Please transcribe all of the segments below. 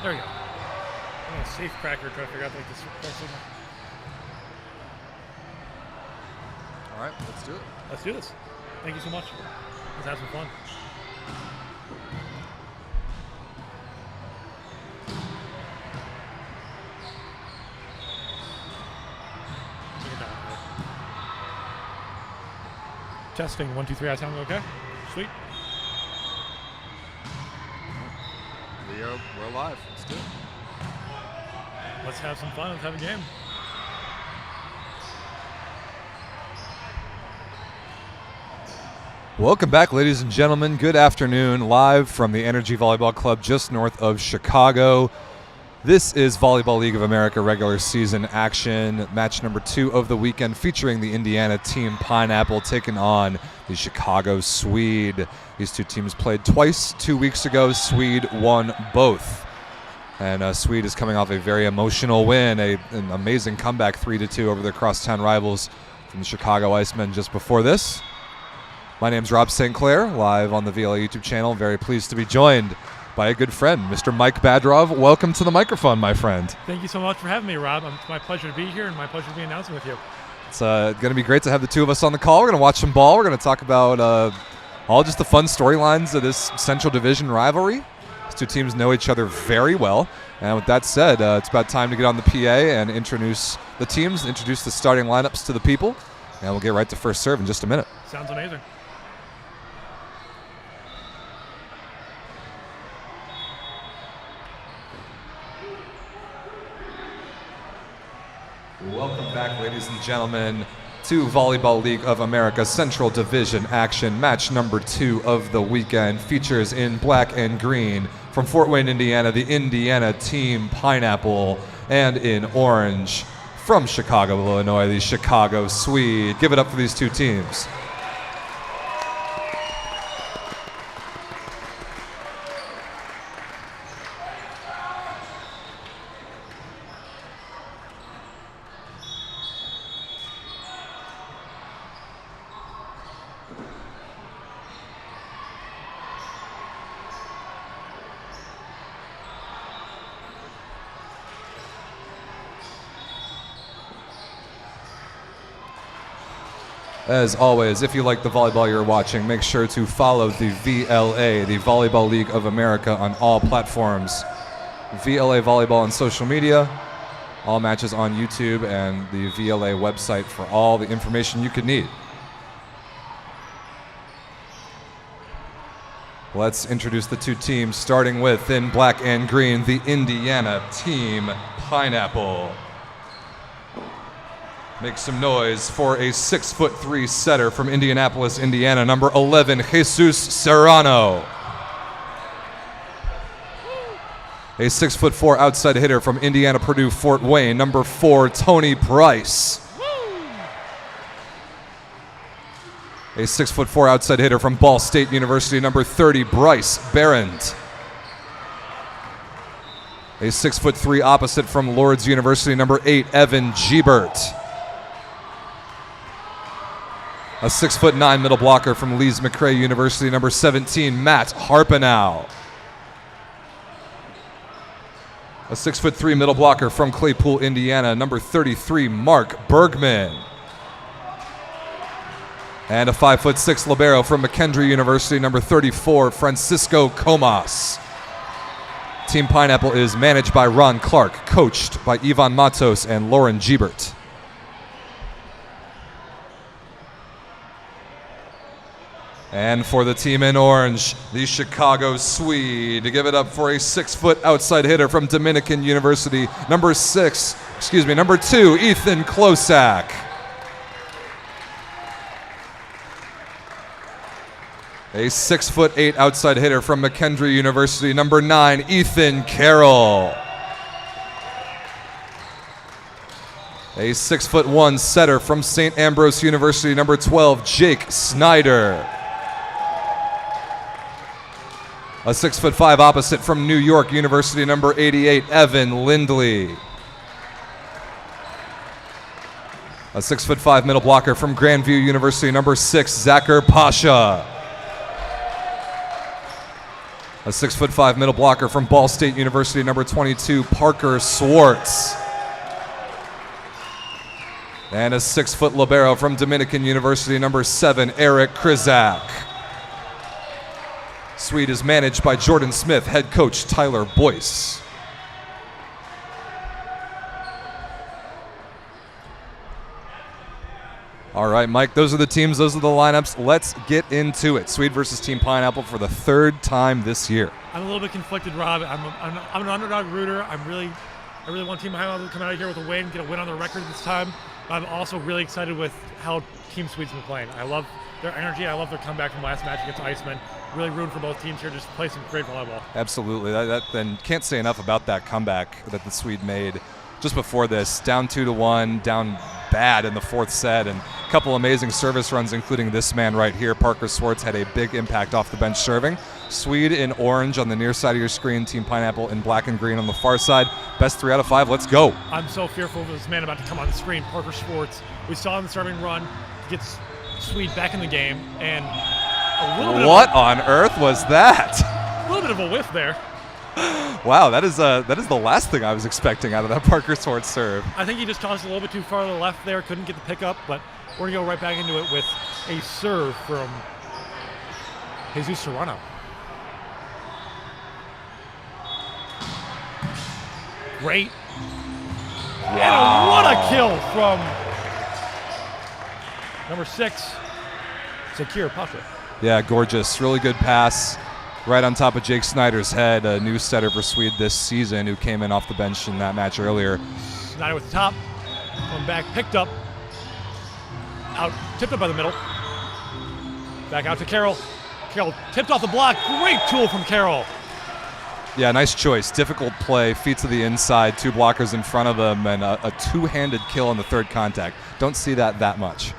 There we go. I'm a safe cracker trying to figure out like this signal. All right, let's do it. Let's do this. Thank you so much. Let's have some fun. Testing 1, 2, 3. I sound okay? Sweet. We're live. Let's do it. Let's have some fun. Let's have a game. Welcome back, ladies and gentlemen. Good afternoon, live from the Energy Volleyball Club just north of Chicago. This is Volleyball League of America regular season action, match number 2 of the weekend, featuring the Indiana team Pineapple taking on the Chicago Sweed. These two teams played twice 2 weeks ago. Sweed won both. And Sweed is coming off a very emotional win, an amazing comeback 3-2 over their crosstown rivals from the Chicago Icemen just before this. My name's Rob St. Clair, live on the VLA YouTube channel. Very pleased to be joined by a good friend, Mr. Mike Badrov. Welcome to the microphone, my friend. Thank you so much for having me, Rob. It's my pleasure to be here and my pleasure to be announcing with you. It's going to be great to have the two of us on the call. We're going to watch some ball. We're going to talk about all just the fun storylines of this Central Division rivalry. These two teams know each other very well. And with that said, it's about time to get on the PA and introduce the teams, introduce the starting lineups to the people. And we'll get right to first serve in just a minute. Sounds amazing. Welcome back, ladies and gentlemen, to Volleyball League of America Central Division action. Match number 2 of the weekend features in black and green from Fort Wayne, Indiana, the Indiana team Pineapple, and in orange from Chicago, Illinois, the Chicago Sweed. Give it up for these two teams. As always, if you like the volleyball you're watching, make sure to follow the VLA, the Volleyball League of America, on all platforms. VLA Volleyball on social media, all matches on YouTube, and the VLA website for all the information you could need. Let's introduce the two teams, starting with, in black and green, the Indiana team Pineapple. Make some noise for a 6'3" setter from Indianapolis, Indiana, number 11, Jesus Serrano. A 6'4" outside hitter from Indiana Purdue Fort Wayne, number 4, Tony Price. A 6'4" outside hitter from Ball State University, number 30, Bryce Behrend. A 6'3" opposite from Lourdes University, number 8, Evan Gebert. A 6'9" middle blocker from Lees McRae University, number 17, Matt Harpenow. A 6'3" middle blocker from Claypool, Indiana, number 33, Mark Bergman. And a 5'6" libero from McKendree University, number 34, Francisco Comas. Team Pineapple is managed by Ron Clark, coached by Ivan Matos and Lauren Gebert. And for the team in orange, the Chicago Sweed. To give it up for a 6' outside hitter from Dominican University, number 2, Ethan Klosak. A 6'8" outside hitter from McKendree University, number 9, Ethan Carroll. A 6'1" setter from St. Ambrose University, number 12, Jake Snyder. A 6'5" opposite from New York University, number 88, Evan Lindley. A 6'5" middle blocker from Grandview University, number 6, Zachar Pasha. A 6'5" middle blocker from Ball State University, number 22, Parker Swartz. And a 6-foot libero from Dominican University, number 7, Eric Krizak. Sweed is managed by Jordan Smith, head coach Tyler Boyce. All right, Mike, those are the teams, those are the lineups. Let's get into it. Sweed versus Team Pineapple for the 3rd time this year. I'm a little bit conflicted, Rob. I'm an underdog rooter. I really want Team Pineapple to come out of here with a win, get a win on their record this time. But I'm also really excited with how Team Sweed's been playing. I love their energy. I love their comeback from last match against Iceman. Really rooting for both teams here, just play some great volleyball. Absolutely. And can't say enough about that comeback that the Swede made just before this. Down 2-1, down bad in the 4th set, and a couple amazing service runs, including this man right here. Parker Swartz had a big impact off the bench serving. Sweed in orange on the near side of your screen, Team Pineapple in black and green on the far side. Best 3 out of 5, let's go. I'm so fearful of this man about to come on the screen, Parker Swartz. We saw him in the serving run, gets Sweed back in the game, and a little bit what on earth was that? A little bit of a whiff there. Wow, that is the last thing I was expecting out of that Parker Swartz serve. I think he just tossed a little bit too far to the left there, couldn't get the pickup, but we're going to go right back into it with a serve from Jesus Serrano. Great. Wow. And what a kill from number 6, Zakir Pasha. Yeah, gorgeous. Really good pass. Right on top of Jake Snyder's head, a new setter for Sweed this season who came in off the bench in that match earlier. Snyder with the top, going back, picked up, out, tipped up by the middle. Back out to Carroll. Carroll tipped off the block. Great tool from Carroll. Yeah, nice choice. Difficult play, feet to the inside, 2 blockers in front of him, and a 2-handed kill on the 3rd contact. Don't see that much.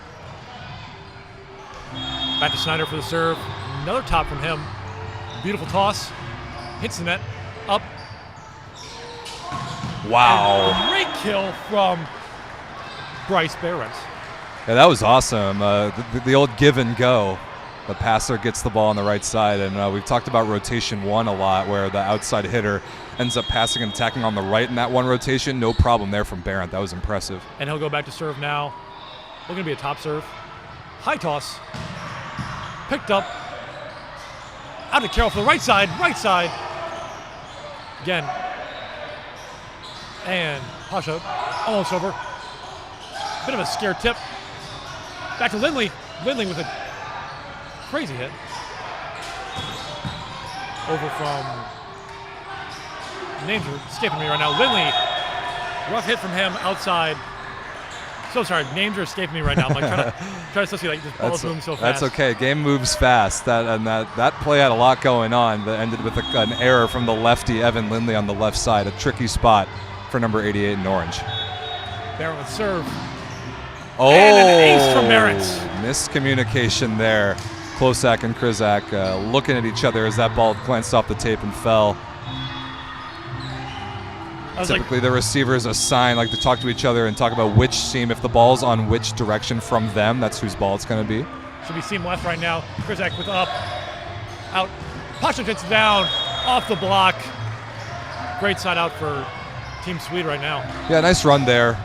Back to Snyder for the serve. Another top from him. Beautiful toss. Hits the net. Up. Wow. And a great kill from Bryce Behrens. Yeah, that was awesome. The old give and go. The passer gets the ball on the right side, and we've talked about rotation 1 a lot, where the outside hitter ends up passing and attacking on the right in that one rotation. No problem there from Barrett. That was impressive. And he'll go back to serve now. Looking to be a top serve. High toss. Picked up. Out to Carroll for the right side. Again. And Pasha almost over. Bit of a scare tip. Back to Lindley. Lindley with a crazy hit. Over from, names are escaping me right now. Lindley, rough hit from him outside. So sorry, names are escaping me right now. I'm like trying to associate, like, this ball is moving so fast. That's okay. Game moves fast. That play had a lot going on, but ended with an error from the lefty Evan Lindley on the left side. A tricky spot for number 88 in orange. Barrett with serve. Oh, and an ace from Barrett. Miscommunication there. Klosak and Krizak looking at each other as that ball glanced off the tape and fell. Typically, the receivers assign, like, to talk to each other and talk about which seam, if the ball's on which direction from them, that's whose ball it's going to be. Should be seam left right now. Krizak with up, out. Pasha gets down, off the block. Great side out for Team Sweed right now. Yeah, nice run there.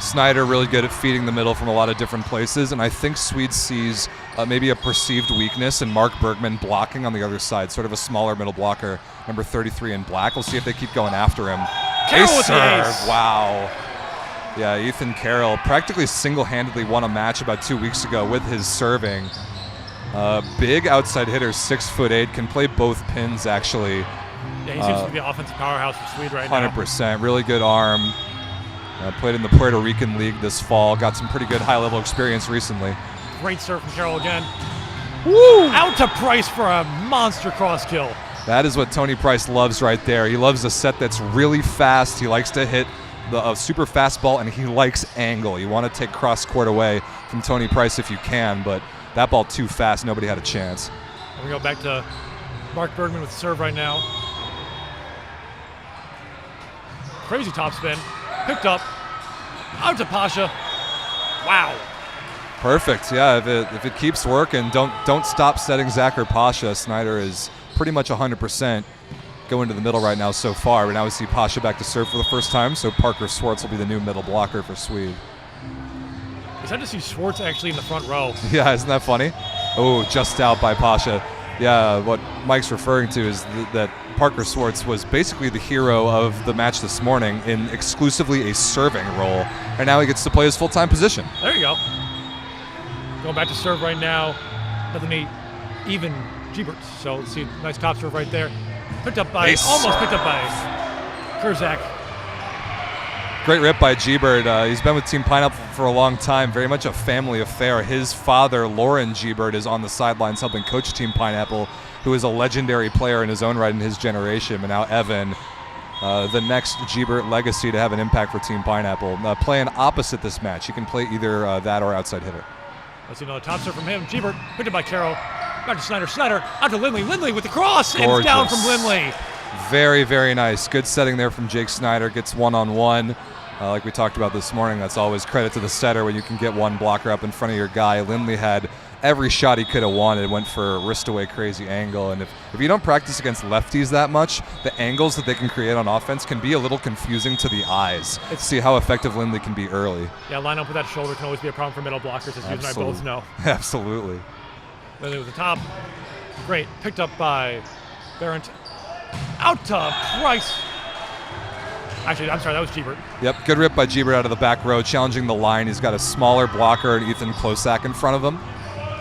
Snyder really good at feeding the middle from a lot of different places, and I think Sweed sees maybe a perceived weakness in Mark Bergman blocking on the other side, sort of a smaller middle blocker, number 33 in black. We'll see if they keep going after him. Carroll with the ace. Wow. Yeah, Ethan Carroll practically single-handedly won a match about 2 weeks ago with his serving. Big outside hitter, 6'8", can play both pins actually. Yeah, he seems to be the offensive powerhouse for Sweed right now. 100%, really good arm. Played in the Puerto Rican League this fall. Got some pretty good high-level experience recently. Great serve from Carroll again. Woo! Out to Price for a monster cross kill. That is what Tony Price loves right there. He loves a set that's really fast. He likes to hit a super fast ball, and he likes angle. You want to take cross court away from Tony Price if you can, but that ball too fast. Nobody had a chance. And we go back to Mark Bergman with the serve right now. Crazy topspin. Picked up. Out to Pasha. Wow. Perfect. Yeah, if it keeps working, don't stop setting Zakir Pasha. Snyder is pretty much 100% going to the middle right now so far. But now we see Pasha back to serve for the first time, so Parker Swartz will be the new middle blocker for Sweed. Excited to see Swartz actually in the front row. Yeah, isn't that funny? Oh, just out by Pasha. Yeah, what Mike's referring to is that Parker Swartz was basically the hero of the match this morning in exclusively a serving role, and now he gets to play his full-time position. There you go. Going back to serve right now. Nothing even Gebert. So let's see, nice top serve right there. Picked up by, almost picked up by Kurzak. Great rip by Gebert. He's been with Team Pineapple for a long time, very much a family affair. His father, Lauren Gebert, is on the sidelines helping coach Team Pineapple, who is a legendary player in his own right in his generation. And now Evan, the next Gebert legacy to have an impact for Team Pineapple. Playing opposite this match. You can play either that or outside hitter. Let's see another top serve from him. Gebert, picked up by Carroll. Back to Snyder. Snyder out to Lindley. Lindley with the cross. Gorgeous. And it's down from Lindley. Very, very nice. Good setting there from Jake Snyder. Gets one-on-one. Like we talked about this morning, that's always credit to the setter when you can get one blocker up in front of your guy. Lindley had every shot he could have wanted, went for a wrist-away crazy angle. And if you don't practice against lefties that much, the angles that they can create on offense can be a little confusing to the eyes. Let's see how effective Lindley can be early. Yeah, line up with that shoulder can always be a problem for middle blockers, as you and I both know. Absolutely. Lindley with the top. Great. Picked up by Barrett. Out to Price. Actually, I'm sorry, that was Gebert. Yep, good rip by Gebert out of the back row, challenging the line. He's got a smaller blocker, Ethan Klosak, in front of him.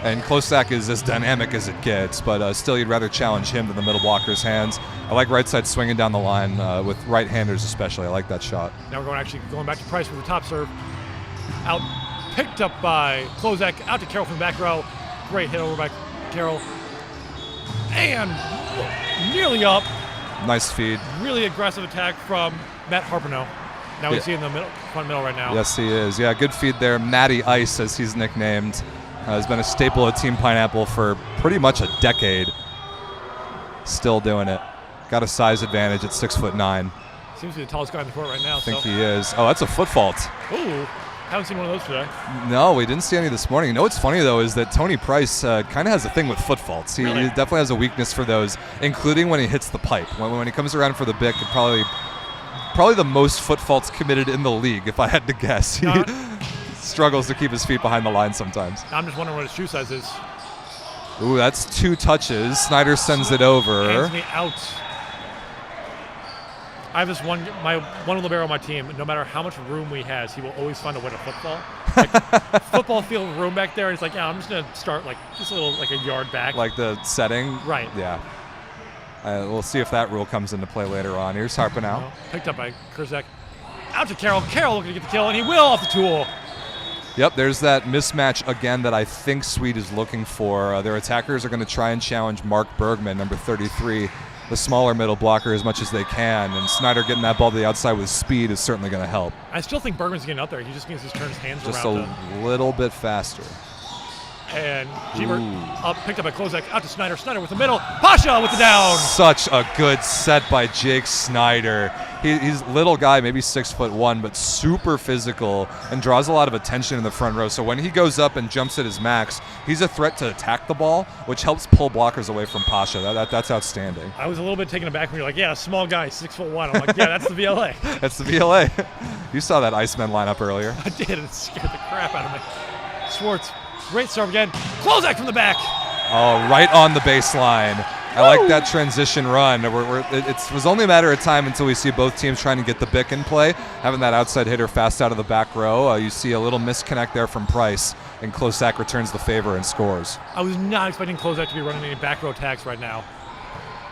And Klosak is as dynamic as it gets, but still you'd rather challenge him than the middle blocker's hands. I like right side swinging down the line with right-handers especially. I like that shot. Now we're going back to Price with the top serve. Out, picked up by Klosak, out to Carroll from the back row. Great hit over by Carroll. And nearly up. Nice feed. Really aggressive attack from Matt Harpino. Now we see in the front middle right now. Yes, he is. Yeah, good feed there. Matty Ice, as he's nicknamed, has been a staple of Team Pineapple for pretty much a decade. Still doing it. Got a size advantage at 6'9". Seems to be the tallest guy in the court right now. I think he is. Oh, that's a foot fault. Ooh, haven't seen one of those today. No, we didn't see any this morning. You know what's funny, though, is that Tony Price kind of has a thing with foot faults. He definitely has a weakness for those, including when he hits the pipe. When he comes around for the bic, probably the most foot faults committed in the league, if I had to guess. He struggles to keep his feet behind the line sometimes. I'm just wondering what his shoe size is. Ooh, that's 2 touches. Snyder sends it over. Hands me out. I have this one libero on my team. No matter how much room he has, he will always find a way to football. Like, football field room back there. And he's like, yeah, I'm just gonna start like just a little like a yard back. Like the setting. Right. Yeah. We'll see if that rule comes into play later on. Here's Harpin out. Picked up by Kurzak. Out to Carroll. Carroll looking to get the kill, and he will off the tool. Yep, there's that mismatch again that I think Sweed is looking for. Their attackers are going to try and challenge Mark Bergman, number 33, the smaller middle blocker, as much as they can. And Snyder getting that ball to the outside with speed is certainly going to help. I still think Bergman's getting out there. He just needs to turn his hands just around. Just a little bit faster. And Gebert picked up by Klozak, out to Snyder. Snyder with the middle. Pasha with the down. Such a good set by Jake Snyder. He's a little guy, maybe 6'1", but super physical and draws a lot of attention in the front row. So when he goes up and jumps at his max, he's a threat to attack the ball, which helps pull blockers away from Pasha. That's outstanding. I was a little bit taken aback when you're like, yeah, a small guy, 6'1". I'm like, yeah, that's the VLA. That's the VLA. You saw that Iceman lineup earlier. I did. It scared the crap out of me. Swartz. Great serve again. Klozak from the back. Oh, right on the baseline. I like that transition run. It was only a matter of time until we see both teams trying to get the bic in play. Having that outside hitter fast out of the back row. You see a little misconnect there from Price, and Klozak returns the favor and scores. I was not expecting Klozak to be running any back row attacks right now.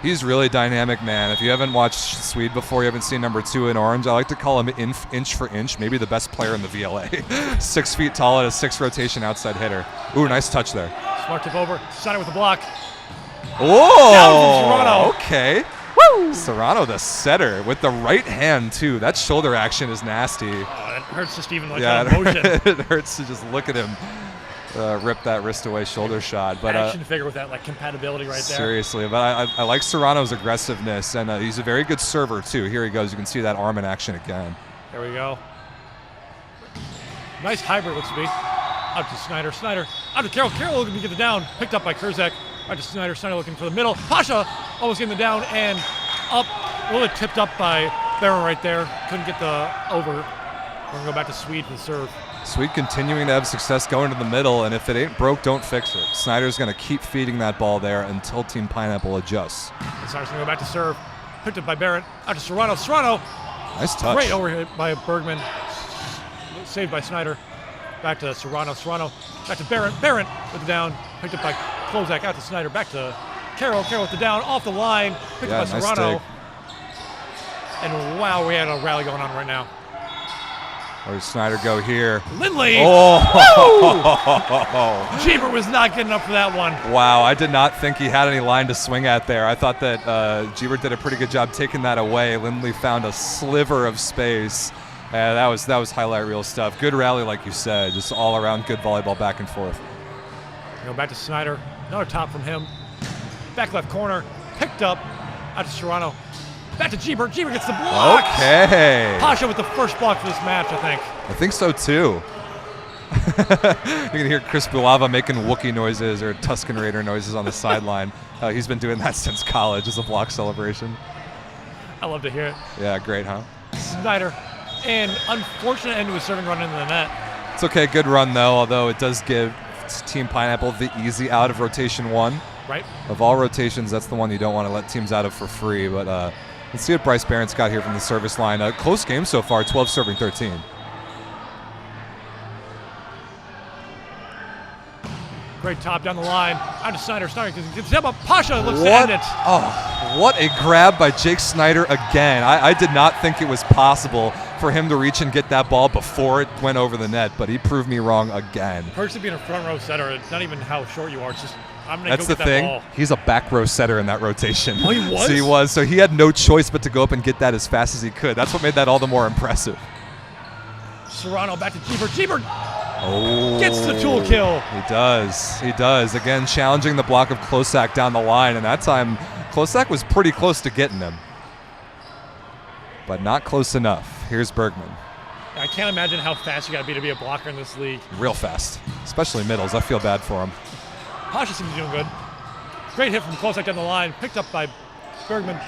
He's really dynamic, man. If you haven't watched Sweed before, you haven't seen number 2 in orange, I like to call him inch for inch, maybe the best player in the VLA. 6 feet tall at a 6 rotation outside hitter. Ooh, nice touch there. Smart tip over. Snyder with the block. Oh, okay. Woo! Serrano, the setter, with the right hand, too. That shoulder action is nasty. Oh, that hurts just even like motion. It hurts to just look at him. Rip that wrist away shoulder shot, but action figure with that like compatibility right there. Seriously, but I like Serrano's aggressiveness, and he's a very good server too. Here he goes. You can see that arm in action again. There we go. Nice hybrid looks to be. Out to Snyder. Snyder out to Carroll. Carroll looking to get it down. Picked up by Kurzak. Out to Snyder. Snyder looking for the middle. Pasha almost getting the down and up. A little bit tipped up by Barron right there. Couldn't get the over. We're going to go back to Sweed for the serve. Sweed continuing to have success going to the middle, and if it ain't broke, don't fix it. Snyder's going to keep feeding that ball there until Team Pineapple adjusts. And Snyder's going to go back to serve. Picked up by Barron. Out to Serrano. Serrano. Nice touch. Great overhit by Bergman. Saved by Snyder. Back to Serrano. Serrano. Back to Barron. Barron with the down. Picked up by Klozak. Out to Snyder. Back to Carroll. Carroll with the down. Off the line. Picked up by nice Serrano. dig. And wow, we had a rally going on right now. Where does Snyder go here? Lindley! Oh! Jeeber was not good enough for that one. Wow, I did not think he had any line to swing at there. I thought that Jeeber did a pretty good job taking that away. Lindley found a sliver of space. That was highlight reel stuff. Good rally, like you said. Just all around good volleyball back and forth. Go back to Snyder. Another top from him. Back left corner. Picked up. Out to Serrano. Back to Jeeber. Jeeber gets the block. Okay. Pasha with the first block for this match, I think. I think so too. You can hear Chris Bulava making Wookiee noises or Tusken Raider noises on the sideline. He's been doing that since college as a block celebration. I love to hear it. Yeah, great, huh? Snyder. And unfortunate end to his serving run into the net. It's okay, good run though, although it does give Team Pineapple the easy out of rotation 1. Right. Of all rotations, that's the one you don't want to let teams out of for free, but let's see what Bryce Barron's got here from the service line. A close game so far, 12 serving 13. Great top down the line. Out to Snyder. Snyder gets him up. Pasha looks to end it. Oh, what a grab by Jake Snyder again. I did not think it was possible for him to reach and get that ball before it went over the net, but he proved me wrong again. Perks of being a front row setter. It's not even how short you are. It's just, I'm going to That's go the get thing. that ball. He's a back row setter in that rotation. Oh, he was? So he was. So he had no choice but to go up and get that as fast as he could. That's what made that all the more impressive. Serrano back to Jeeber. Jeeber Oh, gets the tool kill. He does. He does. Again, challenging the block of Klozak down the line, and that time Klozak was pretty close to getting him, but not close enough. Here's Bergman. I can't imagine how fast you got to be a blocker in this league. Real fast, especially middles. I feel bad for him. Pasha seems to be doing good. Great hit from Klozak down the line. Picked up by Bergman.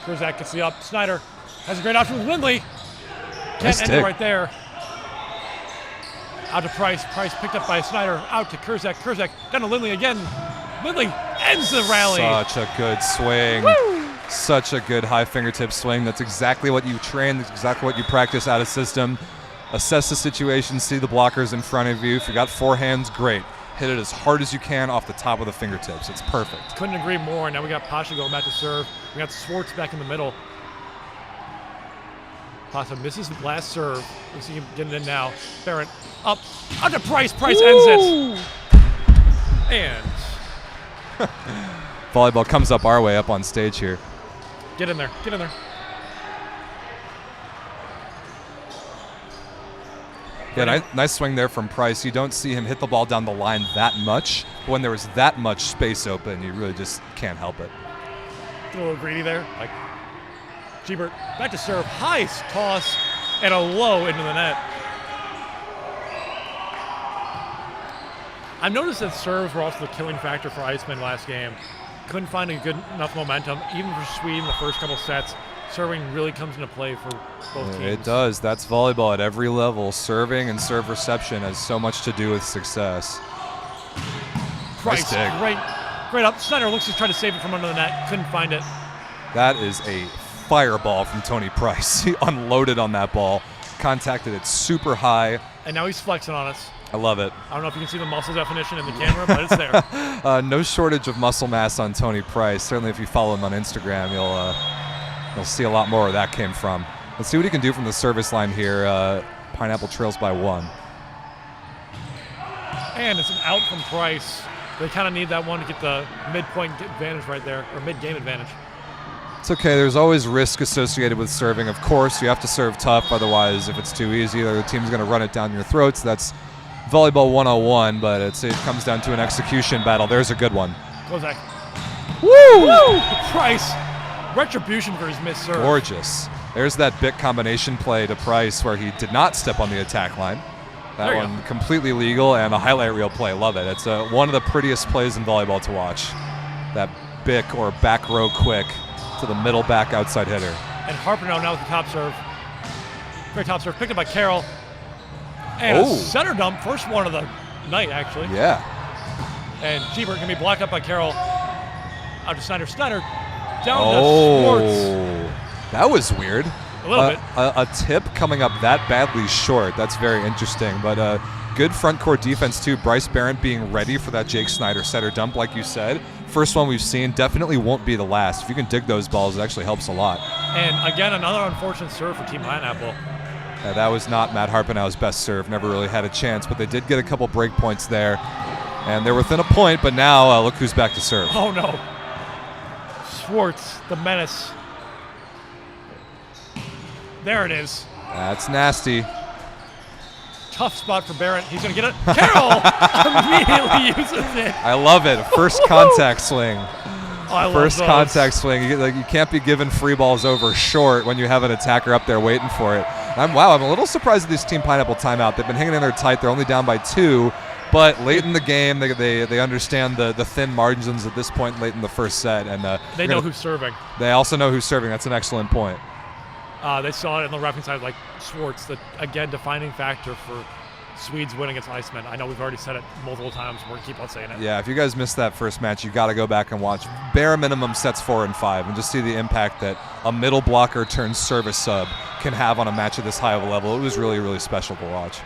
Kurzak gets the up. Snyder has a great option with Lindley. Can't end it right there. Out to Price. Price picked up by Snyder. Out to Kurzak. Kurzak down to Lindley again. Lindley ends the rally. Such a good swing. Woo! Such a good high fingertip swing. That's exactly what you train. That's exactly what you practice out of system. Assess the situation. See the blockers in front of you. If you got forehands, great. Hit it as hard as you can off the top of the fingertips. It's perfect. Couldn't agree more. Now we got Pasha going back to serve. We got Swartz back in the middle. Pasha misses the last serve. We see him getting in now. Barrett up. Out to Price. Price ends it. And Volleyball comes up our way up on stage here. get in there. Get in there. Yeah, nice swing there from Price. You don't see him hit the ball down the line that much. But when there was that much space open, you really just can't help it. Get a little greedy there. Like Jeebert back to serve. High toss and a low into the net. I've noticed that serves were also the killing factor for Iceman last game. Couldn't find a good enough momentum, even for Sweed in the first couple sets. Serving really comes into play for both teams. It does. That's volleyball at every level. Serving and serve reception has so much to do with success. Price, great up. Snyder looks to try to save it from under the net. Couldn't find it. That is a fireball from Tony Price. He unloaded on that ball, contacted it super high. And now he's flexing on us. I love it. I don't know if you can see the muscle definition in the camera, but it's there. No shortage of muscle mass on Tony Price. Certainly if you follow him on Instagram, you'll see a lot more where that came from. Let's see what he can do from the service line here. Pineapple trails by 1. And it's an out from Price. They kind of need that one to get the midpoint advantage right there, or mid-game advantage. It's okay. There's always risk associated with serving. Of course, you have to serve tough. Otherwise, if it's too easy, the team's going to run it down your throats. That's volleyball 101, but it comes down to an execution battle. There's a good one. Klozak. Woo! Price. Retribution for his missed serve. Gorgeous. There's that bit combination play to Price where he did not step on the attack line. That one completely legal and a highlight reel play. Love it. It's one of the prettiest plays in volleyball to watch. That Bick or back row quick to the middle back outside hitter. And Harpino now with the top serve. Great top serve, picked up by Carroll. And a center dump, first one of the night, actually. Yeah. And Gebert can be blocked up by Carroll. Out to Snyder. Snyder down to Schwartz. That was weird. A little bit. A tip coming up that badly short. That's very interesting. But good front court defense, too. Bryce Barrett being ready for that Jake Snyder setter dump, like you said. First one we've seen. Definitely won't be the last. If you can dig those balls, it actually helps a lot. And again, another unfortunate serve for Team Pineapple. That was not Matt Harpenau's best serve. Never really had a chance, but they did get a couple break points there. And they're within a point, but now look who's back to serve. Oh, no. Schwartz, the menace. There it is. That's nasty. Tough spot for Barrett. He's going to get it. Carroll immediately uses it. I love it. First contact swing. First contact swing. You can't be giving free balls over short when you have an attacker up there waiting for it. I'm a little surprised at this Team Pineapple timeout. They've been hanging in there tight. They're only down by 2. But late in the game, they understand the thin margins at this point late in the first set. And they know who's serving. They also know who's serving. That's an excellent point. They saw it in the reffing side, like Schwartz, the, again, defining factor for Swede's win against Iceman. I know we've already said it multiple times. We're going to keep on saying it. Yeah, if you guys missed that first match, you got to go back and watch bare minimum sets 4 and 5 and just see the impact that a middle blocker turned service sub can have on a match at this high of a level. It was really, really special to watch.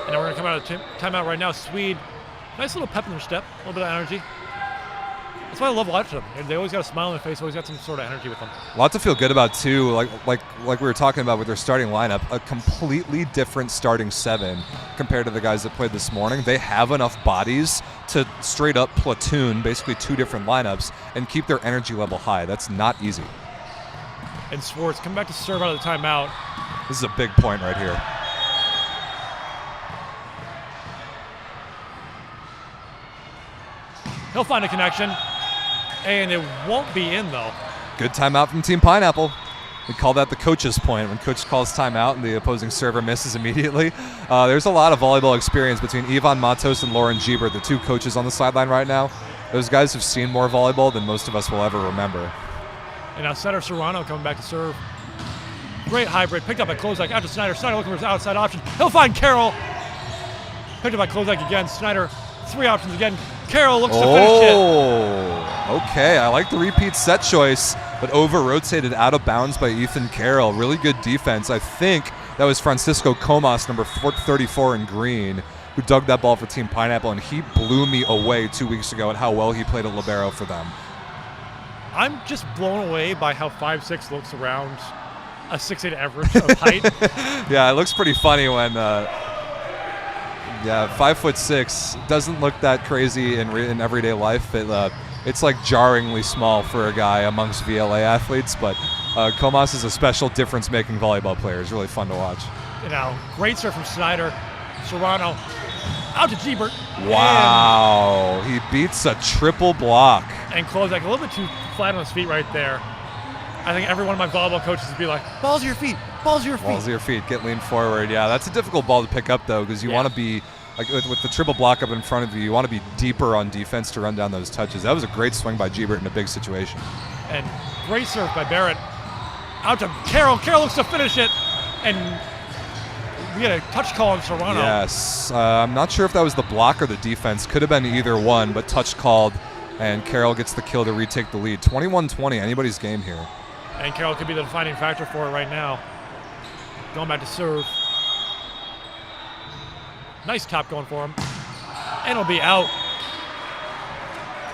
And we're going to come out of the timeout right now. Swede, nice little pep in their step, a little bit of energy. That's why I love watching them. They always got a smile on their face, always got some sort of energy with them. A lot to feel good about, too. Like we were talking about with their starting lineup, a completely different starting 7 compared to the guys that played this morning. They have enough bodies to straight up platoon basically 2 different lineups and keep their energy level high. That's not easy. And Schwartz coming back to serve out of the timeout. This is a big point right here. He'll find a connection. And it won't be in, though. Good timeout from Team Pineapple. We call that the coach's point. When coach calls timeout and the opposing server misses immediately. There's a lot of volleyball experience between Ivan Matos and Lauren Gebert, the 2 coaches on the sideline right now. Those guys have seen more volleyball than most of us will ever remember. And now setter Serrano coming back to serve. Great hybrid. Picked up by Klozak out to Snyder. Snyder looking for his outside option. He'll find Carroll. Picked up by Klozak again. Snyder, 3 options again. Carroll looks to finish it. Okay, I like the repeat set choice, but over-rotated out of bounds by Ethan Carroll. Really good defense. I think that was Francisco Comas, number 34 in green, who dug that ball for Team Pineapple, and he blew me away 2 weeks ago at how well he played at libero for them. I'm just blown away by how 5'6" looks around a 6'8" average of height. Yeah, it looks pretty funny when 5'6" doesn't look that crazy in everyday life. It's like jarringly small for a guy amongst VLA athletes, but Comas is a special difference-making volleyball player. It's really fun to watch. Great serve from Snyder. Serrano out to Gebert. Wow, he beats a triple block. And Klozak a little bit too flat on his feet right there. I think every one of my volleyball coaches would be like, balls to your feet, balls to your feet. Balls to your feet, get lean forward. Yeah, that's a difficult ball to pick up, though, because you want to be, like with the triple block up in front of you, you want to be deeper on defense to run down those touches. That was a great swing by Gebert in a big situation. And great serve by Barrett. Out to Carroll. Carroll looks to finish it. And we get a touch call on Serrano. Yes. I'm not sure if that was the block or the defense. Could have been either one, but touch called, and Carroll gets the kill to retake the lead. 21-20, anybody's game here. And Carroll could be the defining factor for it right now. Going back to serve. Nice top going for him. And it'll be out.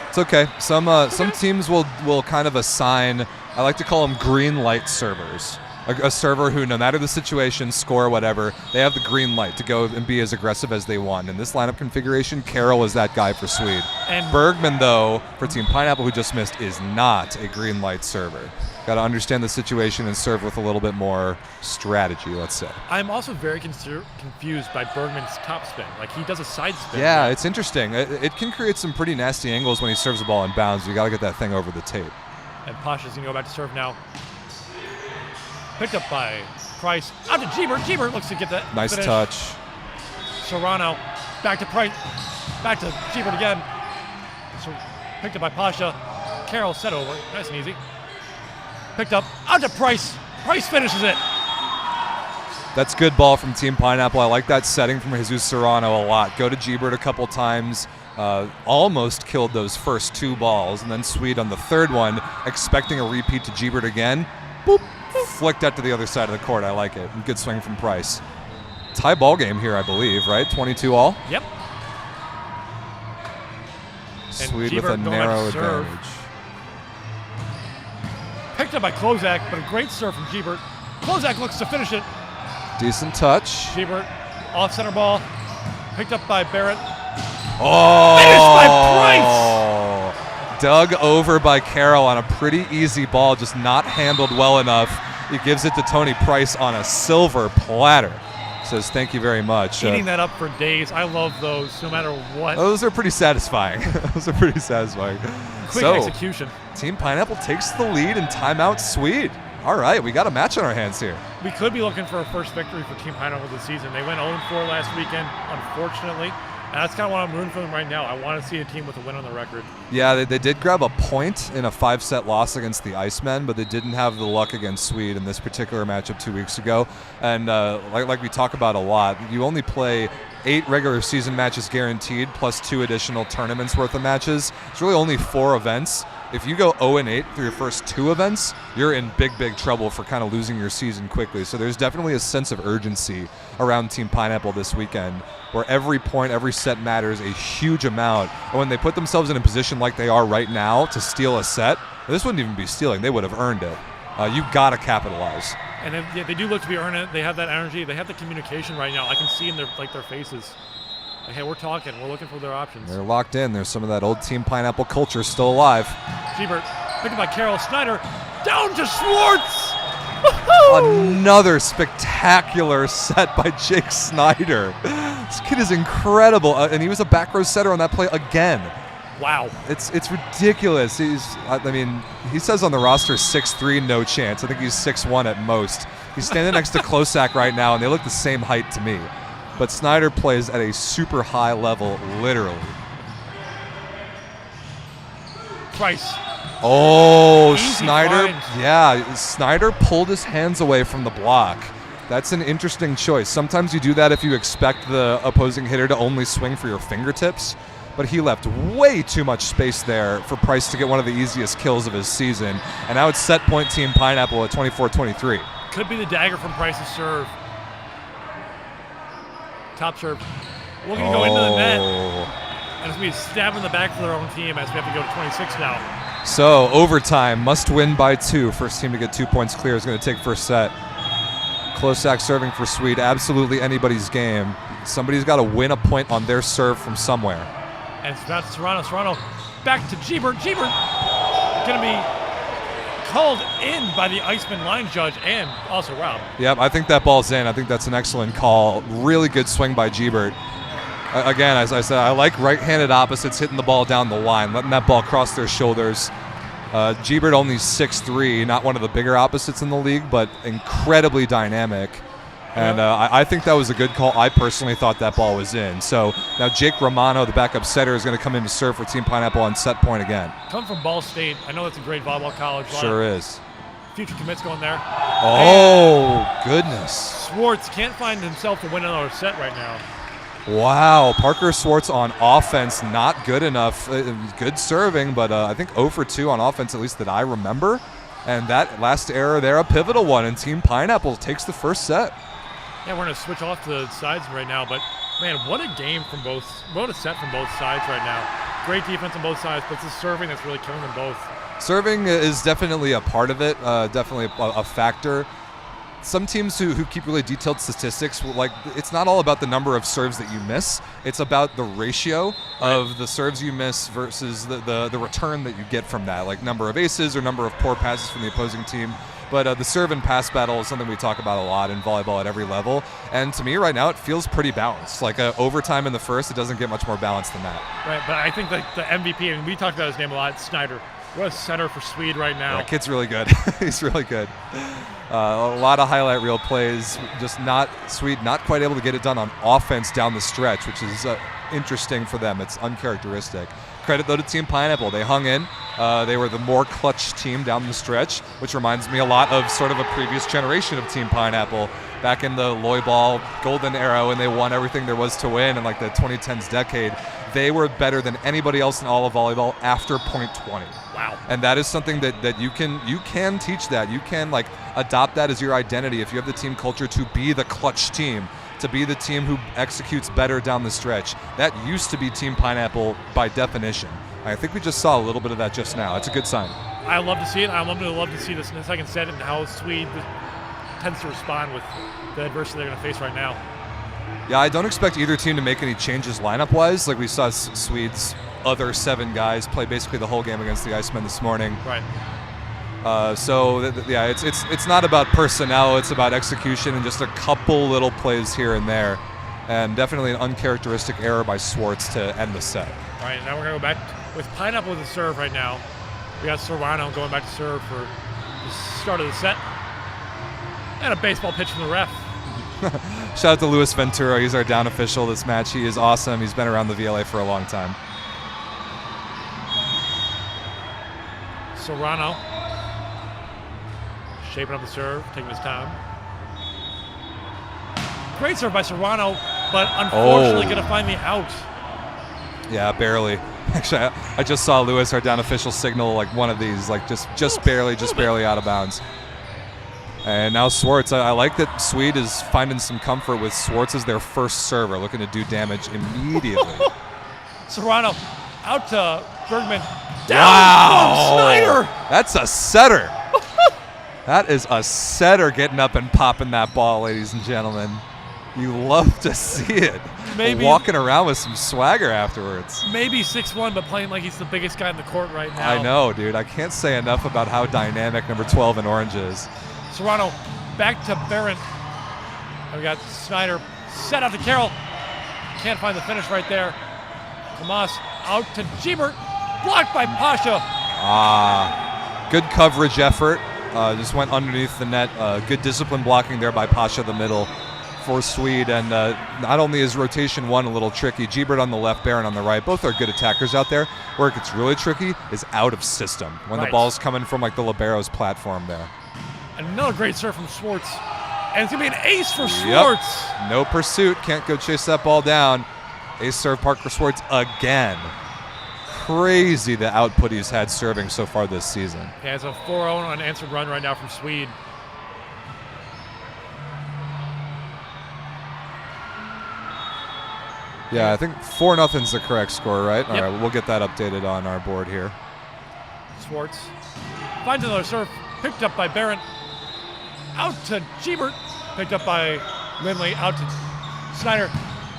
It's okay. Some teams will kind of assign, I like to call them green light servers. A server who, no matter the situation, score, whatever, they have the green light to go and be as aggressive as they want. In this lineup configuration, Carroll is that guy for Sweed. And Bergman, though, for Team Pineapple, who just missed, is not a green light server. Got to understand the situation and serve with a little bit more strategy, let's say. I'm also very confused by Bergman's top spin. Like, he does a side spin. Yeah, it's interesting. It can create some pretty nasty angles when he serves the ball in bounds. You got to get that thing over the tape. And Pasha's going to go back to serve now. Picked up by Price. Out to Gebert. Gebert looks to get that nice finish. Touch. Serrano. Back to Price. Back to Gebert again. So picked up by Pasha. Carroll, set over. Nice and easy. Picked up. Out to Price. Price finishes it. That's good ball from Team Pineapple. I like that setting from Jesus Serrano a lot. Go to Gebert a couple times. Almost killed those first 2 balls. And then Sweed on the third one, expecting a repeat to Gebert again. Boop. Flicked out to the other side of the court. I like it. And good swing from Price. Tie ball game here, I believe, right? 22 all? Yep. Sweed with a narrow advantage. Picked up by Klozak, but a great serve from Gebert. Klozak looks to finish it. Decent touch. Gebert, off center ball. Picked up by Barrett. Oh! Finished by Price! Dug over by Carroll on a pretty easy ball, just not handled well enough. He gives it to Tony Price on a silver platter. Says thank you very much. Eating that up for days. I love those, no matter what. Those are pretty satisfying. Those are pretty satisfying. Quick execution. Team Pineapple takes the lead in timeout Sweed. All right, we got a match on our hands here. We could be looking for a first victory for Team Pineapple this season. They went 0-4 last weekend, unfortunately. And that's kind of what I'm rooting for them right now. I want to see a team with a win on the record. Yeah, they did grab a point in a 5-set loss against the Icemen, but they didn't have the luck against Sweed in this particular matchup 2 weeks ago. And like we talk about a lot, you only play 8 regular season matches guaranteed, plus 2 additional tournaments worth of matches. It's really only 4 events. If you go 0-8 through your first 2 events, you're in big trouble for kind of losing your season quickly. So there's definitely a sense of urgency around Team Pineapple this weekend, where every point, every set matters a huge amount. And when they put themselves in a position like they are right now to steal a set, this wouldn't even be stealing. They would have earned it. You got to capitalize. And they do look to be earning it. They have that energy. They have the communication right now. I can see in their faces. Like, hey, we're talking. We're looking for their options. They're locked in. There's some of that old Team Pineapple culture still alive. Gebert, picked up by Carroll. Snyder, down to Schwartz. Another spectacular set by Jake Snyder. This kid is incredible, and he was a back row setter on that play again. Wow. It's ridiculous. He says on the roster 6'3", no chance. I think he's 6'1" at most. He's standing next to Klozak right now, and they look the same height to me. But Snyder plays at a super high level, literally. Price. Oh, Easy Snyder. find. Yeah, Snyder pulled his hands away from the block. That's an interesting choice. Sometimes you do that if you expect the opposing hitter to only swing for your fingertips. But he left way too much space there for Price to get one of the easiest kills of his season. And now it's set point Team Pineapple at 24-23. Could be the dagger from Price's serve. Top serve. Looking to go into the net. And it's going to be stabbed in the back for their own team as we have to go to 26 now. So, overtime, must win by 2. First team to get 2 points clear is going to take first set. Klozak serving for Sweed. Absolutely anybody's game. Somebody's got to win a point on their serve from somewhere. And it's back to Serrano. Serrano back to Gebert. Gebert going to be called in by the Iceman line judge and also Rob. Yep, I think that ball's in. I think that's an excellent call. Really good swing by Gebert. Again, as I said, I like right-handed opposites hitting the ball down the line, letting that ball cross their shoulders. Gebert only 6'3", not one of the bigger opposites in the league, but incredibly dynamic. And I think that was a good call. I personally thought that ball was in. So now Jake Romano, the backup setter, is going to come in to serve for Team Pineapple on set point again. Come from Ball State. I know that's a great volleyball college. Sure is. Future commits going there. Oh, goodness. Schwartz can't find himself to win another set right now. Wow, Parker Schwartz on offense, not good enough. Good serving, but I think 0 for 2 on offense, at least that I remember. And that last error there, a pivotal one, and Team Pineapple takes the first set. Yeah, we're going to switch off to the sides right now, but man, what a game from both, what a set from both sides right now. Great defense on both sides, but it's the serving that's really killing them both. Serving is definitely a part of it, definitely a factor. Some teams who keep really detailed statistics, like, it's not all about the number of serves that you miss. It's about the ratio of the serves you miss versus the return that you get from that, like number of aces or number of poor passes from the opposing team. But the serve and pass battle is something we talk about a lot in volleyball at every level. And to me right now, it feels pretty balanced. Like overtime in the first, it doesn't get much more balanced than that. Right, but I think that the MVP, and we talked about his name a lot, Snyder. What a center for Sweed right now. That kid's really good. He's really good. A lot of highlight reel plays. Just not Sweed, not quite able to get it done on offense down the stretch, which is interesting for them. It's uncharacteristic. credit, though, to Team Pineapple. They hung in. They were the more clutch team down the stretch, which reminds me a lot of sort of a previous generation of Team Pineapple back in the Volleyball golden era when they won everything there was to win in like the 2010s decade. They were better than anybody else in all of volleyball after point 20. Wow. And that is something that you can teach that. You can like adopt that as your identity if you have the team culture to be the clutch team, to be the team who executes better down the stretch. That used to be Team Pineapple by definition. I think we just saw a little bit of that just now. It's a good sign. I love to see it. I love to see this in the second set and how Sweed tends to respond with the adversity they're going to face right now. Yeah, I don't expect either team to make any changes lineup-wise. Like we saw Swede's other 7 guys play basically the whole game against the Icemen this morning. Right. Yeah, it's not about personnel. It's about execution and just a couple little plays here and there. And definitely an uncharacteristic error by Swartz to end the set. All right, now we're going to go back with Pineapple with the serve right now. We got Serrano going back to serve for the start of the set. And a baseball pitch from the ref. Shout out to Luis Ventura. He's our down official this match. He is awesome. He's been around the VLA for a long time. Serrano shaping up the serve, taking his time. Great serve by Serrano, but unfortunately going to find the out. Yeah, barely. Actually, I just saw Luis, our down official, signal like one of these, like just barely out of bounds. And now Swartz. I like that Sweed is finding some comfort with Swartz as their first server, looking to do damage immediately. Serrano out to Bergman. Wow! Snyder! That's a setter. That is a setter getting up and popping that ball, ladies and gentlemen. You love to see it. Maybe walking around with some swagger afterwards. Maybe 6'1", but playing like he's the biggest guy in the court right now. I know, dude. I can't say enough about how dynamic number 12 in orange is. Serrano back to Barron. And we got Snyder set out to Carroll. Can't find the finish right there. Tomas out to Gebert. Blocked by Pasha. Good coverage effort. Just went underneath the net. Good discipline blocking there by Pasha the middle for Sweed. And not only is rotation 1 a little tricky, Gebert on the left, Barron on the right. Both are good attackers out there. Where it gets really tricky is out of system. When the ball's coming from like the libero's platform there. Another great serve from Swartz. And it's going to be an ace for Swartz. Yep. No pursuit. Can't go chase that ball down. Ace serve Parker Swartz again. Crazy the output he's had serving so far this season. Yeah, it's a 4-0 unanswered run right now from Sweed. Yeah, I think 4-0's the correct score, right? Yep. All right, we'll get that updated on our board here. Swartz finds another serve. Picked up by Barron. Out to Gebert. Picked up by Lindley. Out to Snyder.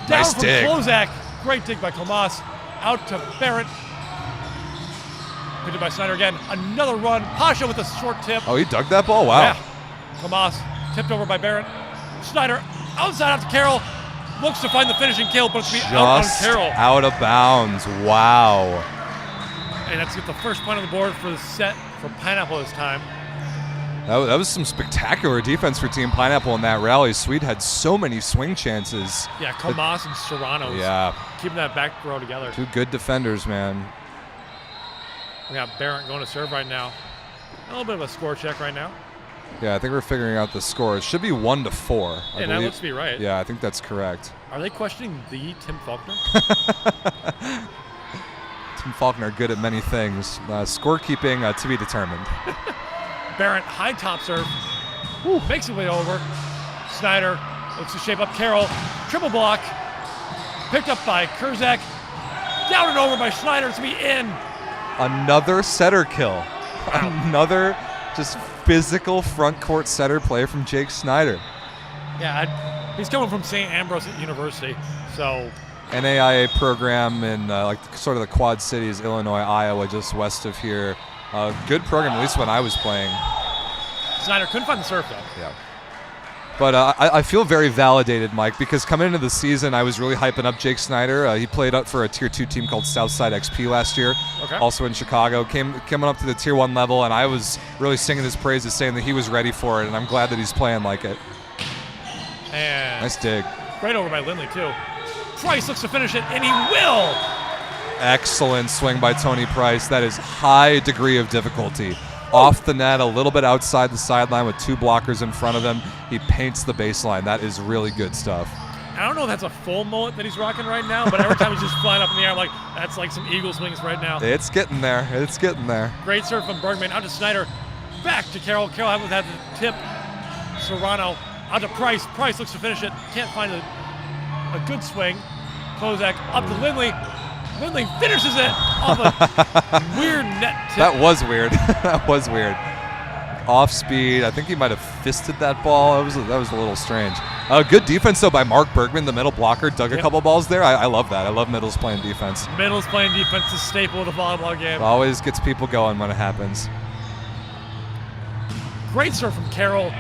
Down Nice from dig. Klozak. Great dig by Tomas. Out to Barron. Picked up by Snyder again. Another run. Pasha with a short tip. Oh, he dug that ball? Wow. Yeah. Tomas tipped over by Barron. Snyder outside out to Carroll. Looks to find the finishing kill, but it's out on Carroll. Out of bounds. Wow. And that's the first point on the board for the set for Pineapple this time. That was some spectacular defense for Team Pineapple in that rally. Sweed had so many swing chances. Yeah, Tomas and Serrano. Yeah. Keeping that back row together. 2 good defenders, man. We got Barrett going to serve right now. A little bit of a score check right now. Yeah, I think we're figuring out the score. It should be 1-4. Yeah, that looks to be right. Yeah, I think that's correct. Are they questioning the Tim Faulkner? Tim Faulkner good at many things. Scorekeeping to be determined. Barrett, high top serve. Woo, makes it way over. Snyder looks to shape up Carroll. Triple block. Picked up by Kurzak. Down and over by Snyder. It's going to be in. Another setter kill. Wow. Another just physical front court setter play from Jake Snyder. Yeah, he's coming from St. Ambrose University, so. NAIA program in like sort of the Quad Cities, Illinois, Iowa, just west of here. Good program, at least when I was playing. Snyder couldn't find the serve, though. Yeah. But I feel very validated, Mike, because coming into the season, I was really hyping up Jake Snyder. He played up for a Tier 2 team called Southside XP last year, also in Chicago. Coming up to the Tier 1 level, and I was really singing his praises, saying that he was ready for it, and I'm glad that he's playing like it. And nice dig. Great over by Lindley, too. Price looks to finish it, and he will! Excellent swing by Tony Price. That is high degree of difficulty. Off the net, a little bit outside the sideline with 2 blockers in front of him. He paints the baseline. That is really good stuff. I don't know if that's a full mullet that he's rocking right now, but every time he's just flying up in the air, I'm like, that's like some eagle swings right now. It's getting there. It's getting there. Great serve from Bergman. Out to Snyder. Back to Carroll. Carroll had the tip. Serrano. Out to Price. Price looks to finish it. Can't find a good swing. Kozak up to Lindley. Lindley finishes it off a weird net tip. That was weird. That was weird. Off speed. I think he might have fisted that ball. That was a little strange. Good defense, though, by Mark Bergman, the middle blocker. Dug a couple balls there. I love that. I love middles playing defense. Middles playing defense is a staple of the volleyball game. It always gets people going when it happens. Great serve from Carroll.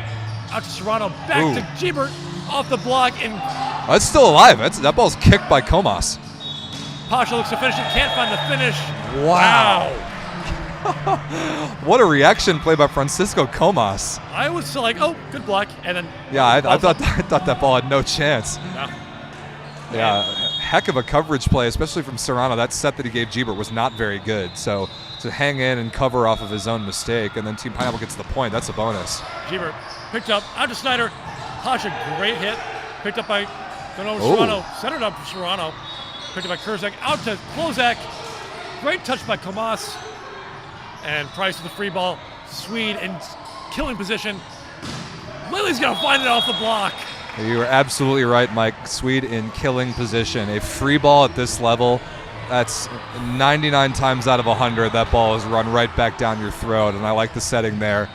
Out to Serrano. Back to Gebert. Off the block. And it's still alive. That ball's kicked by Comas. Pasha looks to finish it. Can't find the finish. Wow. What a reaction play by Francisco Comas. I was still like, oh, good block. And then I thought that ball had no chance. No. Yeah, heck of a coverage play, especially from Serrano. That set that he gave Gebert was not very good. So to hang in and cover off of his own mistake, and then Team Pineapple gets the point, that's a bonus. Gebert picked up, out to Snyder. Pasha, great hit. Picked up by Serrano. Centered up for Serrano. Picked up by Kurzak. Out to Klozak. Great touch by Comas. And Price with the free ball. Sweed in killing position. Lily's going to find it off the block. You are absolutely right, Mike. Sweed in killing position. A free ball at this level, that's 99 times out of 100, that ball is run right back down your throat. And I like the setting there.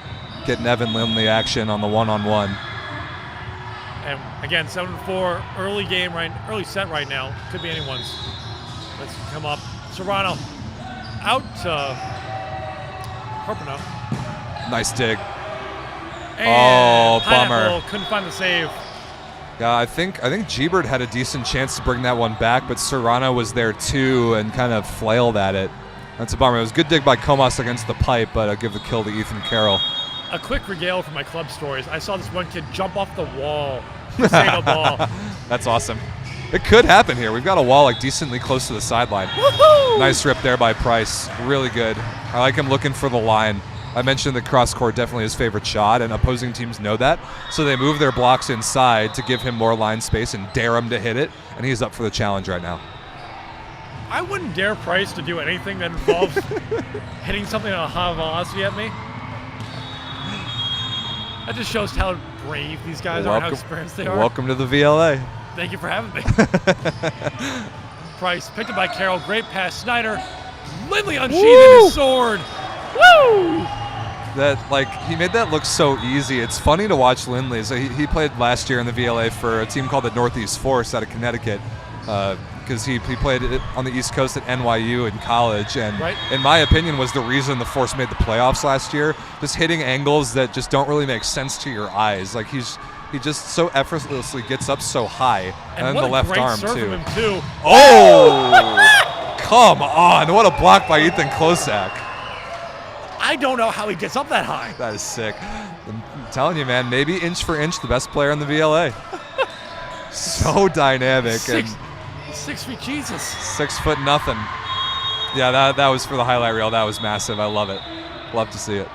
Getting Evan Lindley action on the one-on-one. And again, 7-4, early set right now. Could be anyone's. Let's come up. Serrano out to Harpino. Nice dig. And bummer. Couldn't find the save. Yeah, I think Gebert had a decent chance to bring that one back, but Serrano was there too and kind of flailed at it. That's a bummer. It was a good dig by Comas against the pipe, but I'll give the kill to Ethan Carroll. A quick regale from my club stories. I saw this one kid jump off the wall to save a ball. That's awesome. It could happen here. We've got a wall like decently close to the sideline. Woohoo! Nice rip there by Price. Really good. I like him looking for the line. I mentioned the cross court definitely his favorite shot, and opposing teams know that. So they move their blocks inside to give him more line space and dare him to hit it, and he's up for the challenge right now. I wouldn't dare Price to do anything that involves hitting something at a high velocity at me. That just shows how brave these guys are and how experienced they are. Welcome to the VLA. Thank you for having me. Price picked up by Carroll. Great pass. Snyder. Lindley unsheathing his sword. Woo! He made that look so easy. It's funny to watch Lindley. So he played last year in the VLA for a team called the Northeast Force out of Connecticut. Because he played on the East Coast at NYU in college, and in my opinion was the reason the Force made the playoffs last year. Just hitting angles that just don't really make sense to your eyes. Like he just so effortlessly gets up so high, and then the left arm too. Oh, come on! What a block by Ethan Klozak. I don't know how he gets up that high. That is sick. I'm telling you, man. Maybe inch for inch, the best player in the VLA. So dynamic. 6 feet, Jesus. 6 foot nothing. Yeah, that was for the highlight reel. That was massive. I love it. Love to see it.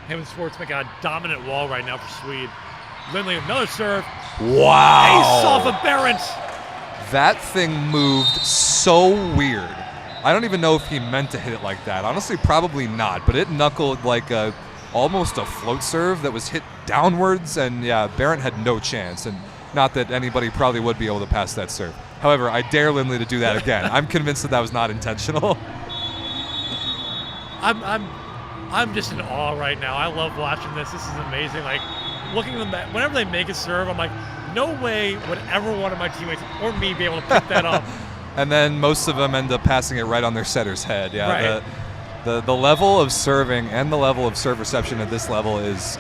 Him and Sports make a dominant wall right now for Sweed. Lindley, another serve. Wow. Ace off of Berendt. That thing moved so weird. I don't even know if he meant to hit it like that. Honestly, probably not. But it knuckled like almost a float serve that was hit downwards. And yeah, Berendt had no chance. And not that anybody probably would be able to pass that serve. However, I dare Lindley to do that again. I'm convinced that was not intentional. I'm just in awe right now. I love watching this. This is amazing. Like looking at them back, whenever they make a serve, I'm like, no way would ever one of my teammates or me be able to pick that up. And then most of them end up passing it right on their setter's head. Yeah, right. The level of serving and the level of serve reception at this level is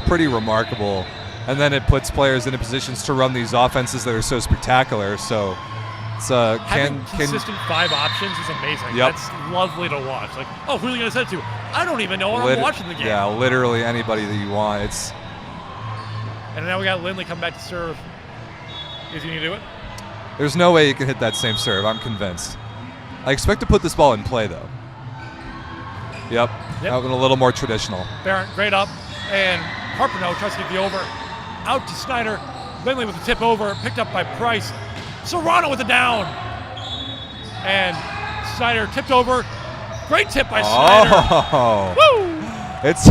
pretty remarkable. And then it puts players into positions to run these offenses that are so spectacular. So it's having consistent 5 options is amazing. Yep. That's lovely to watch. Like, oh, who are you going to set it to? I don't even know when I'm watching the game. Yeah, literally anybody that you want. And now we got Lindley come back to serve. Is he going to do it? There's no way you can hit that same serve. I'm convinced. I expect to put this ball in play, though. Yep. Out and a little more traditional. Barrett, great up. And Harpino tries to get the over. Out to Snyder. Lindley with the tip over. Picked up by Price. Serrano with the down. And Snyder tipped over. Great tip by Snyder. Woo! It's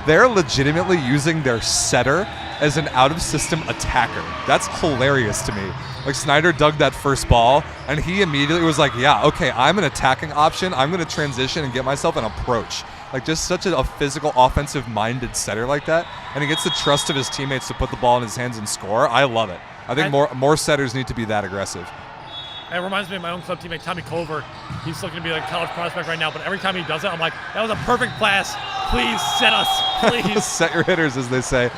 they're legitimately using their setter as an out-of-system attacker. That's hilarious to me. Like, Snyder dug that first ball, and he immediately was like, yeah, okay, I'm an attacking option. I'm going to transition and get myself an approach. Like, just such a physical, offensive-minded setter like that. And he gets the trust of his teammates to put the ball in his hands and score. I love it. I think more setters need to be that aggressive. It reminds me of my own club teammate, Tommy Culver. He's looking to be like a college prospect right now, but every time he does it, I'm like, that was a perfect pass. Please set us, please. Set your hitters, as they say.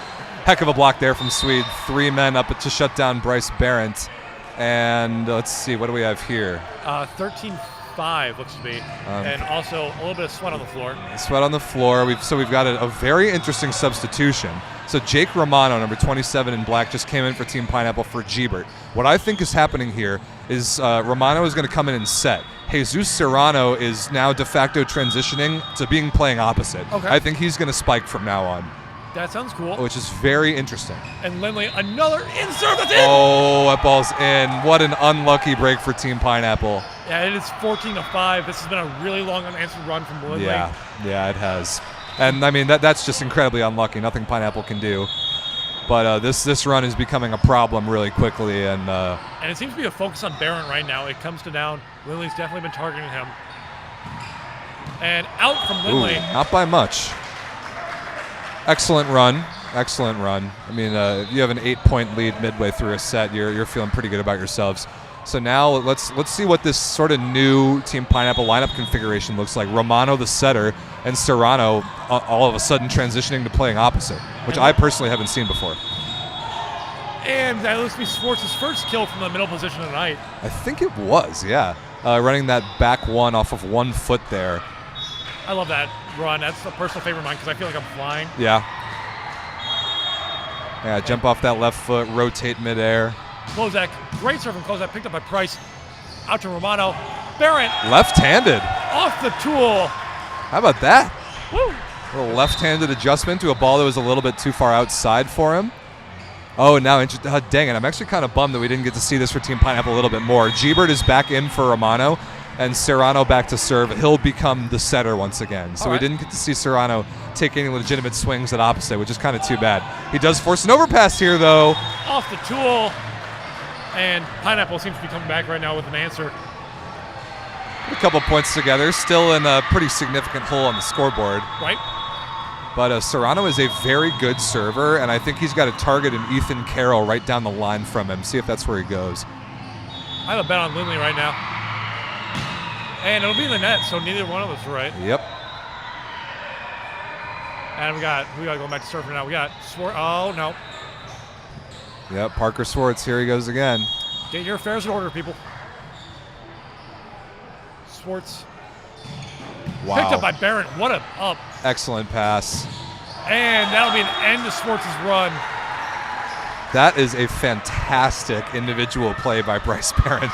Heck of a block there from Sweed. 3 men up to shut down Bryce Barrett. And let's see, what do we have here? 13-5 looks to be, and also a little bit of sweat on the floor. Sweat on the floor. We've got a very interesting substitution. So Jake Romano, number 27 in black, just came in for Team Pineapple for Gebert. What I think is happening here is Romano is going to come in and set. Jesus Serrano is now de facto transitioning to playing opposite. Okay. I think he's going to spike from now on. That sounds cool. Which is very interesting. And Lindley, another in-serve, that's in! Oh, that ball's in. What an unlucky break for Team Pineapple. Yeah, it is 14-5. This has been a really long unanswered run from Lindley. Yeah, it has. And, I mean, that's just incredibly unlucky. Nothing Pineapple can do. But this run is becoming a problem really quickly. And it seems to be a focus on Barron right now. It comes to down. Lindley's definitely been targeting him. And out from Lindley. Ooh, not by much. Excellent run. Excellent run. I mean, you have an 8-point lead midway through a set. You're feeling pretty good about yourselves. So now let's see what this sort of new Team Pineapple lineup configuration looks like. Romano the setter and Serrano all of a sudden transitioning to playing opposite, which I personally haven't seen before. And that looks to be Schwartz's first kill from the middle position tonight. I think it was, yeah. Running that back one off of 1 foot there. I love that run. That's a personal favorite of mine because I feel like I'm flying. Yeah. Yeah, jump off that left foot, rotate midair. Klozak, great serve from Klozak, picked up by Price. Out to Romano. Barrett. Left-handed. Off the tool. How about that? Woo. A little left-handed adjustment to a ball that was a little bit too far outside for him. Oh, now, dang it. I'm actually kind of bummed that we didn't get to see this for Team Pineapple a little bit more. Gebert is back in for Romano, and Serrano back to serve. He'll become the setter once again. So we didn't get to see Serrano take any legitimate swings at opposite, which is kind of too bad. He does force an overpass here, though. Off the tool. And Pineapple seems to be coming back right now with an answer. A couple points together. Still in a pretty significant hole on the scoreboard. Right. But Serrano is a very good server, and I think he's got a target in Ethan Carroll right down the line from him. See if that's where he goes. I have a bet on Lindley right now. And it'll be in the net, so neither one of us are right. Yep. And we got going back to surfing now. We got oh, no. Yep, Parker Swartz, here he goes again. Get your affairs in order, people. Swartz. Wow. Picked up by Barrett. What a up. Excellent pass. And that'll be an end to Swartz's run. That is a fantastic individual play by Bryce Barrett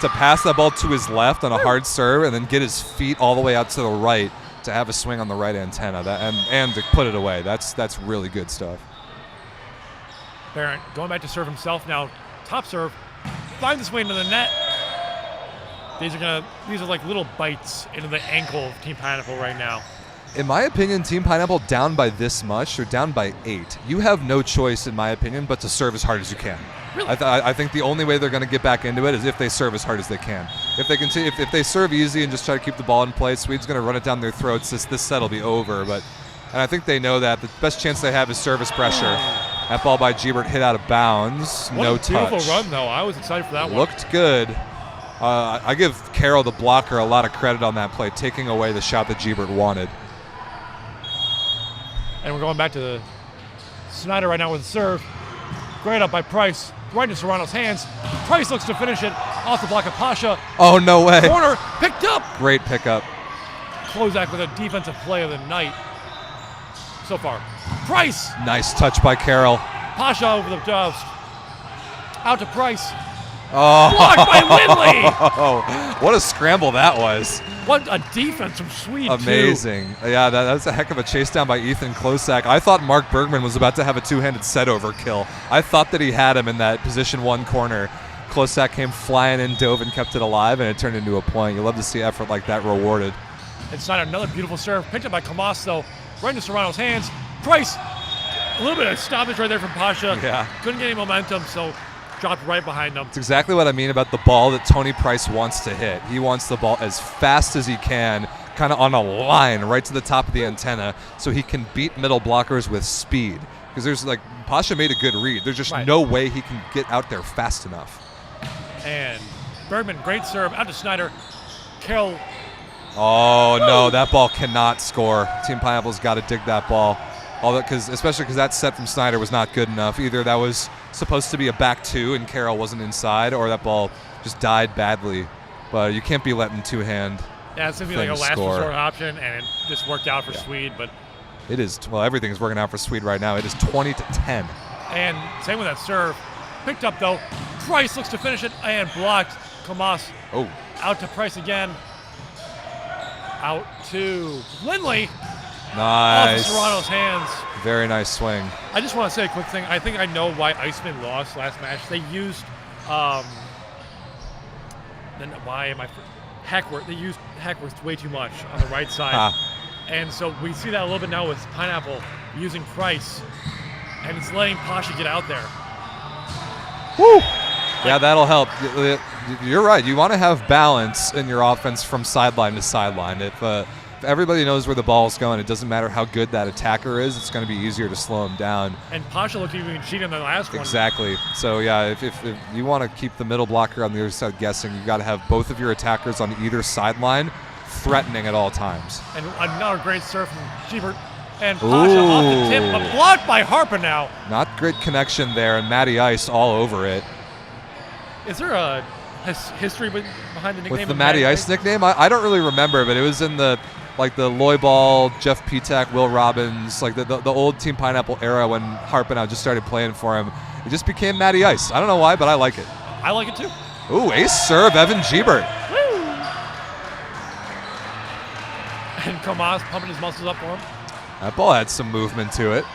to pass that ball to his left on a hard serve and then get his feet all the way out to the right to have a swing on the right antenna and to put it away. That's really good stuff. Barrett going back to serve himself now. Top serve. Finds his way into the net. These are like little bites into the ankle of Team Pineapple right now. In my opinion, Team Pineapple down by this much, or down by 8. You have no choice, in my opinion, but to serve as hard as you can. Really? I think the only way they're going to get back into it is if they serve as hard as they can. If they continue, if they serve easy and just try to keep the ball in play, Swede's going to run it down their throats. This set will be over. And I think they know that the best chance they have is service pressure. That ball by Gebert hit out of bounds. No touch. Beautiful run, though. I was excited for that one. Looked good. I give Carroll, the blocker, a lot of credit on that play, taking away the shot that Gebert wanted. And we're going back to Snyder right now with a serve. Great up by Price. Right into Serrano's hands. Price looks to finish it off the block of Pasha. Oh, no way. Corner picked up. Great pickup. Klozak with a defensive play of the night so far. Price. Nice touch by Carroll. Pasha over the dust. Out to Price. Oh, Blocked by Lindley. What a scramble that was. What a defense from Sweed, Amazing. Yeah, that's a heck of a chase down by Ethan Klosak. I thought Mark Bergman was about to have a two-handed set over kill. I thought that he had him in that position 1 corner. Klosak came flying in, dove, and kept it alive, and it turned into a point. You love to see effort like that rewarded. And Snyder, another beautiful serve. Picked up by Kamas, though, right into Serrano's hands. Price, a little bit of stoppage right there from Pasha. Yeah. Couldn't get any momentum, so dropped right behind him. It's exactly what I mean about the ball that Tony Price wants to hit. He wants the ball as fast as he can, kind of on a line right to the top of the antenna, so he can beat middle blockers with speed. Because there's like, Pasha made a good read. There's just no way he can get out there fast enough. And Bergman, great serve, out to Snyder. Carroll. Oh, no, that ball cannot score. Team Pineapple's got to dig that ball. Especially because that set from Snyder was not good enough. Either that was supposed to be a back 2 and Carroll wasn't inside, or that ball just died badly. But you can't be letting two-hand Yeah, it's going to be like a last resort option, and it just worked out for Sweed. But it is, well, everything's working out for Sweed right now. It is 20-10. And same with that serve. Picked up, though. Price looks to finish it and blocked. Kamas out to Price again. Out to Lindley. Nice. Off Serrano's hands. Very nice swing. I just want to say a quick thing. I think I know why Iceman lost last match. They used Hackworth. They used Hackworth way too much on the right side. And so we see that a little bit now with Pineapple using Price. And it's letting Pasha get out there. Woo! Yeah, that'll help. You're right. You want to have balance in your offense from sideline to sideline. If everybody knows where the ball's going, it doesn't matter how good that attacker is, it's going to be easier to slow him down. And Pasha looked even cheated in the last one. Exactly. So, yeah, if you want to keep the middle blocker on the other side guessing, you've got to have both of your attackers on either sideline threatening at all times. And another great serve from Gebert. And Pasha off the tip, but blocked by Harper now. Not great connection there, and Matty Ice all over it. Is there a history behind the nickname? With the Matty Ice nickname? I don't really remember, but it was in the Volleyball, Jeff Petak, Will Robbins, like the old Team Pineapple era when Harpenow just started playing for him. It just became Matty Ice. I don't know why, but I like it. I like it too. Ooh, ace serve, Evan Gebert. Woo! And Kamas pumping his muscles up for him. That ball had some movement to it.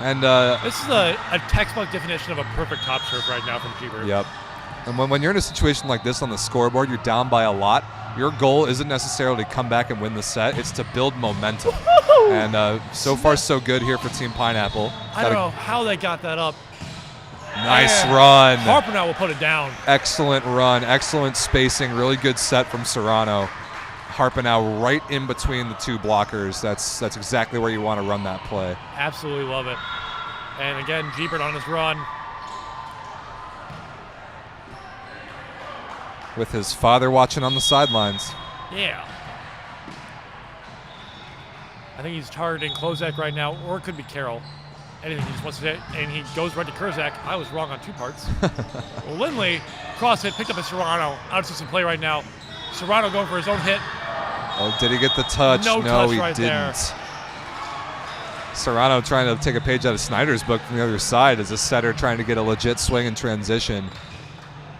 And this is a textbook definition of a perfect top serve right now from Gebert. Yep. And when you're in a situation like this on the scoreboard, you're down by a lot. Your goal isn't necessarily to come back and win the set. It's to build momentum. And so far, so good here for Team Pineapple. I don't know how they got that up. Nice run. Harpenow will put it down. Excellent run. Excellent spacing. Really good set from Serrano. Harpenow right in between the two blockers. That's exactly where you want to run that play. Absolutely love it. And again, Gebert on his run. With his father watching on the sidelines. Yeah. I think he's targeting Klozak right now, or it could be Carroll. Anything he just wants to hit, and he goes right to Kurzak. I was wrong on 2 parts. Well, Lindley, cross hit, picked up by Serrano. Out of system play right now. Serrano going for his own hit. Oh, did he get the touch? No touch he right didn't. There. Serrano trying to take a page out of Snyder's book from the other side as a setter trying to get a legit swing in transition.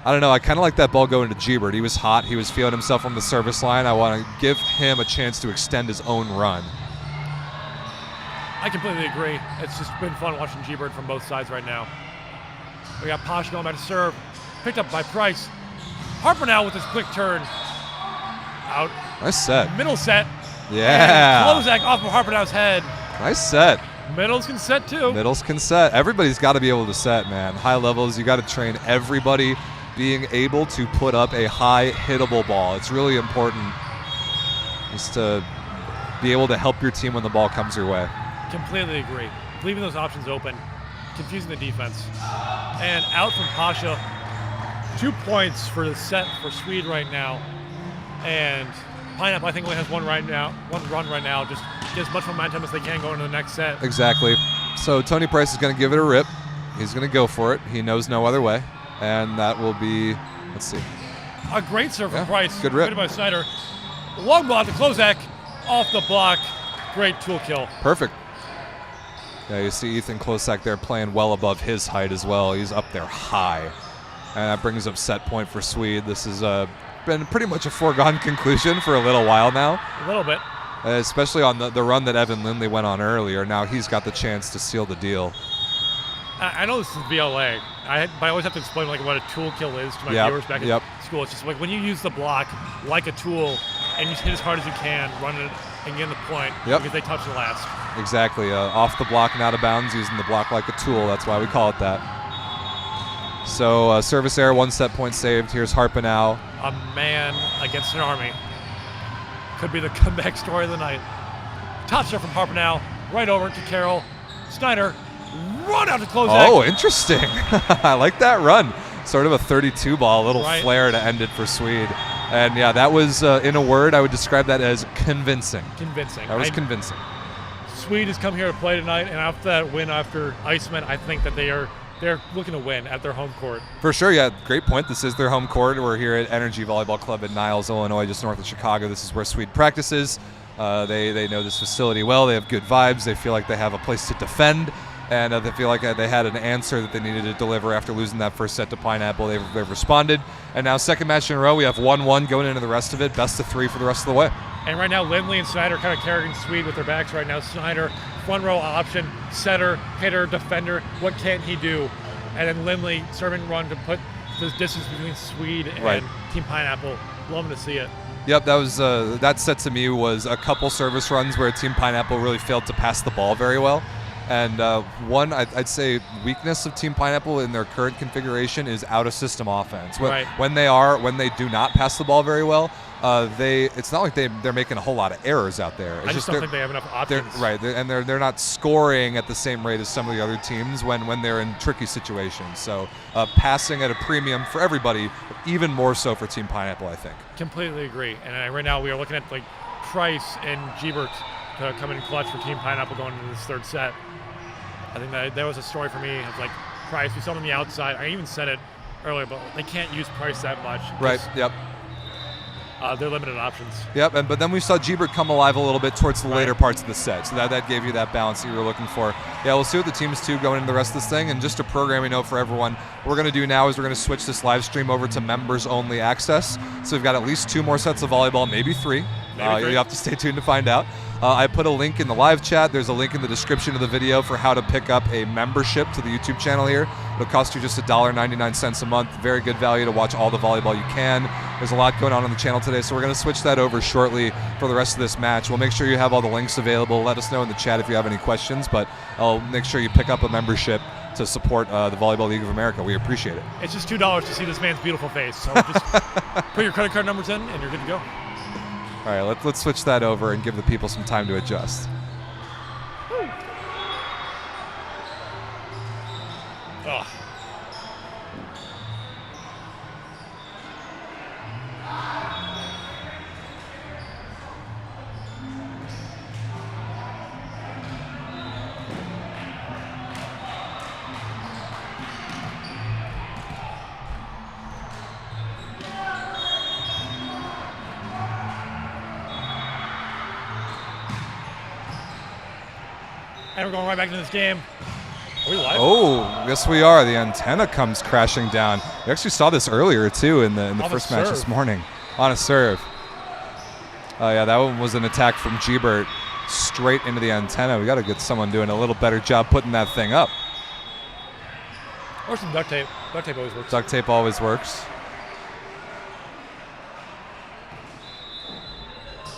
I don't know. I kind of like that ball going to Gebert. He was hot. He was feeling himself on the service line. I want to give him a chance to extend his own run. I completely agree. It's just been fun watching Gebert from both sides right now. We got Posh going back to serve. Picked up by Price. Harpenow with his quick turn. Out. Nice set. Middle set. Yeah. Klozak off of Harpenow's head. Nice set. Middles can set too. Middles can set. Everybody's got to be able to set, man. High levels, you got to train everybody being able to put up a high hittable ball. It's really important just to be able to help your team when the ball comes your way. Completely agree. Leaving those options open, confusing the defense. And out from Pasha. 2 points for the set for Sweed right now. And Pineapple, I think, only has one run right now. Just get as much momentum as they can go into the next set. Exactly. So Tony Price is going to give it a rip. He's going to go for it. He knows no other way. And that will be, let's see. A great serve from Price. Good rip. Good by Snyder. Long block to Klozak. Off the block. Great tool kill. Perfect. Yeah, you see Ethan Klosak there playing well above his height as well. He's up there high. And that brings up set point for Sweed. This has been pretty much a foregone conclusion for a little while now. A little bit. Especially on the run that Evan Lindley went on earlier. Now he's got the chance to seal the deal. I know this is VLA, but I always have to explain like what a tool kill is to my viewers back in school. It's just like when you use the block like a tool and you hit as hard as you can, run it and get in the point because they touch the last. Exactly. Off the block and out of bounds, using the block like a tool. That's why we call it that. So service error, 1 set point saved. Here's Harpenau. A man against an army. Could be the comeback story of the night. Top serve from Harpenau, right over to Carroll. Snyder, run out to close. Oh, interesting. I like that run. Sort of a 32 ball, a little flare to end it for Sweed. And yeah, that was, in a word, I would describe that as convincing. Convincing. That was convincing. Sweed has come here to play tonight, and after that win after Iceman, I think that they're looking to win at their home court. For sure, yeah. Great point. This is their home court. We're here at Energy Volleyball Club in Niles, Illinois, just north of Chicago. This is where Sweed practices. They know this facility well. They have good vibes. They feel like they have a place to defend. And they feel like they had an answer that they needed to deliver after losing that first set to Pineapple. They've responded. And now second match in a row, we have 1-1 going into the rest of it. Best of 3 for the rest of the way. And right now, Lindley and Snyder kind of carrying Sweed with their backs right now. Snyder, front row option, setter, hitter, defender. What can he do? And then Lindley serving run to put the distance between Sweed and Team Pineapple. Loving to see it. Yep, that was that set to me was a couple service runs where Team Pineapple really failed to pass the ball very well. And one, I'd say, weakness of Team Pineapple in their current configuration is out-of-system offense. When they do not pass the ball very well, it's not like they're making a whole lot of errors out there. I just don't think they have enough options. They're not scoring at the same rate as some of the other teams when they're in tricky situations. So passing at a premium for everybody, even more so for Team Pineapple, I think. Completely agree. And right now we are looking at like Price and Gebert to come in clutch for Team Pineapple going into this third set. I think that was a story for me of like Price. We saw him on the outside. I even said it earlier, but they can't use Price that much. Right. Yep. They're limited options. Yep, but then we saw Gebert come alive a little bit towards the later parts of the set, so that gave you that balance that you were looking for. Yeah, we'll see what the teams do going into the rest of this thing, and just a programming note for everyone, what we're going to do now is we're going to switch this live stream over to members-only access, so we've got at least 2 more sets of volleyball, maybe 3. You have to stay tuned to find out. I put a link in the live chat. There's a link in the description of the video for how to pick up a membership to the YouTube channel here. It'll cost you just $1.99 a month. Very good value to watch all the volleyball you can. There's a lot going on the channel today, so we're going to switch that over shortly for the rest of this match. We'll make sure you have all the links available. Let us know in the chat if you have any questions, but I'll make sure you pick up a membership to support the Volleyball League of America. We appreciate it. It's just $2 to see this man's beautiful face. So just put your credit card numbers in, and you're good to go. All right, let's switch that over and give the people some time to adjust. Oh. And we're going right back into this game. Are we live? Oh, yes we are. The antenna comes crashing down. We actually saw this earlier too in the first match this morning. On a serve. Oh yeah, that one was an attack from Gebert straight into the antenna. We got to get someone doing a little better job putting that thing up. Or some duct tape. Duct tape always works. Duct tape always works.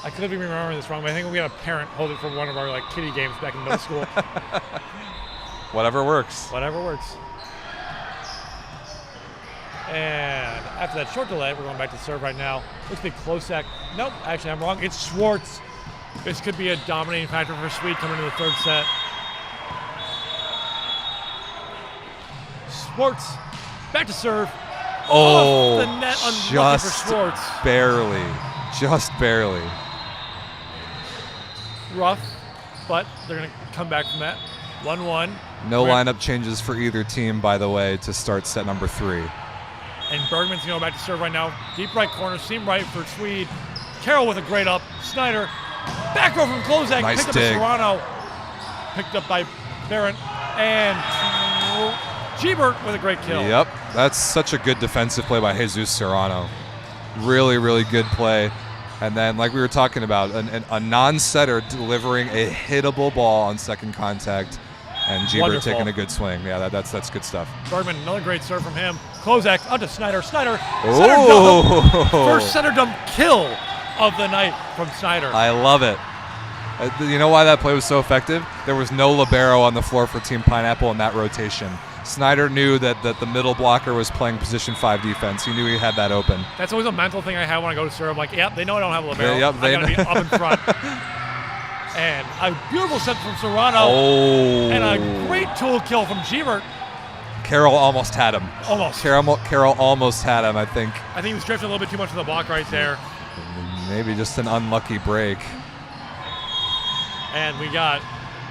I could be remembering this wrong, but I think we had a parent hold it for one of our like kiddie games back in middle school. Whatever works. Whatever works. And after that short delay, we're going back to serve right now. Looks to be Klosek. Nope, actually I'm wrong. It's Schwartz. This could be a dominating factor for Sweed coming into the third set. Schwartz back to serve. Oh, off the net, unlucky for Schwartz. Just barely. Rough, but they're going to come back from that. 1-1. No lineup changes for either team, by the way, to start set number 3. And Bergman's going back to serve right now. Deep right corner, seam right for Sweed. Carroll with a great up. Snyder, back over from Klosek. Nice picked dig. up by Serrano. Picked up by Barron. And Gebert with a great kill. Yep. That's such a good defensive play by Jesus Serrano. Really, really good play. And then, like we were talking about, a non-setter delivering a hittable ball on second contact, and Jeebert taking a good swing. Yeah, that's good stuff. Bergman, another great serve from him. Klozak out to Snyder. Snyder, Oh! center dump. First center dump kill of the night from Snyder. I love it. You know why that play was so effective? There was no libero on the floor for Team Pineapple in that rotation. Snyder knew that the middle blocker was playing position 5 defense. He knew he had that open. That's always a mental thing I have when I go to serve. I'm like, yep, they know I don't have a libero. Yep, I gotta be up in front. And a beautiful set from Serrano. Oh. And a great tool kill from Jeebert. Carroll almost had him. Almost. Carroll almost had him, I think. I think he was drifting a little bit too much to the block right there. Maybe just an unlucky break. And we got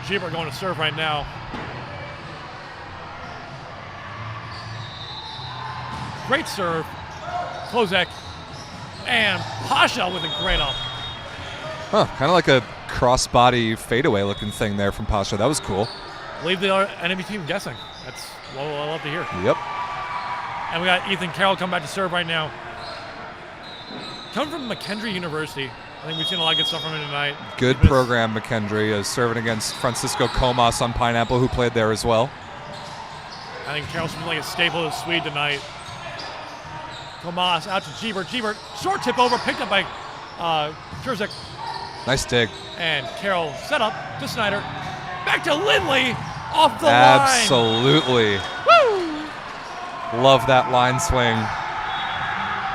Jeebert going to serve right now. Great serve. Klozak and Pasha with a great up. Huh, kind of like a crossbody fadeaway looking thing there from Pasha. That was cool. Leave the enemy team guessing. That's what I love to hear. Yep. And we got Ethan Carroll come back to serve right now. Coming from McKendree University. I think we've seen a lot of good stuff from him tonight. Good program, McKendree, is serving against Francisco Comas on Pineapple, who played there as well. I think Carroll's been like a staple of Sweed tonight. Comas out to Jeebert. Jeebert, short tip over, picked up by Kurzek. Nice dig. And Carroll set up to Snyder. Back to Lindley off the Absolutely. line. Woo! Love that line swing.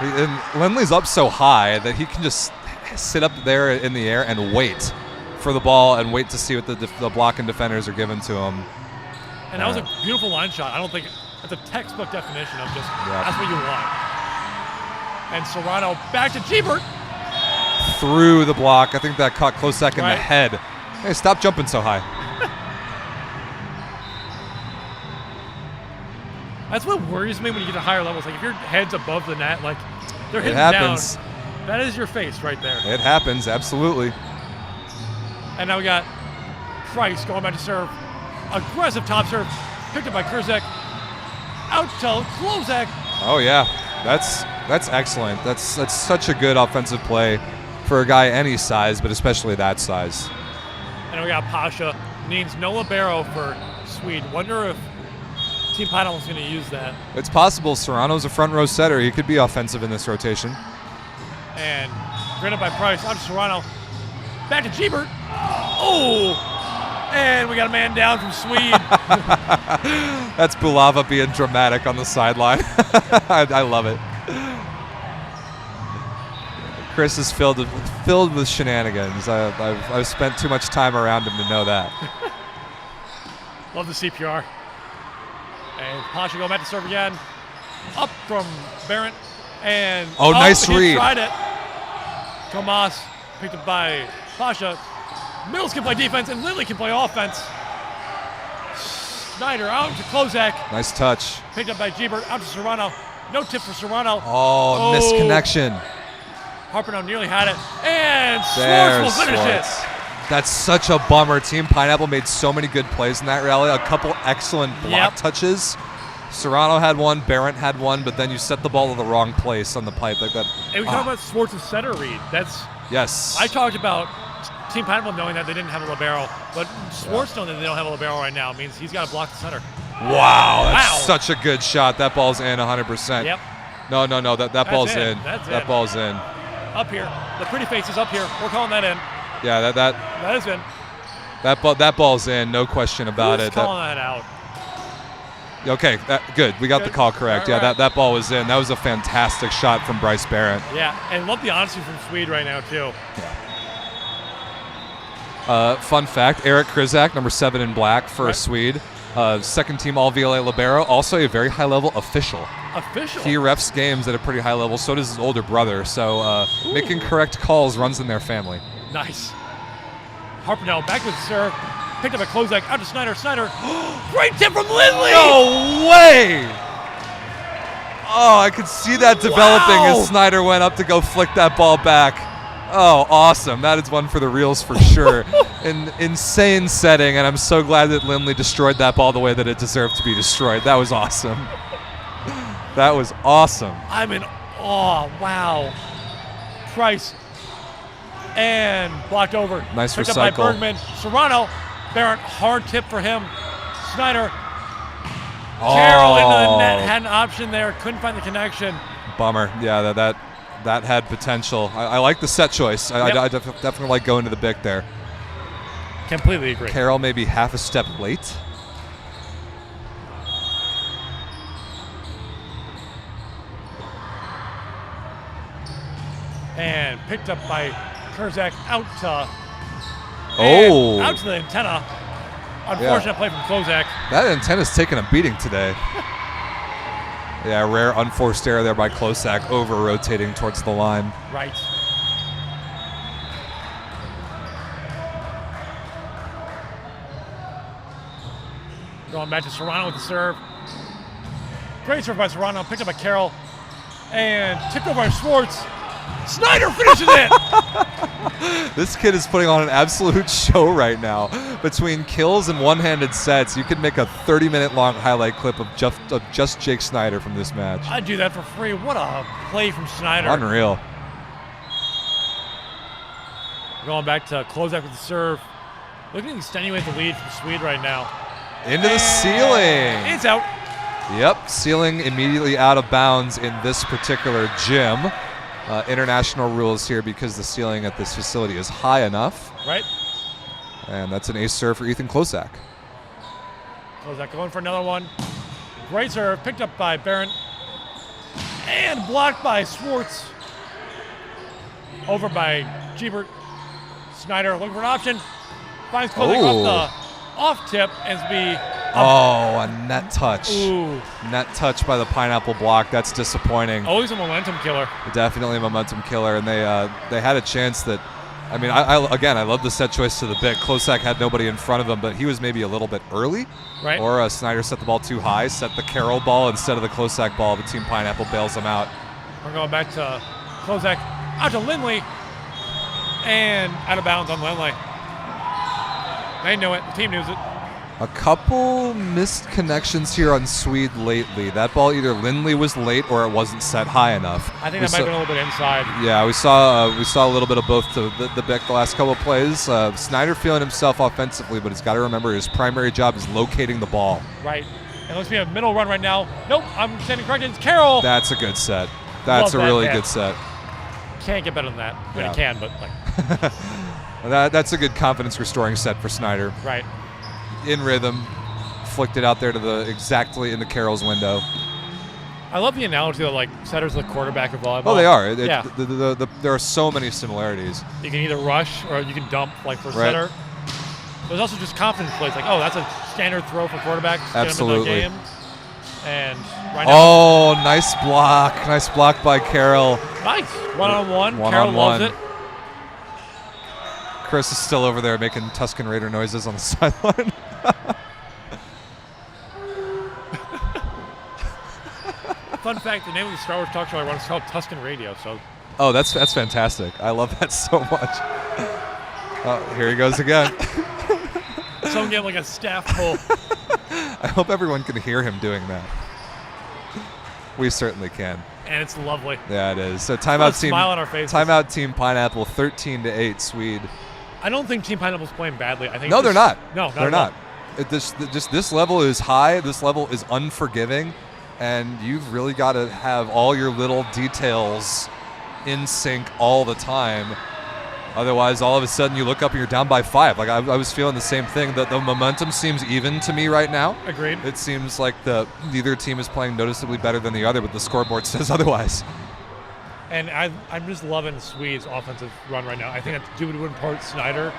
And Lindley's up so high that he can just sit up there in the air and wait for the ball and wait to see what the blocking defenders are giving to him. And that was a beautiful line shot. I don't think that's a textbook definition of just that's what you want. And Serrano back to Jeebert. Through the block. I think that caught Klozak in the head. Hey, stop jumping so high. That's what worries me when you get to higher levels. Like if your head's above the net, like they're hitting down. That is your face right there. It happens, absolutely. And now we got Price going back to serve. Aggressive top serve. Picked up by Kurzek. Out to Klozak. Oh yeah, that's excellent. That's such a good offensive play for a guy any size, but especially that size. And we got Pasha. Needs no libero for Sweed. Wonder if Team Pineapple's going to use that. It's possible. Serrano's a front row setter. He could be offensive in this rotation. And granted by Price. Out to Serrano. Back to Jeebert. Oh! And we got a man down from Sweed. That's Bulava being dramatic on the sideline. I love it. Chris is filled with shenanigans. I've spent too much time around him to know that. Love the CPR. And Pasha going back to serve again. Up from Barrett. And nice read. He tried it. Comas picked up by Pasha. Mills can play defense and Lindley can play offense. Snyder out to Klozak. Nice touch. Picked up by Jeebert. Out to Serrano. No tip for Serrano. Oh, misconnection. Harper nearly had it. And Swartz will finish it. That's such a bummer. Team Pineapple made so many good plays in that rally. A couple excellent block touches. Serrano had one, Barrett had one, but then you set the ball to the wrong place on the pipe like that. And we talked about Swartz's center read. Yes. I talked about Team Pineapple knowing that they didn't have a libero, but Swartz knowing that they don't have a libero right now means he's got to block the center. Wow, that's such a good shot. That ball's in 100%. Yep. No, that ball's in. That ball's in. Up here. The pretty face is up here. We're calling that in. Yeah, that is in. That ball's in, no question about it. Calling that out. Okay, good. We got the call correct. Right. That ball was in. That was a fantastic shot from Bryce Barrett. Yeah, and love the honesty from Sweed right now too. Yeah. Fun fact: Eric Krizak, number 7 in black for Sweed, second team All VLA libero, also a very high level official. He refs games at a pretty high level. So does his older brother. So making correct calls runs in their family. Nice. Harper now back with the serve. Picked up a Klozak. Out to Snyder. Snyder. Great tip from Lindley. No way. Oh, I could see that developing as Snyder went up to go flick that ball back. Oh, awesome. That is one for the reels for sure. An insane setting, and I'm so glad that Lindley destroyed that ball the way that it deserved to be destroyed. That was awesome. That was awesome. I'm in awe. Wow. Price. And blocked over. Nice Picked recycle. up by Bergman. Serrano. Barrett, hard tip for him. Snyder. Carroll into the net. Had an option there. Couldn't find the connection. Bummer. Yeah, that had potential. I like the set choice. I definitely like going to the Bic there. Completely agree. Carroll maybe half a step late. And picked up by Kurzak out to the antenna. Unfortunate play from Kozak. That antenna's taking a beating today. Yeah, rare unforced error there by Klosak, over-rotating towards the line. Right. Going back to Serrano with the serve. Great serve by Serrano, picked up by Carroll. And tipped over by Schwartz. Snyder finishes it! This kid is putting on an absolute show right now. Between kills and one-handed sets, you could make a 30-minute long highlight clip of just Jake Snyder from this match. I'd do that for free. What a play from Snyder. Unreal. Going back to Kozak with the serve. Looking to extenuate the lead from Sweed right now. Into the ceiling. It's out. Yep, ceiling immediately out of bounds in this particular gym. International rules here because the ceiling at this facility is high enough. Right. And that's an ace serve for Ethan Klosak. Kozak going for another one. Great serve, picked up by Barron. And blocked by Schwartz. Over by Gebert. Snyder looking for an option. Finds Kozak off tip and be. A net touch. Ooh. Net touch by the pineapple block. That's disappointing. Always a momentum killer. Definitely a momentum killer, and they had a chance that. I mean, I love the set choice to the Bic. Klosak had nobody in front of him, but he was maybe a little bit early. Right. Or Snyder set the ball too high, set the Carroll ball instead of the Klosak ball, but Team Pineapple bails him out. We're going back to Kozak, out to Lindley, and out of bounds on Lindley. They knew it. The team knows it. A couple missed connections here on Sweed lately. That ball, either Lindley was late or it wasn't set high enough. I think that might have been a little bit inside. Yeah, we saw a little bit of both the Bic the last couple of plays. Snyder feeling himself offensively, but he's got to remember his primary job is locating the ball. Right. And let's be a middle run right now. Nope, I'm standing corrected. It's Carroll. That's a good set. That's a really good set. Can't get better than that. I mean, Yeah. it can, but like. That's a good confidence restoring set for Snyder. Right. In rhythm, flicked it out there to exactly in the Carroll's window. I love the analogy that like setters are the quarterback of volleyball. Oh, they are. Yeah. There are so many similarities. You can either rush or you can dump, like for Right. setter. There's also just confidence plays, like, oh, that's a standard throw for quarterbacks. Absolutely. Get them in the game. And right now. Oh, nice block. Nice block by Carroll. Nice. One-on-one. Carroll One-on-one. loves it. Chris is still over there making Tuscan Raider noises on the sideline. Fun fact, the name of the Star Wars talk show I run is called Tuscan Radio, so. Oh, that's fantastic. I love that so much. Oh, here he goes again. Someone get like a staff pull. I hope everyone can hear him doing that. We certainly can. And it's lovely. Yeah, it is. So Put a timeout team. smile on our faces. Timeout Team Pineapple, 13-8 Swede. I don't think Team Pineapple's playing badly. I think No, they're not. No, they're not. This level is high. This level is unforgiving, and you've really got to have all your little details in sync all the time. Otherwise, all of a sudden, you look up and you're down by 5. Like I was feeling the same thing. That the momentum seems even to me right now. Agreed. It seems like neither team is playing noticeably better than the other, but the scoreboard says otherwise. And I'm just loving Swede's offensive run right now. I think that's due to in part Snyder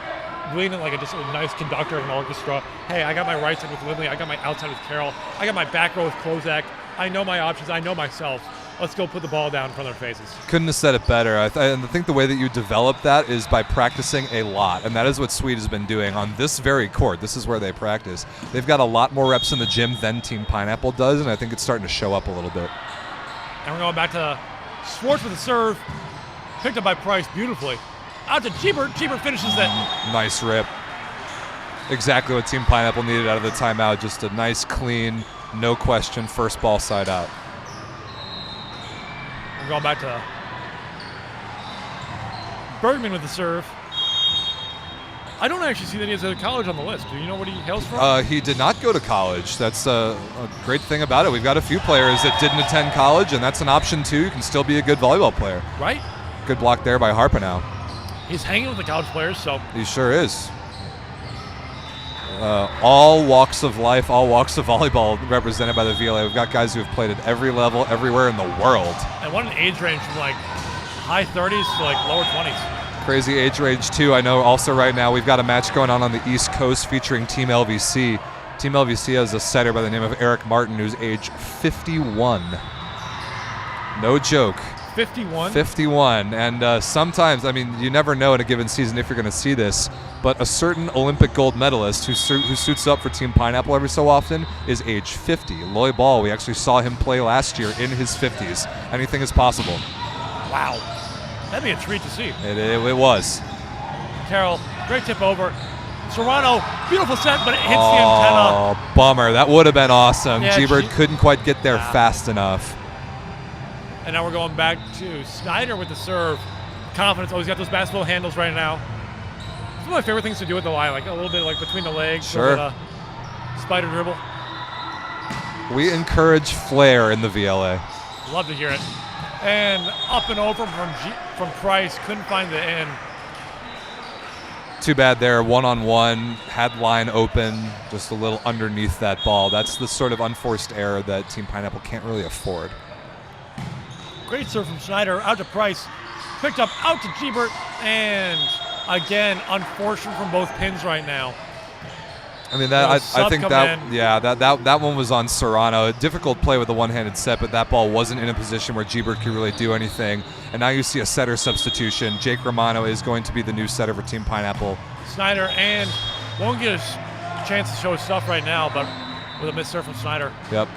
being like just a nice conductor of an orchestra. Hey, I got my right side with Lindley. I got my outside with Carroll. I got my back row with Kozak. I know my options. I know myself. Let's go put the ball down in front of their faces. Couldn't have said it better. And I think the way that you develop that is by practicing a lot, and that is what Sweed has been doing on this very court. This is where they practice. They've got a lot more reps in the gym than Team Pineapple does, and I think it's starting to show up a little bit. And we're going back to Schwartz with the serve. Picked up by Price beautifully. Out to Gebert. Gebert finishes that. Nice rip. Exactly what Team Pineapple needed out of the timeout. Just a nice, clean, no question, first ball side out. We're going back to Bergman with the serve. I don't actually see that he has a college on the list. Do you know what he hails from? He did not go to college. That's a great thing about it. We've got a few players that didn't attend college, and that's an option too. You can still be a good volleyball player. Right. Good block there by Harpenow. He's hanging with the college players, so. He sure is. All walks of life, all walks of volleyball represented by the VLA. We've got guys who have played at every level, everywhere in the world. And what an age range from like high 30s to like lower 20s. Crazy age range too. I know also right now we've got a match going on the East Coast featuring Team LVC. Team LVC has a setter by the name of Eric Martin who's age 51. No joke. 51? 51. And sometimes, I mean, you never know in a given season if you're going to see this, but a certain Olympic gold medalist who suits up for Team Pineapple every so often is age 50. Loy Ball, we actually saw him play last year in his 50s. Anything is possible. Wow. That'd be a treat to see. It was. Carroll, great tip over. Serrano, beautiful set, but it hits the antenna. Oh, bummer. That would have been awesome. Yeah, G-Bird couldn't quite get there fast enough. And now we're going back to Snyder with the serve. Confidence. Oh, he's got those basketball handles right now. It's one of my favorite things to do at the line, like a little bit like between the legs. Sure. Spider dribble. We encourage flair in the VLA. Love to hear it. And up and over from Price. Couldn't find the end. Too bad there. One-on-one. Had line open. Just a little underneath that ball. That's the sort of unforced error that Team Pineapple can't really afford. Great serve from Snyder. Out to Price. Picked up out to Gebert. And again, unfortunate from both pins right now. I mean, that I think that one was on Serrano. A difficult play with a one-handed set, but that ball wasn't in a position where Gebert could really do anything. And now you see a setter substitution. Jake Romano is going to be the new setter for Team Pineapple. Snyder and won't get a chance to show his stuff right now, but with a missed serve from Snyder. Yep.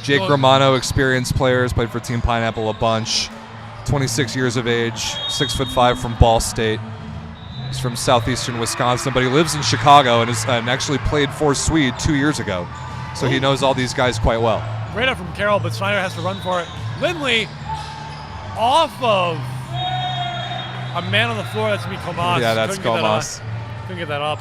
Jake Romano, experienced players, played for Team Pineapple a bunch. 26 years of age, 6'5" from Ball State. He's from southeastern Wisconsin, but he lives in Chicago and actually played for Sweed 2 years ago. So he knows all these guys quite well. Great up from Carroll, but Snyder has to run for it. Lindley off of a man on the floor. That's going to be Comas. Yeah, that's Comas. Couldn't get that up.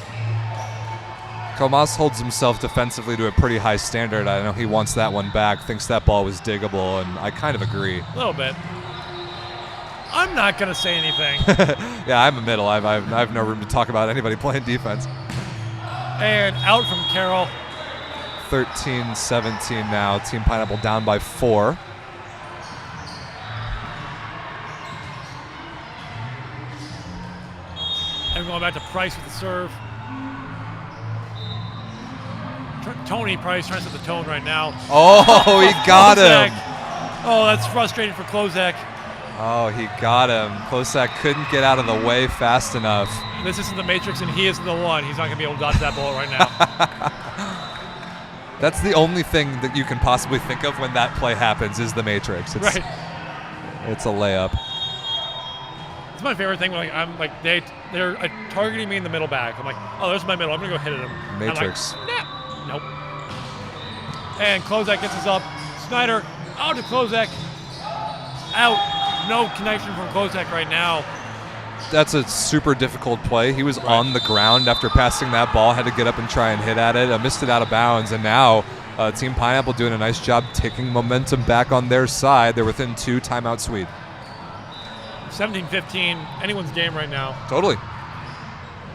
Comas holds himself defensively to a pretty high standard. I know he wants that one back, thinks that ball was diggable, and I kind of agree. A little bit. I'm not going to say anything. Yeah, I'm a middle. I have no room to talk about anybody playing defense. And out from Carroll. 13-17 now. Team Pineapple down by 4. And going back to Price with the serve. Tony Price trying to set the tone right now. Oh, he got him. Oh, that's frustrating for Klozak. Oh, he got him. Klozak couldn't get out of the way fast enough. This isn't the Matrix, and he isn't the one. He's not going to be able to dodge that ball right now. That's the only thing that you can possibly think of when that play happens is the Matrix. Right. It's a layup. It's my favorite thing when they're targeting me in the middle back. I'm like, oh, there's my middle. I'm going to go hit at him. Matrix. I'm like, nah. Nope. And Klozak gets us up. Snyder out to Klozak. Out. No connection from Klozak right now. That's a super difficult play. He was on the ground after passing that ball, had to get up and try and hit at it. I missed it out of bounds, and now Team Pineapple doing a nice job taking momentum back on their side. They're within 2, timeout Sweed. 17-15, anyone's game right now. Totally.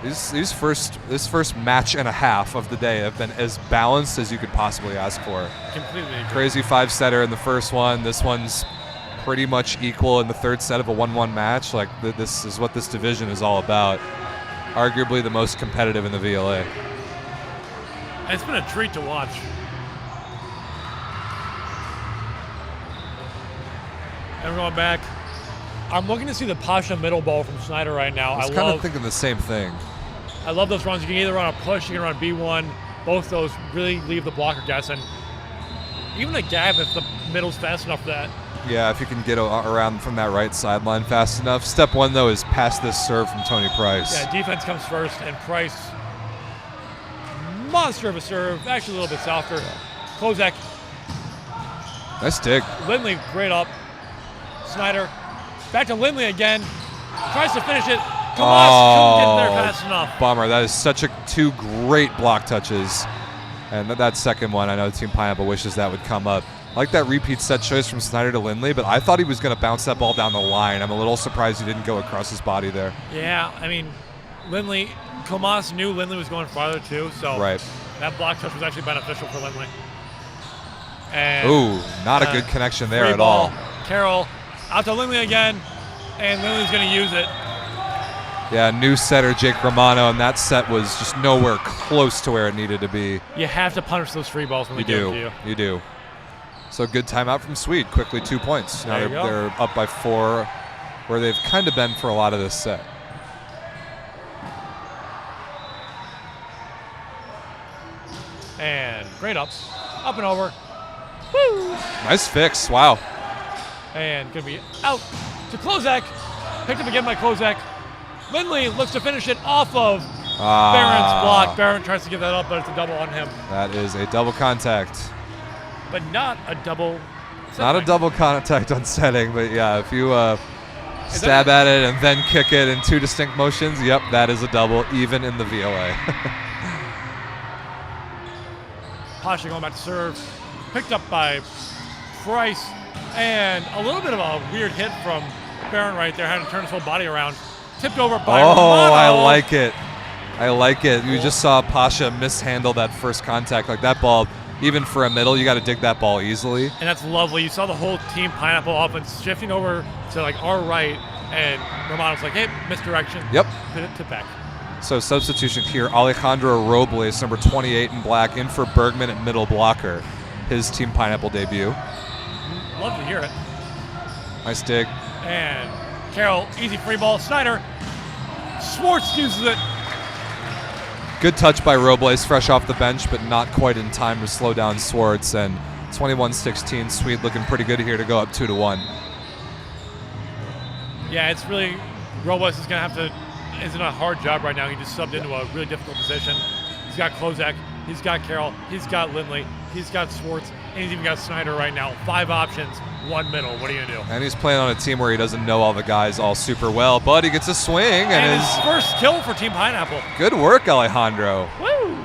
This first match and a half of the day have been as balanced as you could possibly ask for. Completely agree. Crazy 5-setter in the first one. This one's pretty much equal in the third set of a 1-1 match. Like, this is what this division is all about. Arguably the most competitive in the VLA. And it's been a treat to watch. And we're going back. I'm looking to see the Pasha middle ball from Snyder right now. I was kind of thinking the same thing. I love those runs. You can either run a push, you can run B1. Both those really leave the blocker guessing. Even a gap if the middle's fast enough for that. Yeah, if you can get around from that right sideline fast enough. Step 1, though, is pass this serve from Tony Price. Yeah, defense comes first, and Price, monster of a serve. Actually, a little bit softer. Klozak Nice dig. Lindley, great up. Snyder, back to Lindley again. Tries to finish it. Couldn't get there fast enough. Bummer. That is such two great block touches. And that second one, I know Team Pineapple wishes that would come up. I like that repeat set choice from Snyder to Lindley, but I thought he was going to bounce that ball down the line. I'm a little surprised he didn't go across his body there. Yeah, I mean, Comas knew Lindley was going farther too, so that block touch was actually beneficial for Lindley. And, ooh, not a good connection there at all. Carroll out to Lindley again, and Lindley's going to use it. Yeah, new setter Jake Romano, and that set was just nowhere close to where it needed to be. You have to punish those free balls when they give them to you. You do. So good timeout from Sweed. Quickly 2 points. Now they're up by 4, where they've kind of been for a lot of this set. And great ups. Up and over. Woo! Nice fix. Wow. And going to be out to Klozak. Picked up again by Klozak. Lindley looks to finish it off of Barron's block. Barron tries to give that up, but it's a double on him. That is a double contact. But not a double setting. Not a double contact on setting, but yeah, if you stab at it and then kick it in 2 distinct motions, yep, that is a double, even in the VLA. Pasha going back to serve. Picked up by Price. And a little bit of a weird hit from Barron right there. Had to turn his whole body around. Tipped over by Romano. I like it. I like it. You just saw Pasha mishandle that first contact. Like that ball, even for a middle, you got to dig that ball easily. And that's lovely. You saw the whole Team Pineapple offense shifting over to like our right, and Romano's like, hey, misdirection. Yep. Put it to back. So substitution here, Alejandro Robles, number 28 in black, in for Bergman at middle blocker. His Team Pineapple debut. Love to hear it. Nice dig. And Carroll, easy free ball. Snyder. Schwartz uses it. Good touch by Robles, fresh off the bench, but not quite in time to slow down Schwartz. And 21-16, Sweed looking pretty good here to go up 2-1. Yeah, it's really, Robles is going to have to, it's in a hard job right now. He just subbed into a really difficult position. He's got Klozak, he's got Carroll, he's got Lindley, he's got Schwartz, and he's even got Snyder right now. 5 options, 1 middle. What are you going to do? And he's playing on a team where he doesn't know all the guys all super well, but he gets a swing. And his first kill for Team Pineapple. Good work, Alejandro. Woo!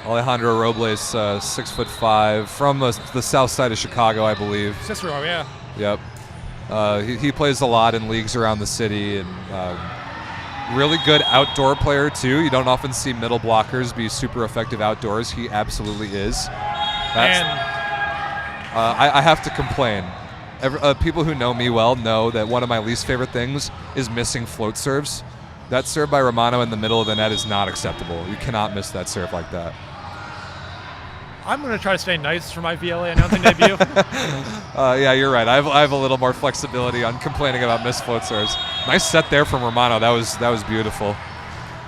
Alejandro Robles, 6'5", from the south side of Chicago, I believe. Cicero, yeah. Yep. He plays a lot in leagues around the city, and really good outdoor player, too. You don't often see middle blockers be super effective outdoors. He absolutely is. I have to complain. People who know me well know that one of my least favorite things is missing float serves. That serve by Romano in the middle of the net is not acceptable. You cannot miss that serve like that. I'm going to try to stay nice for my VLA announcing debut. Yeah, you're right. I have a little more flexibility on complaining about missed float serves. Nice set there from Romano. That was beautiful.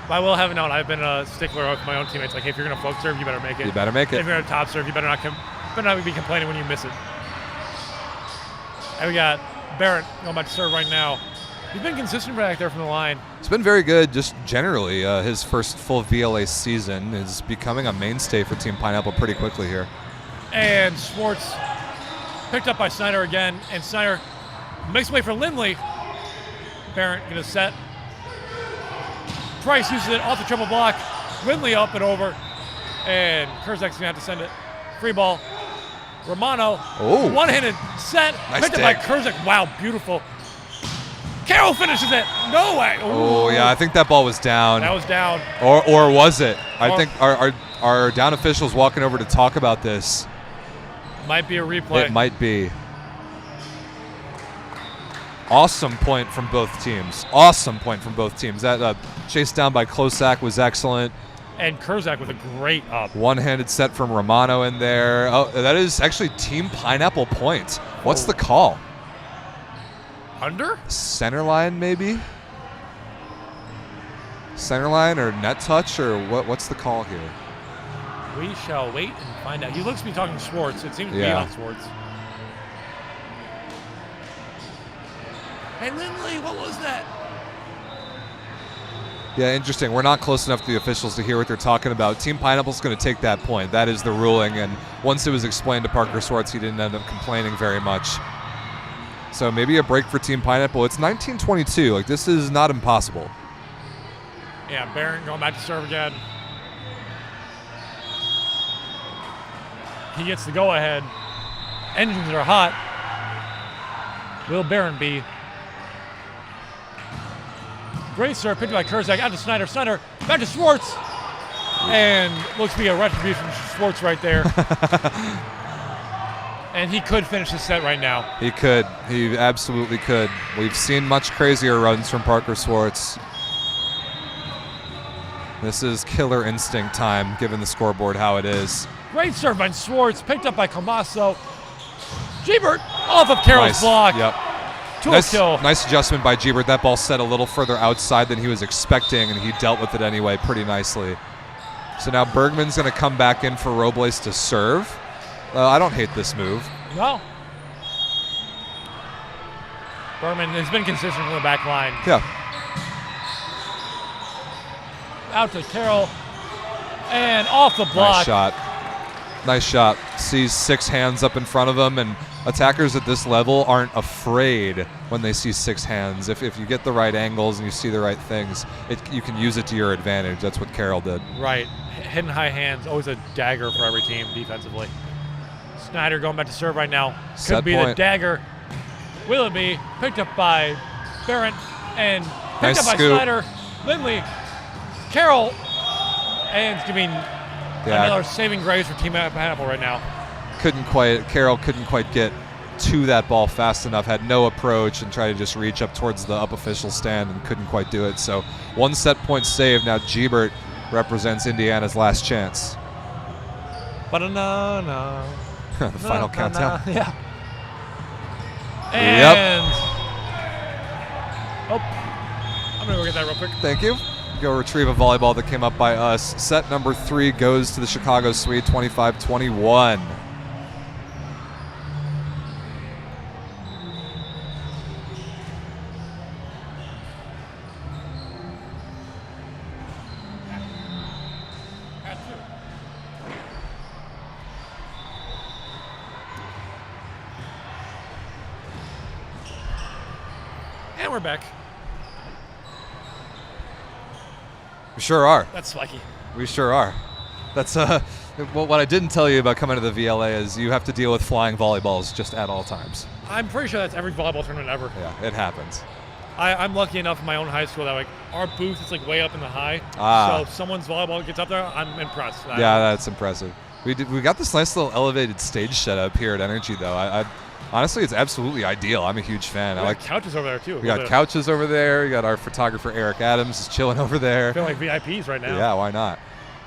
I will have it known, I've been a stickler with my own teammates. Like, hey, if you're going to float serve, you better make it. You better make it. If you're going to top serve, you better not be complaining when you miss it. And we got Barrett going back to serve right now. He's been consistent back there from the line. It's been very good, just generally. His first full VLA season is becoming a mainstay for Team Pineapple pretty quickly here. And Schwartz picked up by Snyder again, and Snyder makes way for Lindley. Barrett going to set. Price uses it off the triple block. Lindley up and over, and Kurzak's going to have to send it. Free ball. Romano, one-handed set. Nice picked up by Kurzak. Wow, beautiful. Carroll finishes it. No way. Ooh. Oh, yeah, I think that ball was down. That was down. Or was it? I think our down officials walking over to talk about this. Might be a replay. It might be. Awesome point from both teams. Awesome point from both teams. That chase down by Klozak was excellent. And Kurzak with a great up. One-handed set from Romano in there. Oh, that is actually Team Pineapple points. What's the call? Under? Center line, maybe? Center line or net touch, or what's the call here? We shall wait and find out. He looks to be talking to Schwartz. It seems to be on Schwartz. Hey, Lindley, what was that? Yeah, interesting. We're not close enough to the officials to hear what they're talking about. Team Pineapple's going to take that point. That is the ruling, and once it was explained to Parker Swartz, he didn't end up complaining very much. So maybe a break for Team Pineapple. It's 19-22. Like, this is not impossible. Yeah, Barron going back to serve again. He gets the go-ahead. Engines are hot. Will Barron be? Great serve, picked by Kurzak, out to Snyder. Snyder, back to Schwartz. And looks to be a retribution from Schwartz right there. And he could finish the set right now. He could. He absolutely could. We've seen much crazier runs from Parker Swartz. This is killer instinct time, given the scoreboard how it is. Great serve by Schwartz, picked up by Comasso. Gebert off of Carroll's block. Yep. Nice adjustment by Gebert. That ball set a little further outside than he was expecting, and he dealt with it anyway pretty nicely. So now Bergman's going to come back in for Robles to serve. I don't hate this move. No. Bergman has been consistent from the back line. Yeah. Out to Carroll. And off the block. Nice shot. Nice shot. Sees 6 hands up in front of him, and attackers at this level aren't afraid when they see 6 hands. If you get the right angles and you see the right things, you can use it to your advantage. That's what Carroll did. Right. Hidden high hands, always a dagger for every team defensively. Snyder going back to serve right now. Could be the dagger. Will it be? Picked up by Barrett and picked up by Snyder. Lindley. Carroll. And it's going to be another saving grace for Team Pineapple right now. Carroll couldn't quite get to that ball fast enough, had no approach, and tried to just reach up towards the up official stand and couldn't quite do it. So 1 set point save. Now Gebert represents Indiana's last chance. Ba-da-na-na. The final countdown. Yeah. And I'm going to go get that real quick. Thank you. Go retrieve a volleyball that came up by us. Set number 3 goes to the Chicago Sweed, 25-21. And we're back. We sure are. That's spiky. We sure are. That's what I didn't tell you about coming to the VLA is you have to deal with flying volleyballs just at all times. I'm pretty sure that's every volleyball tournament ever. Yeah, it happens. I'm lucky enough in my own high school that like our booth is like way up in the high. So if someone's volleyball gets up there, I'm impressed. Yeah, that's impressive. We got this nice little elevated stage setup here at Energy though. Honestly, it's absolutely ideal. I'm a huge fan. I like couches over there too. We got couches over there. We got our photographer Eric Adams is chilling over there. I feel like VIPs right now. Yeah, why not?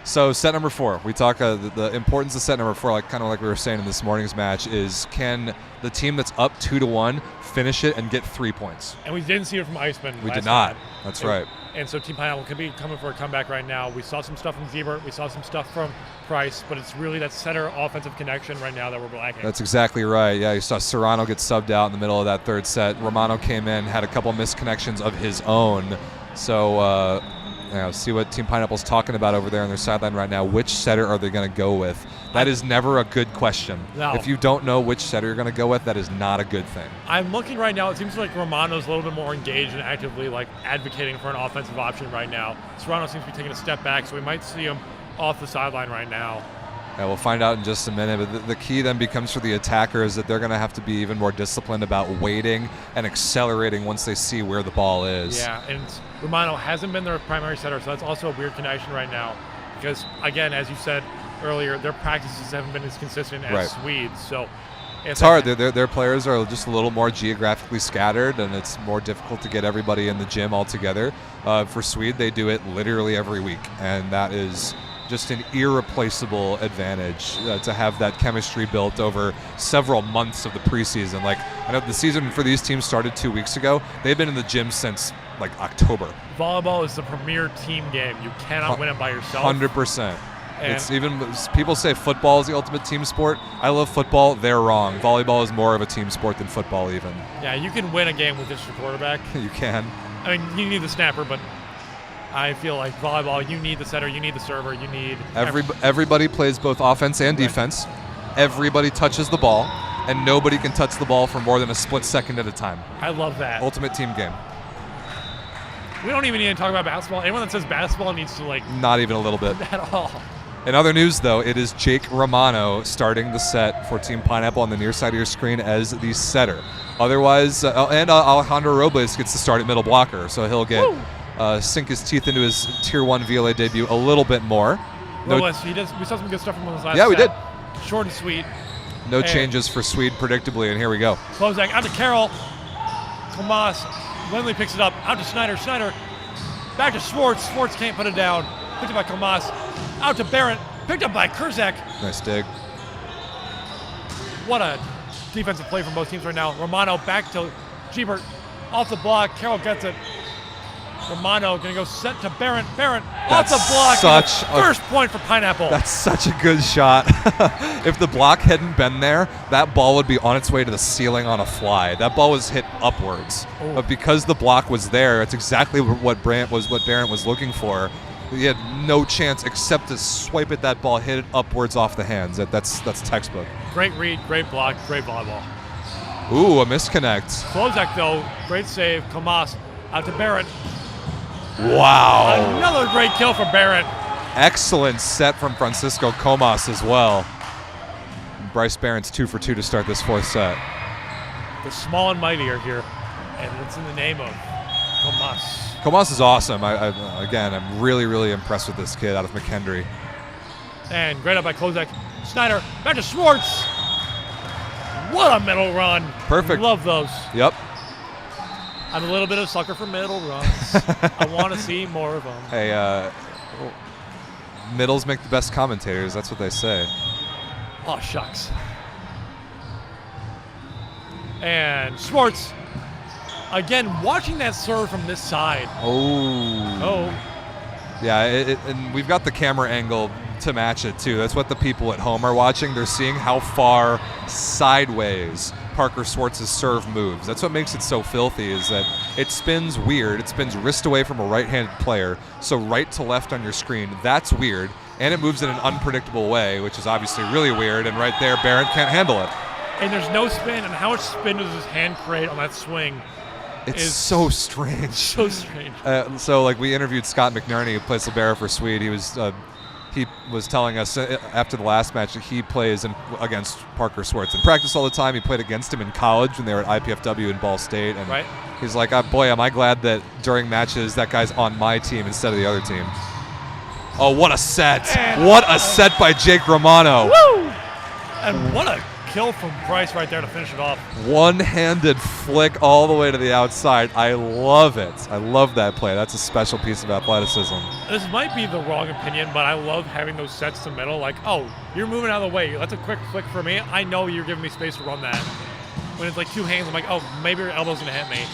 So set number 4. We talk the importance of set number 4, like kind of like we were saying in this morning's match, is can the team that's up 2-1 finish it and get 3 points? And we didn't see it from Iceman. We did not. That's right. And so Team Pineapple could be coming for a comeback right now. We saw some stuff from Gebert. We saw some stuff from Price, but it's really that center offensive connection right now that we're lacking. That's exactly right. Yeah, you saw Serrano get subbed out in the middle of that 3rd set. Romano came in, had a couple misconnections of his own. So see what Team Pineapple's talking about over there on their sideline right now. Which setter are they going to go with? That is never a good question. No. If you don't know which setter you're going to go with, that is not a good thing. I'm looking right now. It seems like Romano's a little bit more engaged and actively like advocating for an offensive option right now. Serrano seems to be taking a step back, so we might see him off the sideline right now. Yeah, we'll find out in just a minute. But the key then becomes for the attackers that they're going to have to be even more disciplined about waiting and accelerating once they see where the ball is. Yeah, and Romano hasn't been their primary setter, so that's also a weird connection right now. Because, again, as you said earlier, their practices haven't been as consistent as Swedes. So it's hard. Their players are just a little more geographically scattered, and it's more difficult to get everybody in the gym all together. For Swede, they do it literally every week, and that is just an irreplaceable advantage to have that chemistry built over several months of the preseason. Like, I know the season for these teams started 2 weeks ago. They've been in the gym since like October. Volleyball is the premier team game. You cannot win it by yourself. 100%. It's even people say football is the ultimate team sport. I love football. They're wrong. Volleyball is more of a team sport than football even. Yeah, you can win a game with just your quarterback. You can. I mean, you need the snapper, but I feel like volleyball, you need the setter, you need the server, you need... Everybody plays both offense and defense. Everybody touches the ball, and nobody can touch the ball for more than a split second at a time. I love that. Ultimate team game. We don't even need to talk about basketball. Anyone that says basketball needs to, like... Not even a little bit. At all. In other news, though, it is Jake Romano starting the set for Team Pineapple on the near side of your screen as the setter. Otherwise, and Alejandro Robles gets to start at middle blocker, so he'll get sink his teeth into his Tier 1 VLA debut a little bit more. Robles, we saw some good stuff from him last Yeah, we set. did. Short and sweet. No changes for Sweed, predictably, and here we go. Closing out to Carroll. Tomas. Lindley picks it up. Out to Snyder. Snyder. Back to Schwartz. Schwartz can't put it down. Picked up by Tomas. Out to Barrett. Picked up by Kurzak. Nice dig. What a defensive play from both teams right now. Romano back to Giebert. Off the block. Carroll gets it. Romano going to go set to Barrett. Barrett off the block. First point for Pineapple. That's such a good shot. If the block hadn't been there, that ball would be on its way to the ceiling on a fly. That ball was hit upwards. Oh. But because the block was there, it's exactly what Barrett was looking for. He had no chance except to swipe at that ball, hit it upwards off the hands. That's textbook. Great read, great block, great volleyball. Ooh, a misconnect. Klozak, though, great save. Tomas out to Barrett. Wow. Another great kill for Barrett. Excellent set from Francisco Comas as well. Bryce Barron's 2 for 2 to start this fourth set. The small and mighty are here, and it's in the name of Comas. Comas is awesome. Again, I'm really, really impressed with this kid out of McKendree. And great up by Klozak. Snyder, back to Schwartz. What a middle run. Perfect. Love those. Yep. I'm a little bit of a sucker for middle runs. I want to see more of them. Hey, middles make the best commentators. That's what they say. Oh, shucks. And Schwartz. Again, watching that serve from this side. Oh. Yeah, and we've got the camera angle to match it, too. That's what the people at home are watching. They're seeing how far sideways Parker Schwartz's serve moves. That's what makes it so filthy, is that it spins weird. It spins wrist away from a right-handed player, so right to left on your screen. That's weird. And it moves in an unpredictable way, which is obviously really weird. And right there, Barrett can't handle it. And there's no spin. And how much spin does his hand create on that swing? It's so strange. So strange. So, like, we interviewed Scott McNerney, who plays libero for Sweed. He was telling us after the last match that he plays against Parker Schwartz in practice all the time. He played against him in college when they were at IPFW in Ball State. And he's like, boy, am I glad that during matches that guy's on my team instead of the other team. Oh, what a set. What a set by Jake Romano. Woo! And what a kill from Price right there to finish it off. One-handed flick all the way to the outside. I love it. I love that play. That's a special piece of athleticism. This might be the wrong opinion, but I love having those sets to middle. Like, oh, you're moving out of the way. That's a quick flick for me. I know you're giving me space to run that. When it's like two hands, I'm like, oh, maybe your elbow's going to hit me.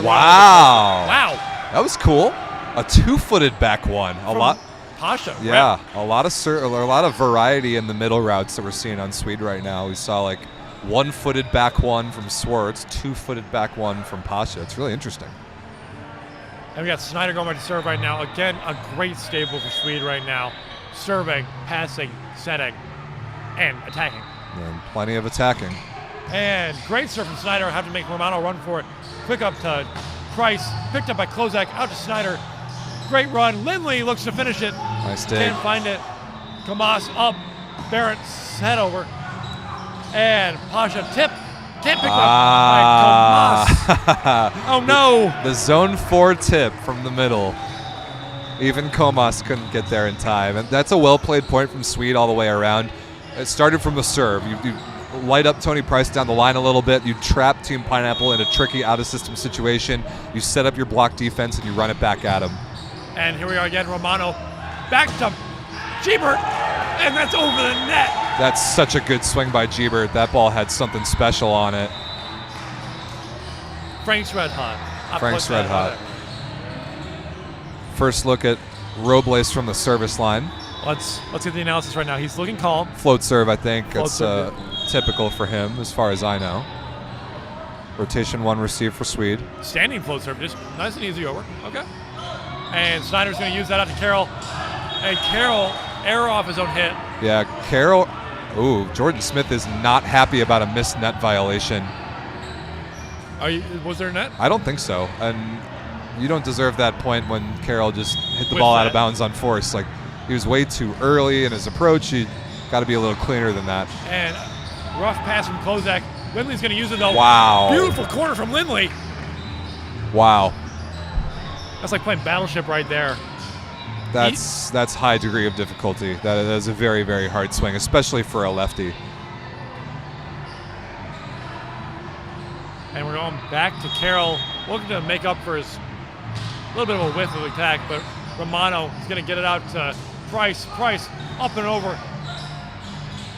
Wow. Wow. That was cool. A two-footed back one. Pasha. Yeah, a lot of variety in the middle routes that we're seeing on Sweed right now. We saw like one-footed back one from Schwartz, two-footed back one from Pasha. It's really interesting. And we got Snyder going back to serve right now. Again, a great stable for Sweed right now. Serving, passing, setting, and attacking. And plenty of attacking. And great serve from Snyder. Have to make Romano run for it. Quick up to Price. Picked up by Klozak. Out to Snyder. Great run. Lindley looks to finish it. Nice dig. Can't find it. Tomas up. Barrett head over. And Pasha tip. Can't pick up by Tomas. Oh no. The zone 4 tip from the middle. Even Comas couldn't get there in time. And that's a well-played point from Sweed all the way around. It started from the serve. You light up Tony Price down the line a little bit. You trap Team Pineapple in a tricky out-of-system situation. You set up your block defense and you run it back at him. And here we are again, Romano back to Giebert, and that's over the net. That's such a good swing by Giebert. That ball had something special on it. Frank's red hot. Frank's red hot. First look at Robles from the service line. Let's get the analysis right now. He's looking calm. Float serve, I think. It's serve. typical for him, as far as I know. Rotation 1 received for Sweed. Standing float serve, just nice and easy over. Okay. And Snyder's going to use that out to Carroll. And Carroll, error off his own hit. Yeah, Carroll. Ooh, Jordan Smith is not happy about a missed net violation. Was there a net? I don't think so. And you don't deserve that point when Carroll just hit the With ball out that. of bounds on force. Like, he was way too early in his approach. He got to be a little cleaner than that. And rough pass from Kozak. Lindley's going to use it though. Wow. Beautiful corner from Lindley. Wow. That's like playing Battleship right there. That's high degree of difficulty. That is a very, very hard swing, especially for a lefty. And we're going back to Carroll, looking to make up for his little bit of a whiff of attack, but Romano is going to get it out to Price. Price up and over.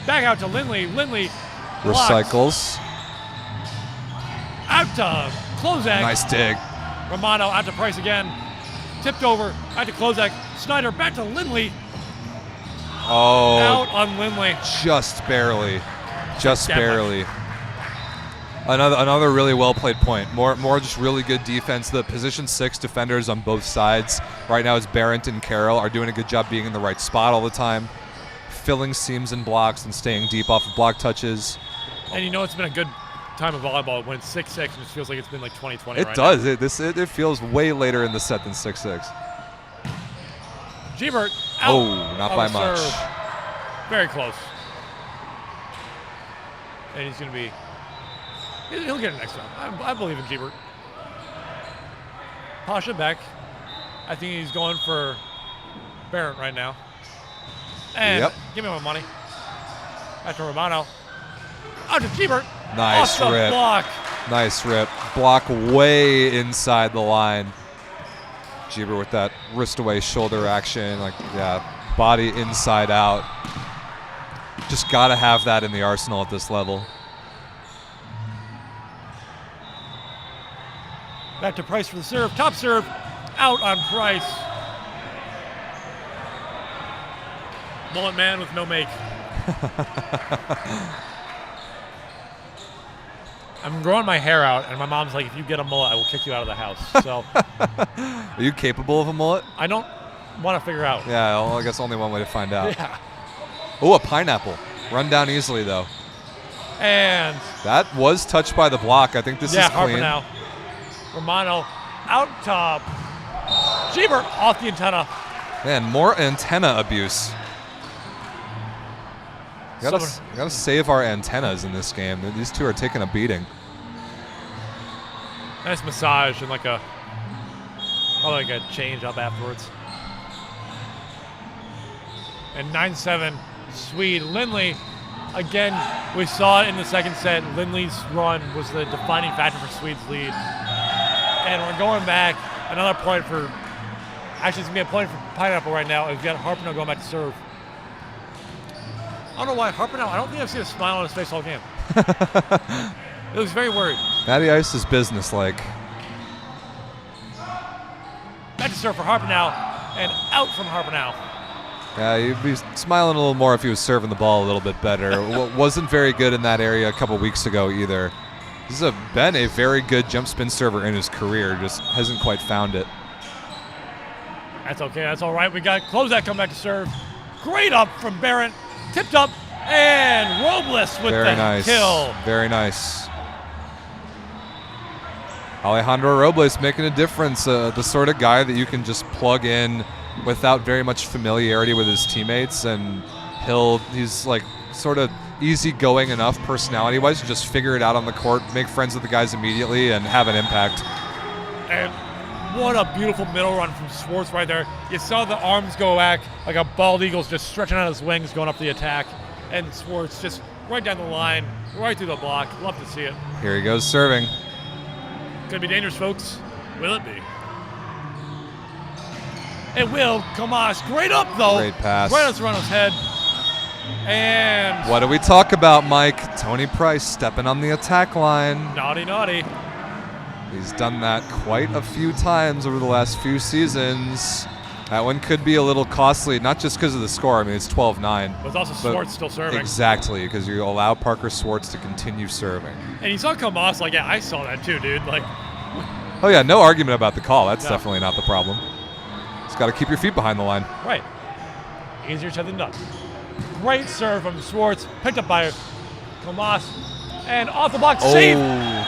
Back out to Lindley. Lindley blocks. Recycles. Out to Kozak. Nice dig. Romano out to Price again. Tipped over. Out to Kozak. Snyder back to Lindley. Oh. Out on Lindley. Just barely. Just That much. barely. Another really well played point. More just really good defense. The position 6 defenders on both sides right now is Barrett and Carroll are doing a good job being in the right spot all the time, filling seams and blocks and staying deep off of block touches. And you know it's been a good time of volleyball when it's 6-6 and it feels like it's been like 2020 It right does. now. It feels way later in the set than 6-6. Gebert out. Oh, not of by the much. serve. Very close. And he's going to be... He'll get it next time. I believe in Gebert. Pasha back. I think he's going for Barrett right now. And Yep. give me my money. After Romano. Out to Gebert. Nice Off the rip. block. Nice rip. Block way inside the line. Jeber with that wrist away shoulder action. Like, yeah, body inside out. Just got to have that in the arsenal at this level. Back to Price for the serve. Top serve. Out on Price. Mullet man with no make. I'm growing my hair out, and my mom's like, if you get a mullet, I will kick you out of the house. So Are you capable of a mullet? I don't want to figure out. Yeah, well, I guess only one way to find out. Yeah. Oh, a pineapple. Run down easily, though. And That was touched by the block. I think this is Harper clean. now. Romano out top. Gebert off the antenna. Man, more antenna abuse. Gotta save our antennas in this game. These two are taking a beating. Nice massage and like a change up afterwards. And 9-7, Sweed. Lindley, again, we saw it in the second set. Lindley's run was the defining factor for Sweed's lead. And we're going back. Another point for, actually it's going to be a point for Pineapple right now. We've got Harper now going back to serve. I don't know why Harper now, I don't think I've seen a smile on his face all game. He looks very worried. Matty Ice is businesslike. Back to serve for Harper now, and out from Harper now. Yeah, he'd be smiling a little more if he was serving the ball a little bit better. Wasn't very good in that area a couple weeks ago either. This has been a very good jump spin server in his career, just hasn't quite found it. That's okay, that's all right. We got Kozak come back to serve. Great up from Barrett, tipped up, and Robles with Very the nice. kill. Very nice. Alejandro Robles making a difference. The sort of guy that you can just plug in without very much familiarity with his teammates, and he's like sort of easygoing enough personality-wise to just figure it out on the court, make friends with the guys immediately, and have an impact. And what a beautiful middle run from Schwartz right there. You saw the arms go back like a bald eagle's just stretching out his wings going up the attack. And Schwartz just right down the line, right through the block. Love to see it. Here he goes serving. Could be dangerous, folks. Will it be? It will. Kamas. Great up, though. Great pass. Right on Serrano's head. And What do we talk about, Mike? Tony Price stepping on the attack line. naughty, naughty. He's done that quite a few times over the last few seasons. That one could be a little costly, not just because of the score. I mean, it's 12-9. But also but Schwartz still serving. Exactly, because you allow Parker Schwartz to continue serving. And you saw Kamas, like, yeah, I saw that too, dude. Like, Oh, yeah, no argument about the call. That's No. definitely not the problem. got to keep your feet behind the line. Right. Easier said than done. Great serve from Schwartz, picked up by Tomas, and off the block, save.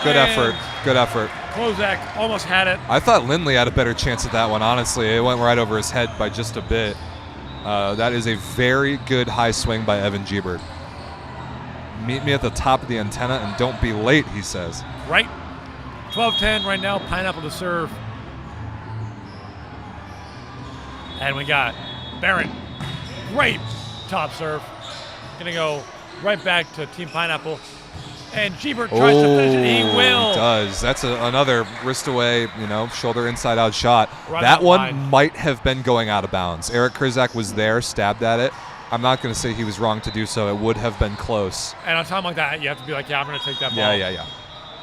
Good effort. Good effort. Kozak almost had it. I thought Lindley had a better chance at that one, honestly. It went right over his head by just a bit. That is a very good high swing by Evan Giebert. Meet me at the top of the antenna and don't be late, he says. Right. 12-10 right now, Pineapple to serve. And we got Barrett. Great top serve. Gonna go right back to Team Pineapple. And Giebert tries to finish it. He will. He does. That's another wrist away, shoulder inside out shot. Right that one line. might have been going out of bounds. Eric Kurzak was there, stabbed at it. I'm not going to say he was wrong to do so. It would have been close. And on time like that, you have to be like, yeah, I'm going to take that ball. Yeah.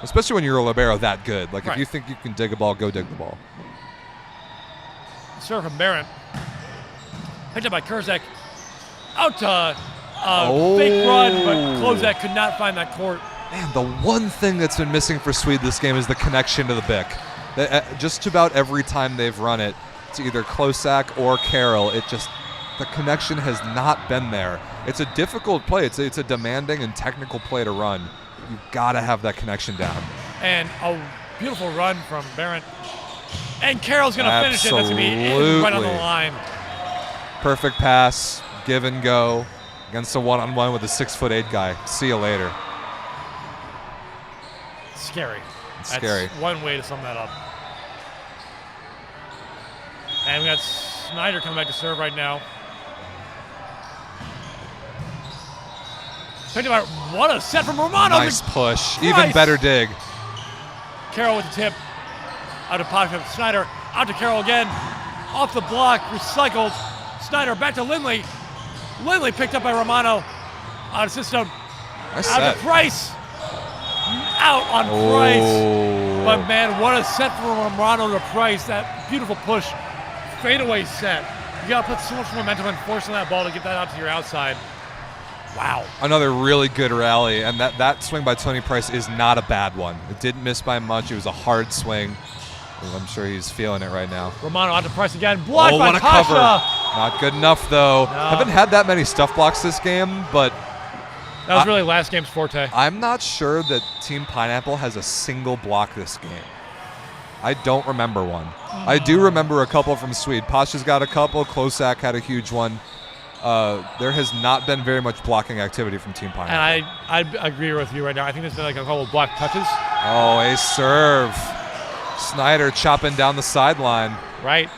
Especially when you're a libero that good. Like, right. if you think you can dig a ball, go dig the ball. Serve from Barrett. Picked up by Kurzak. Out to fake run, but Klozak could not find that court. Man, the one thing that's been missing for Sweed this game is the connection to the Bic. Just about every time they've run it, to either Klozak or Carroll, the connection has not been there. It's a difficult play. It's a demanding and technical play to run. You've got to have that connection down. And a beautiful run from Barrett. And Carroll's going to finish it. That's going to be in right on the line. Perfect pass, give and go against a one-on-one with a 6'8" guy. See you later. Scary. It's That's scary. one way to sum that up. And we got Snyder coming back to serve right now. Picked up. What a set from Romano. Nice push. Even better dig. Carroll with the tip. Out of pocket. Snyder. Out to Carroll again. Off the block. Recycled. Snyder back to Lindley. Lindley picked up by Romano. Out of system. Nice out set. to Price. Out on Price. But man, what a set from Romano to Price. That beautiful push. Fadeaway set. You got to put so much momentum and force on that ball to get that out to your outside. Wow. Another really good rally, and that swing by Tony Price is not a bad one. It didn't miss by much. It was a hard swing. I'm sure he's feeling it right now. Romano out to Price again. Blocked by what a Tasha. cover. Not good enough, though. No. Haven't had that many stuff blocks this game, but that was really last game's forte. I'm not sure that Team Pineapple has a single block this game. I don't remember one. I do remember a couple from Sweed. Pasha's got a couple. Klozak had a huge one. There has not been very much blocking activity from Team Pineapple. And I agree with you right now. I think there's been like a couple of block touches. Oh, a serve. Snyder chopping down the sideline. Right.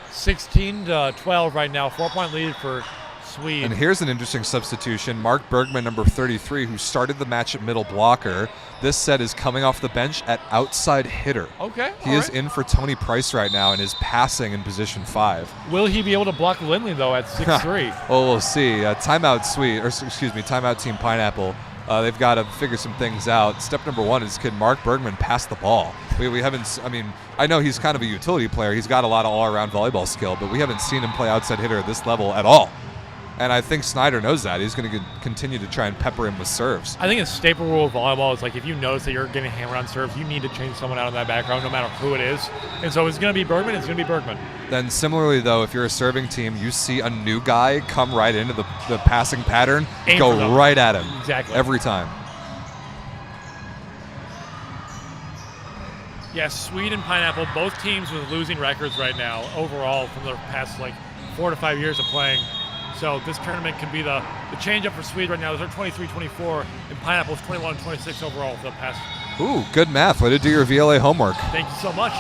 16-12 right now. 4-point lead for Sweed. And here's an interesting substitution. Mark Bergman, number 33, who started the match at middle blocker. This set is coming off the bench at outside hitter. Okay. He is in for Tony Price right now and is passing in position 5. Will he be able to block Lindley, though, at 6'3"? Well, we'll see. Timeout Team Pineapple. They've got to figure some things out. Step number 1 is, can Mark Bergman pass the ball? We haven't, I know he's kind of a utility player. He's got a lot of all-around volleyball skill, but we haven't seen him play outside hitter at this level at all. And I think Snyder knows that. He's going to continue to try and pepper him with serves. I think a staple rule of volleyball is, like, if you notice that you're getting hammered on serves, you need to change someone out in that background, no matter who it is. And so if it's going to be Bergman, it's going to be Bergman. Then similarly, though, if you're a serving team, you see a new guy come right into the passing pattern, go right at him. Exactly. Every time. Yes, Sweed and Pineapple, both teams with losing records right now overall from the past, 4 to 5 years of playing. So this tournament can be the change-up for Sweed right now. They're 23-24, and Pineapple's 21-26 overall for the past. Ooh, good math. Way to do your VLA homework. Thank you so much.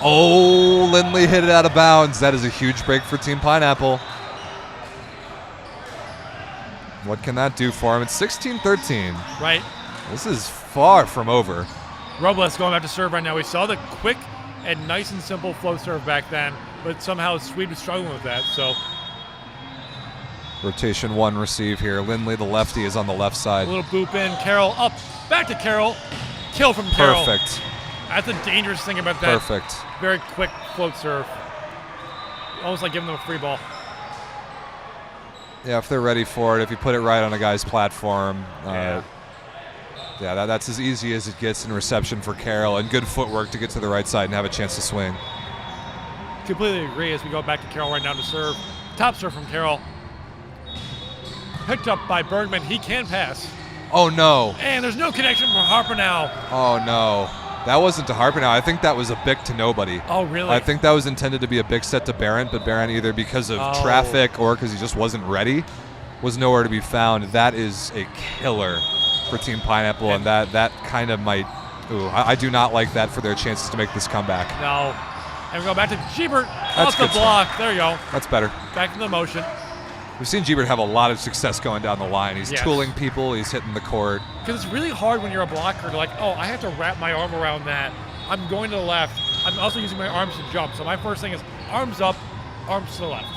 Oh, Lindley hit it out of bounds. That is a huge break for Team Pineapple. What can that do for him? It's 16-13. Right. This is far from over. Robles going back to serve right now. We saw the quick and nice and simple flow serve back then, but somehow Sweed was struggling with that. So rotation 1 receive here. Lindley, the lefty, is on the left side. a little boop in. Carroll up. Back to Carroll. Kill from Carroll. Perfect. That's the dangerous thing about that. Perfect. Very quick float serve. Almost like giving them a free ball. Yeah, if they're ready for it, if you put it right on a guy's platform, that's as easy as it gets in reception for Carroll, and good footwork to get to the right side and have a chance to swing. completely agree as we go back to Carroll right now to serve. Top serve from Carroll. Picked up by Bergman. He can pass. Oh, no. And there's no connection for Harper now. Oh, no. That wasn't to Harper now. I think that was a bic to nobody. Oh, really? I think that was intended to be a big set to Barron, but Barron, either because of traffic or because he just wasn't ready, was nowhere to be found. That is a killer for Team Pineapple, and that kind of might – I do not like that for their chances to make this comeback. No. And we go back to Jeebert off the block. There you go. That's better. Back in the motion. We've seen Jeebert have a lot of success going down the line. He's tooling people. He's hitting the court. Because it's really hard when you're a blocker to like, oh, I have to wrap my arm around that. I'm going to the left. I'm also using my arms to jump. So my first thing is arms up, arms to the left.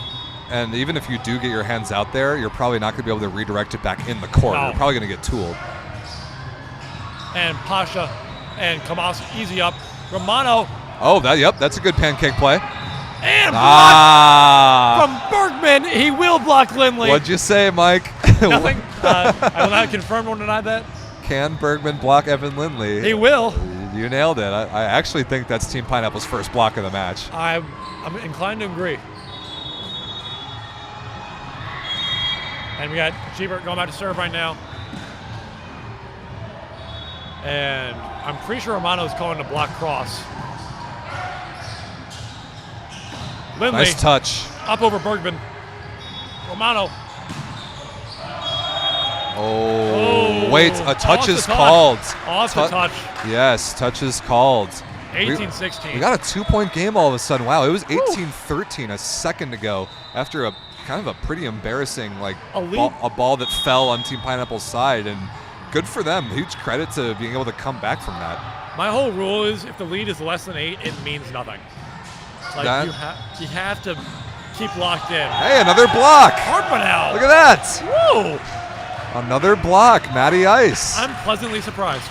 And even if you do get your hands out there, you're probably not going to be able to redirect it back in the court. No. You're probably going to get tooled. And Pasha and Kamas easy up. Romano. Oh, that's a good pancake play. And block from Bergman. He will block Lindley. What'd you say, Mike? Nothing. I will not confirm or deny that. Can Bergman block Evan Lindley? He will. You nailed it. I actually think that's Team Pineapple's first block of the match. I'm inclined to agree. And we got Jeebert going back to serve right now. And I'm pretty sure Romano's calling the block cross. Lindley, nice touch. Up over Bergman. Romano. Oh, wait, a touch is called. Off the touch. Yes, touch is called. 18-16. We got a 2-point game all of a sudden. Wow, it was 18-13 a second ago after a kind of a pretty embarrassing a ball that fell on Team Pineapple's side, and good for them. Huge credit to being able to come back from that. My whole rule is if the lead is less than 8, it means nothing. Like you have to keep locked in. Hey, another block. Harper now. Look at that. Whoa. Another block, Matty Ice. I'm pleasantly surprised.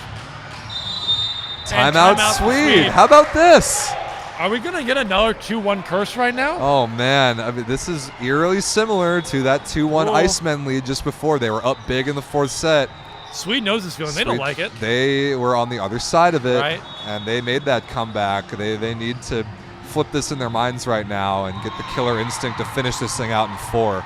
Timeout Sweed. How about this? Are we going to get another 2-1 curse right now? Oh, man. I mean, this is eerily similar to that 2-1 Icemen lead just before. They were up big in the fourth set. Sweed knows this feeling. They don't like it. They were on the other side of it, right, and they made that comeback. They need to flip this in their minds right now and get the killer instinct to finish this thing out in 4.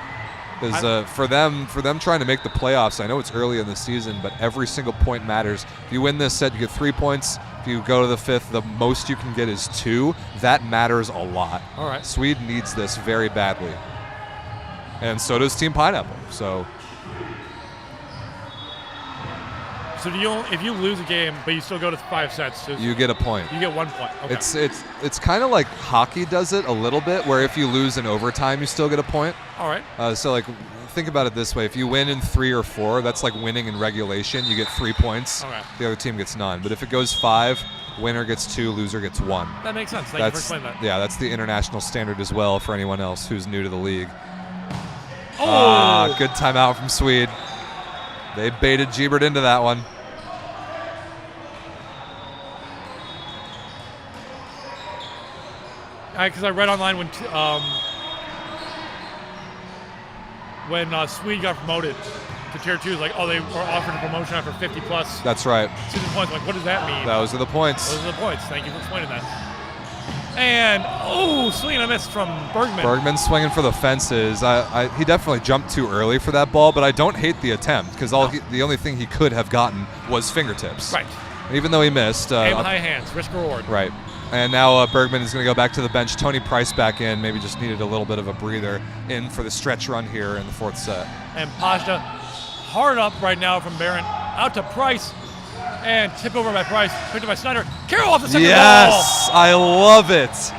Because for them trying to make the playoffs, I know it's early in the season, but every single point matters. If you win this set, you get 3 points. If you go to the 5th, the most you can get is 2. That matters a lot. All right. Swede needs this very badly. And so does Team Pineapple. So if you lose a game, but you still go to 5 sets, you get a point. You get 1 point. Okay. It's kind of like hockey does it a little bit, where if you lose in overtime, you still get a point. All right. So think about it this way: if you win in 3 or 4, that's like winning in regulation. You get 3 points. Okay. The other team gets none. But if it goes 5, winner gets 2, loser gets 1. That makes sense. Thank you for explaining that. Yeah, that's the international standard as well for anyone else who's new to the league. Oh! Good timeout from Swede. They baited Jeebert into that one. Because I read online when Sweed got promoted to Tier 2, like, they were offered a promotion after 50-plus. That's right. Season points. Like, what does that mean? Those are the points. Those are the points. Thank you for explaining that. And, swing and a miss from Bergman. Bergman swinging for the fences. He definitely jumped too early for that ball, but I don't hate the attempt because the only thing he could have gotten was fingertips. Right. Even though he missed. Aim high hands. Risk reward. Right. And now Bergman is going to go back to the bench. Tony Price back in. Maybe just needed a little bit of a breather in for the stretch run here in the 4th set. And Pasha hard up right now from Barron. Out to Price. And tip over by Price. Picked up by Snyder. Carroll off the second ball. Yes! I love it.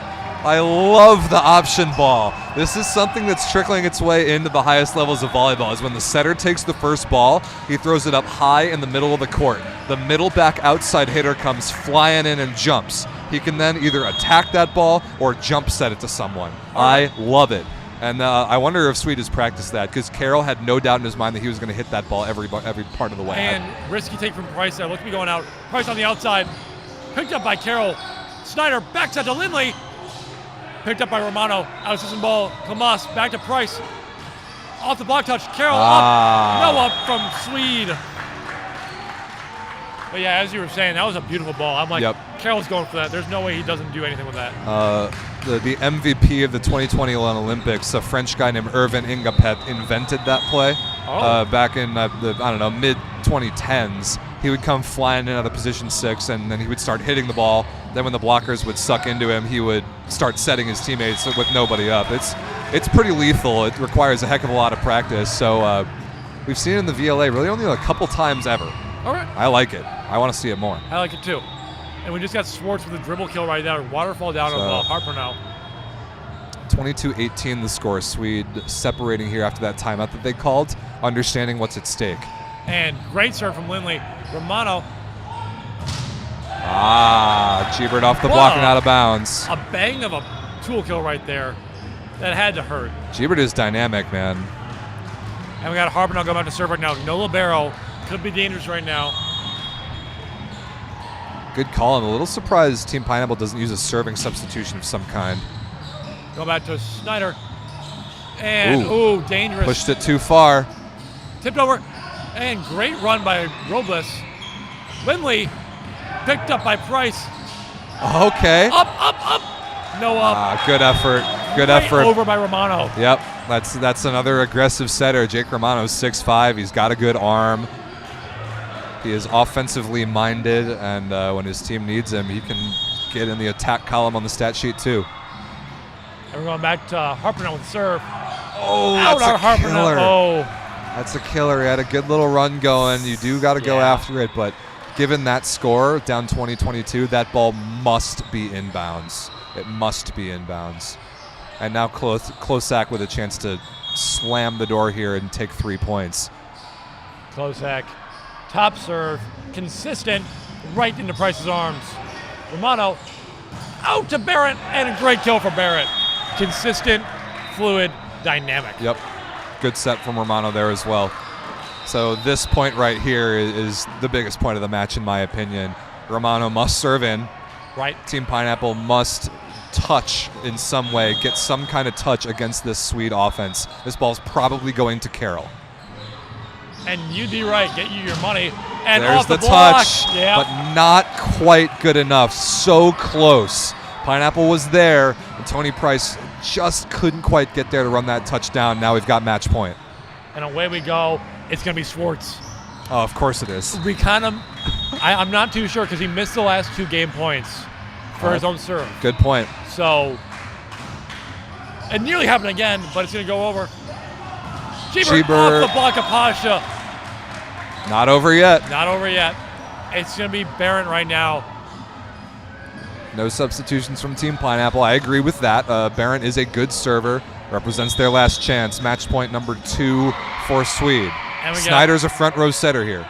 I love the option ball. This is something that's trickling its way into the highest levels of volleyball, is when the setter takes the first ball, he throws it up high in the middle of the court. The middle back outside hitter comes flying in and jumps. He can then either attack that ball or jump set it to someone. I love it. And I wonder if Sweed has practiced that, because Carroll had no doubt in his mind that he was going to hit that ball every part of the way. And risky take from Price there. Look to be going out. Price on the outside. Picked up by Carroll. Snyder back set to Lindley. Picked up by Romano. Out-of-system ball. Kamas back to Price. Off the block touch. Carroll up. No up from Sweed. But yeah, as you were saying, that was a beautiful ball. I'm like, Yep. Carroll's going for that. There's no way he doesn't do anything with that. The MVP of the 2020 Olympics, a French guy named Irvin Ingapet, invented that play back in the mid 2010s. He would come flying in out of position 6, and then he would start hitting the ball. Then when the blockers would suck into him, he would start setting his teammates with nobody up. It's pretty lethal. It requires a heck of a lot of practice. So we've seen it in the VLA really only a couple times ever. All right. I like it. I want to see it more. I like it too. And we just got Swartz with a dribble kill right now. Waterfall down on Harper now. 22-18 the score. Sweed separating here after that timeout that they called, understanding what's at stake. And great serve from Lindley. Romano. Giebert off the block and out of bounds. A bang of a tool kill right there. That had to hurt. Giebert is dynamic, man. And we got Harper now going back to serve right now. No libero. Could be dangerous right now. Good call. I'm a little surprised Team Pineapple doesn't use a serving substitution of some kind. Go back to Snyder. And, dangerous. Pushed it too far. Tipped over. And great run by Robles. Lindley picked up by Price. Okay. Up. No up. Good effort. Good effort. Over by Romano. Yep. That's another aggressive setter. Jake Romano's 6'5". He's got a good arm. He is offensively minded, and when his team needs him, he can get in the attack column on the stat sheet too. And we're going back to Harper now with the serve. That's a killer. That's a killer. He had a good little run going. You do got to go after it, but given that score, down 20-22, that ball must be inbounds. It must be inbounds. And now Klosak with a chance to slam the door here and take 3 points. Klosak, top serve, consistent, right into Price's arms. Romano out to Barrett, and a great kill for Barrett. Consistent, fluid, dynamic. Yep. Good set from Romano there as well. So this point right here is the biggest point of the match in my opinion. Romano must serve in. Right. Team Pineapple must touch in some way, get some kind of touch against this Sweed offense. This ball's probably going to Carroll. And you'd be right, get you your money. And there's off the touch, block. but not quite good enough. So close. Pineapple was there, and Tony Price just couldn't quite get there to run that touchdown. Now we've got match point. And away we go. It's going to be Swartz. Oh, of course it is. We kind of, I'm not too sure because he missed the last 2 game points for his own serve. Good point. So, it nearly happened again, but it's going to go over. Giebert off the block of Pasha. Not over yet. Not over yet. It's going to be Barron right now. No substitutions from Team Pineapple. I agree with that. Barron is a good server. Represents their last chance. Match point number 2 for Sweed. Snyder's a front row setter here.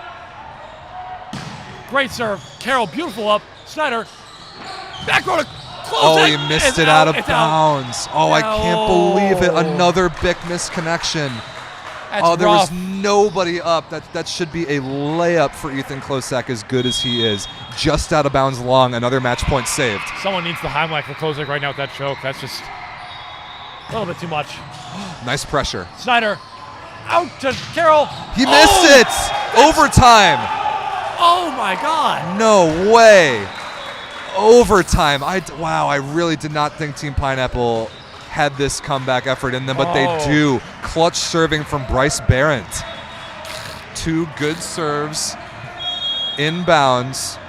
Great serve. Carroll, beautiful up. Snyder. Back row to close. Oh, he missed it out of bounds. Oh, I can't believe it. Another big misconnection. There was nobody up. That should be a layup for Ethan Klosak, as good as he is. Just out of bounds long. Another match point saved. Someone needs the Heimlich for Klosak right now with that choke. That's just a little bit too much. Nice pressure. Snyder out to Carroll. He missed it. Overtime. Oh, my God. No way. Overtime. Wow, I really did not think Team Pineapple had this comeback effort in them, but they do. Clutch serving from Bryce Barrett. 2 good serves, inbounds,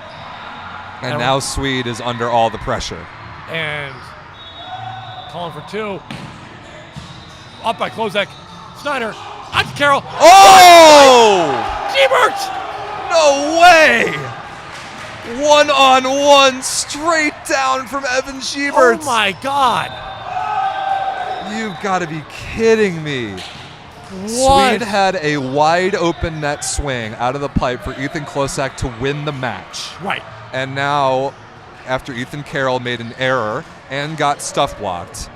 and now Sweed is under all the pressure. And calling for 2. Up by Klosak. Snyder. Out to Carroll. Oh! Giebert! No way! 1-on-1 straight down from Evan Giebert. Oh my God! You've got to be kidding me. What? Sweed had a wide open net swing out of the pipe for Ethan Klosak to win the match. Right. And now, after Ethan Carroll made an error and got stuff blocked,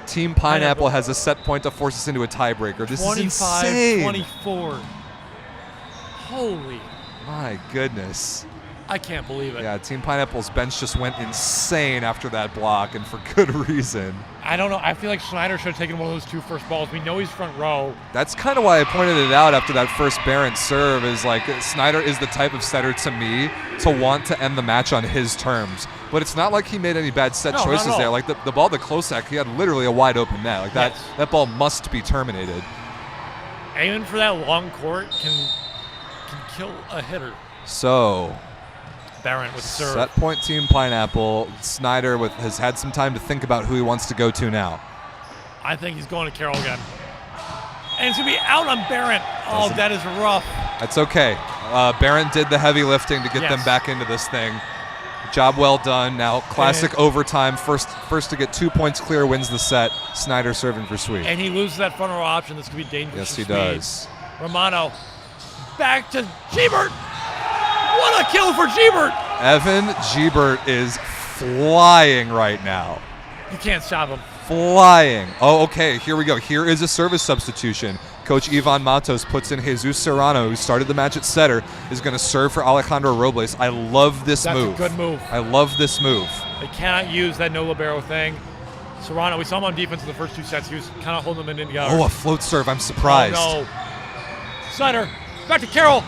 Team Pineapple has a set point to force us into a tiebreaker. This is insane. 25-24. Holy. My goodness. I can't believe it. Yeah, Team Pineapple's bench just went insane after that block, and for good reason. I don't know. I feel like Schneider should have taken one of those 2 first balls. We know he's front row. That's kind of why I pointed it out after that first Barrett serve, is like Schneider is the type of setter to me to want to end the match on his terms. But it's not like he made any bad set choices there. Like the ball to Klosek, he had literally a wide open net. Like that ball must be terminated. Aiming for that long court can kill a hitter. So Barron with the serve. Set point Team Pineapple. Snyder has had some time to think about who he wants to go to now. I think he's going to Carroll again. And it's going to be out on Barron. Oh, that is rough. That's okay. Barron did the heavy lifting to get them back into this thing. Job well done. Now classic overtime. First to get 2 points clear wins the set. Snyder serving for Sweed. And he loses that front row option. This could be dangerous. Yes, he Sweed. does. Romano back to Gebert. What a kill for Gebert! Evan Gebert is flying right now. You can't stop him. Flying. Oh, okay, here we go. Here is a service substitution. Coach Ivan Matos puts in Jesus Serrano, who started the match at setter, is going to serve for Alejandro Robles. I love this move. That's a good move. I love this move. They cannot use that no libero thing. Serrano, we saw him on defense in the first 2 sets. He was kind of holding them in together. Oh, a float serve. I'm surprised. Oh, no. Snyder, back to Carroll.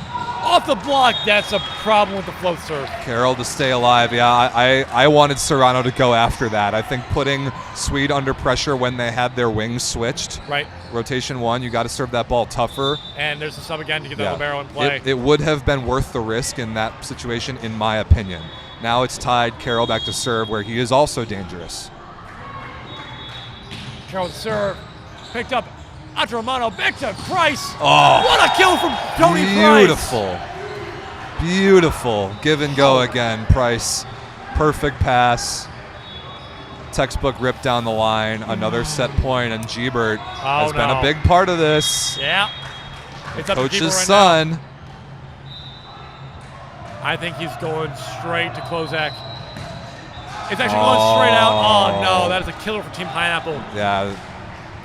Off the block. That's a problem with the float serve. Carroll to stay alive. Yeah, I wanted Serrano to go after that. I think putting Sweed under pressure when they had their wings switched. Right. Rotation 1, you got to serve that ball tougher. And there's the sub again to get that libero in play. It would have been worth the risk in that situation, in my opinion. Now it's tied. Carroll back to serve, where he is also dangerous. Carroll to serve. Picked up. After Romano, back to Price. Oh, what a kill from Tony Price. Beautiful. Beautiful. Give and go again, Price. Perfect pass. Textbook rip down the line. Another set point, and Gebert has been a big part of this. Yeah. It's up Coach's to Gebert right son. Now. I think he's going straight to Klozak. It's actually going straight out. Oh, no. That is a killer for Team Pineapple. Yeah.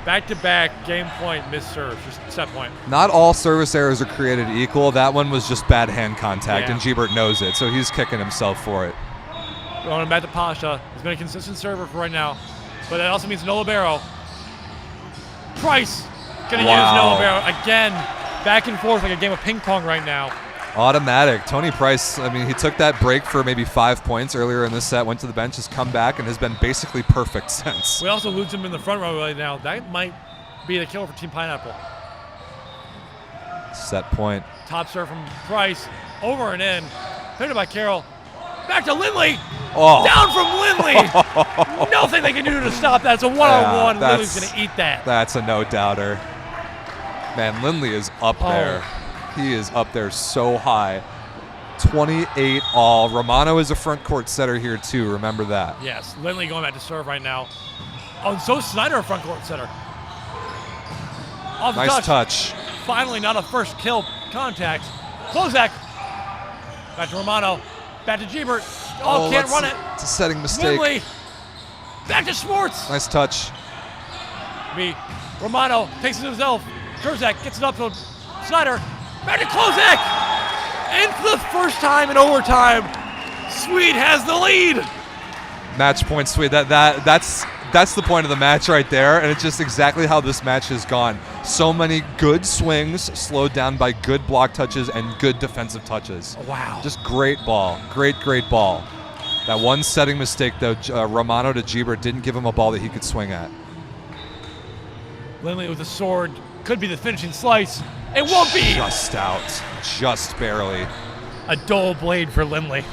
Back-to-back, game point, missed serve, just set point. Not all service errors are created equal. That one was just bad hand contact, and Gebert knows it, so he's kicking himself for it. Going back to Pasha. He's been a consistent server for right now, but that also means no libero. Price going to use no libero. Again, back and forth like a game of ping pong right now. Automatic. Tony Price, I mean, he took that break for maybe 5 points earlier in this set, went to the bench, has come back, and has been basically perfect since. We also lose him in the front row right now. That might be the killer for Team Pineapple. Set point. Top serve from Price. Over and in. Picked up by Carroll. Back to Lindley. Oh. Down from Lindley. Nothing they can do to stop that. It's a one-on-one. Lindley's going to eat that. That's a no-doubter. Man, Lindley is up there. He is up there so high. 28 all. Romano is a front court setter here too. Remember that. Yes, Lindley going back to serve right now. Oh, and so Snyder a front court setter. Off the nice touch. Finally, not a first kill contact. Klozak. Back to Romano. Back to Gebert. Oh, can't run it. It's a setting mistake. Lindley. Back to Schwartz. Nice touch. Romano takes it himself. Kurzak gets it up to Snyder. Back to Klozak. And for the first time in overtime, Sweed has the lead. Match point, Sweed. That's the point of the match right there, and it's just exactly how this match has gone. So many good swings, slowed down by good block touches and good defensive touches. Wow. Just great ball. Great ball. That one setting mistake, though, Romano to Gebert didn't give him a ball that he could swing at. Lindley with a sword. Could be the finishing slice. It won't be. Just out. Just barely. A dull blade for Lindley.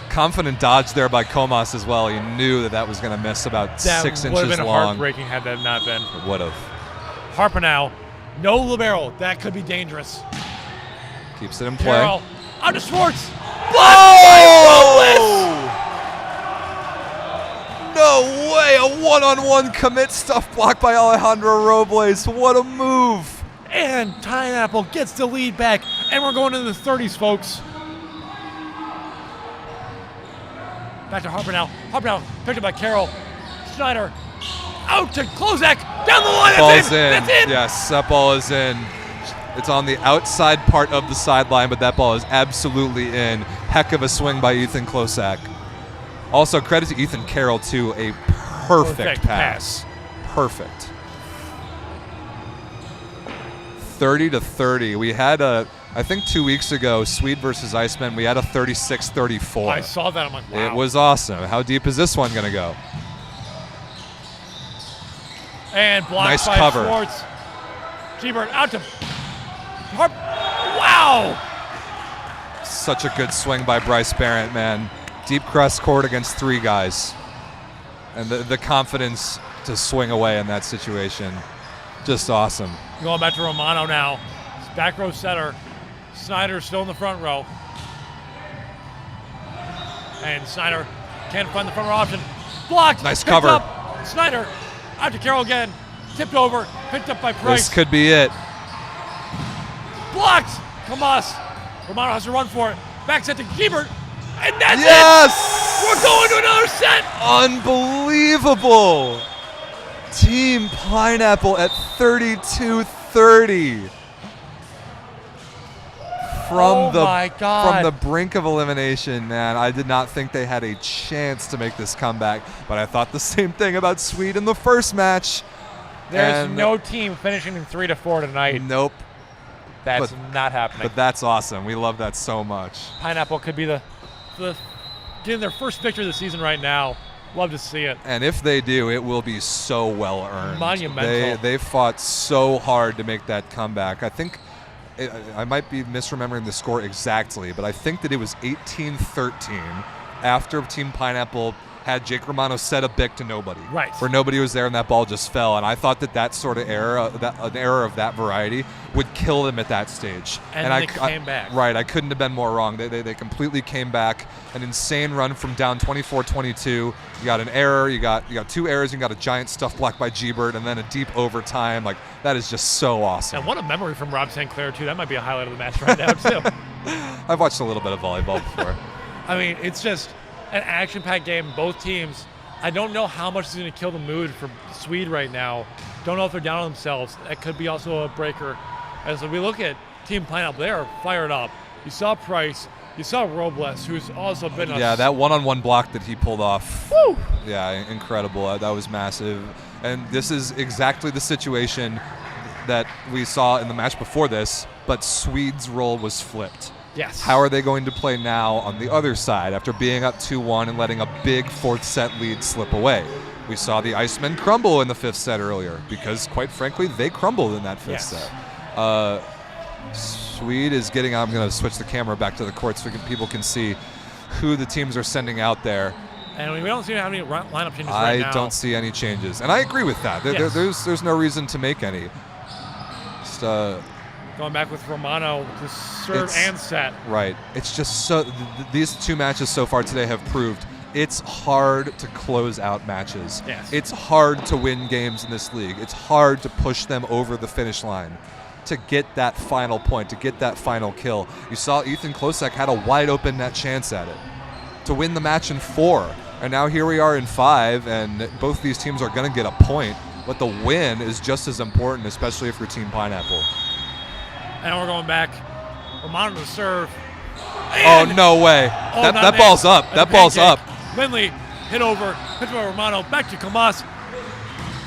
Confident dodge there by Comas as well. He knew that was going to miss about 6 inches long. That would have been heartbreaking had that not been. It would have. Harpenau. No libero. That could be dangerous. Keeps it in play. Carroll. Out to Schwartz. Oh! No way. A one-on-one commit stuff blocked by Alejandro Robles. What a move. And Pineapple gets the lead back. And we're going into the 30s, folks. Back to Harpenau. Harpenau picked up by Carroll. Schneider out to Klozak. Down the line. Ball's in. That's in. Yes, that ball is in. It's on the outside part of the sideline, but that ball is absolutely in. Heck of a swing by Ethan Klosak. Also, credit to Ethan Carroll, too. A perfect pass. Perfect. 30-30. We had I think 2 weeks ago, Sweed versus Iceman, we had a 36-34. I saw that. I'm like, wow. It was awesome. How deep is this one going to go? And blocked nice by cover. Schwartz. G-Bird out to Harp. Wow! Such a good swing by Bryce Barrett, man. Deep cross court against 3 guys. And the confidence to swing away in that situation. Just awesome. Going back to Romano now. Back row setter. Snyder still in the front row. And Snyder can't find the front row option. Blocked. Nice picked cover. Up. Snyder out to Carroll again. Tipped over. Picked up by Price. This could be it. Blocked. Tomas. Romano has to run for it. Back set to Giebert. And that's yes! it. We're going to another set. Unbelievable. Team Pineapple at 32-30. From the brink of elimination, man. I did not think they had a chance to make this comeback, but I thought the same thing about Sweed in the first match. There's no team finishing in 3-4 tonight. Nope. That's not happening. But that's awesome. We love that so much. Pineapple could be the getting their first victory of the season right now. Love to see it. And if they do, it will be so well earned. Monumental. They fought so hard to make that comeback. I think I might be misremembering the score exactly, but I think that it was 18-13 after Team Pineapple had Jake Romano set a bic to nobody. Right. Where nobody was there and that ball just fell. And I thought that sort of error, an error of that variety, would kill them at that stage. And they came back. Right. I couldn't have been more wrong. They completely came back. An insane run from down 24-22. You got an error. You got 2 errors. You got a giant stuff block by G-Bird, and then a deep overtime. Like, that is just so awesome. And what a memory from Rob St. Clair, too. That might be a highlight of the match right now, too. I've watched a little bit of volleyball before. I mean, it's just an action-packed game. Both teams. I don't know how much is going to kill the mood for Sweed right now. Don't know if they're down on themselves. That could be also a breaker. As we look at Team Pineapple, they are fired up. You saw Price. You saw Robles, who's also been that one-on-one block that he pulled off. Woo! Yeah, incredible. That was massive. And this is exactly the situation that we saw in the match before this, but Swede's role was flipped. Yes. How are they going to play now on the other side after being up 2-1 and letting a big 4th set lead slip away? We saw the Icemen crumble in the 5th set earlier because, quite frankly, they crumbled in that 5th set. Sweed is getting – I'm going to switch the camera back to the court so people can see who the teams are sending out there. And we don't seem to have any lineup changes right now. I don't see any changes. And I agree with that. There's no reason to make any. Just going back with Romano to serve and set. Right. It's just so these 2 matches so far today have proved it's hard to close out matches. Yes. It's hard to win games in this league. It's hard to push them over the finish line, to get that final point, to get that final kill. You saw Ethan Klosak had a wide open net chance at it to win the match in 4. And now here we are in 5, and both these teams are going to get a point, but the win is just as important, especially if you're Team Pineapple. And we're going back. Romano to serve. And no way. That ball's up. That ball's up. Lindley hit over. Pitch by Romano. Back to Kamas.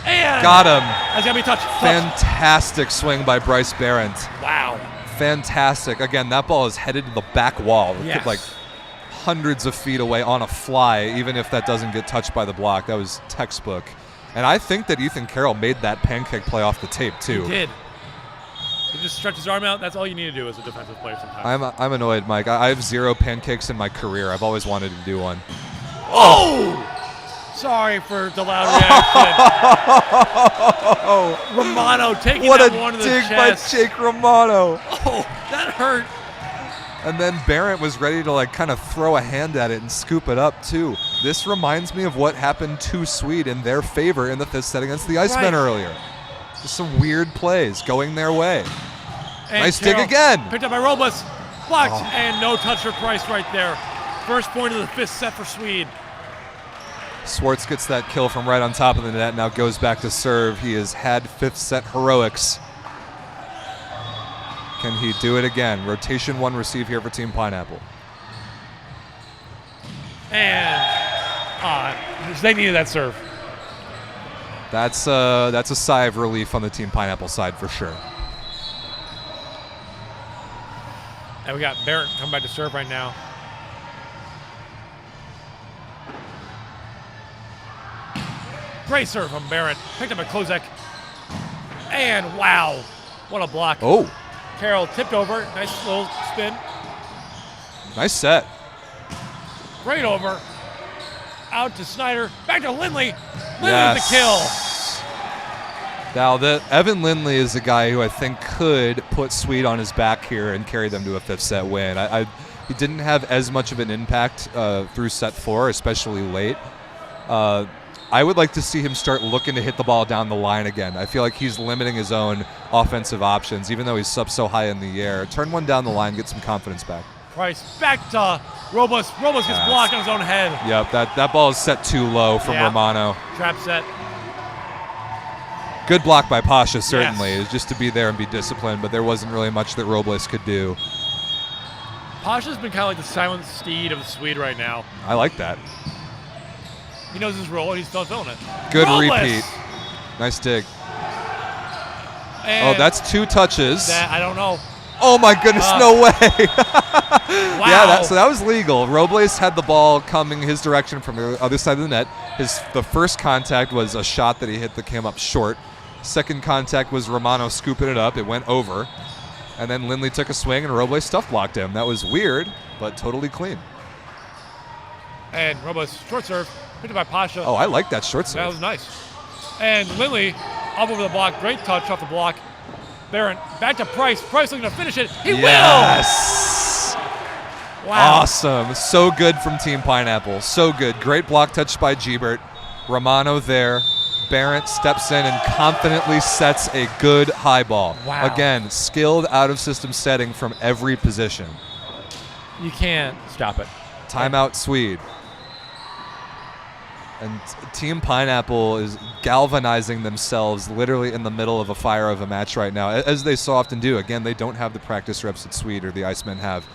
And got him. That's got to be touched. Fantastic swing by Bryce Barrett. Wow. Fantastic. Again, that ball is headed to the back wall. Yes. Like hundreds of feet away on a fly, even if that doesn't get touched by the block. That was textbook. And I think that Ethan Carroll made that pancake play off the tape, too. He did. He just stretched his arm out. That's all you need to do as a defensive player sometimes. I'm annoyed, Mike. I have 0 pancakes in my career. I've always wanted to do one. Oh! Sorry for the loud reaction. Romano taking that one to the chest. What a dig by Jake Romano. Oh, that hurt. And then Barrett was ready to kind of throw a hand at it and scoop it up too. This reminds me of what happened to Sweed in their favor in the 5th set against the Icemen earlier. Just some weird plays going their way. And nice dig again. Picked up by Robles. Blocked and no touch for Price right there. First point of the 5th set for Sweed. Schwartz gets that kill from right on top of the net, now goes back to serve. He has had 5th set heroics. Can he do it again? Rotation 1 receive here for Team Pineapple. And they needed that serve. That's a sigh of relief on the Team Pineapple side for sure. And we got Barrett coming back to serve right now. Great serve from Barrett. Picked up a Kozak. And wow, what a block. Oh. Carroll tipped over. Nice little spin. Nice set. Great over. Out to Snyder. Back to Lindley. Lindley Yes. with the kill. Now, Evan Lindley is a guy who I think could put Sweed on his back here and carry them to a 5th set win. He didn't have as much of an impact through set 4, especially late. I would like to see him start looking to hit the ball down the line again. I feel like he's limiting his own offensive options, even though he's up so high in the air. Turn one down the line, get some confidence back. Price back to Robles. Robles gets blocked on his own head. Yep, that ball is set too low from Romano. Trap set. Good block by Pasha, certainly. Yes. It's just to be there and be disciplined, but there wasn't really much that Robles could do. Pasha's been kind of like the silent steed of the Swede right now. I like that. He knows his role and he's still filling it. Good Robles! repeat. Nice dig. And oh, that's 2 touches. that, I don't know. Oh my goodness, no way. Wow. Yeah, so that was legal. Robles had the ball coming his direction from the other side of the net. The first contact was a shot that he hit that came up short. Second contact was Romano scooping it up. It went over. And then Lindley took a swing and Robles stuff blocked him. That was weird, but totally clean. And Robles short serve. Picked up by Pasha. Oh, I like that short That serve. was nice. And Lindley up over the block. Great touch off the block. Barron back to Price. Price looking to finish it. He Yes! will! Wow. Awesome. So good from Team Pineapple. So good. Great block touch by Gebert. Romano there. Barrett steps in and confidently sets a good high ball. Wow. Again, skilled out-of-system setting from every position. You can't stop it. Timeout Swede. And Team Pineapple is galvanizing themselves literally in the middle of a fire of a match right now, as they so often do. Again, they don't have the practice reps that Swede or the Icemen have.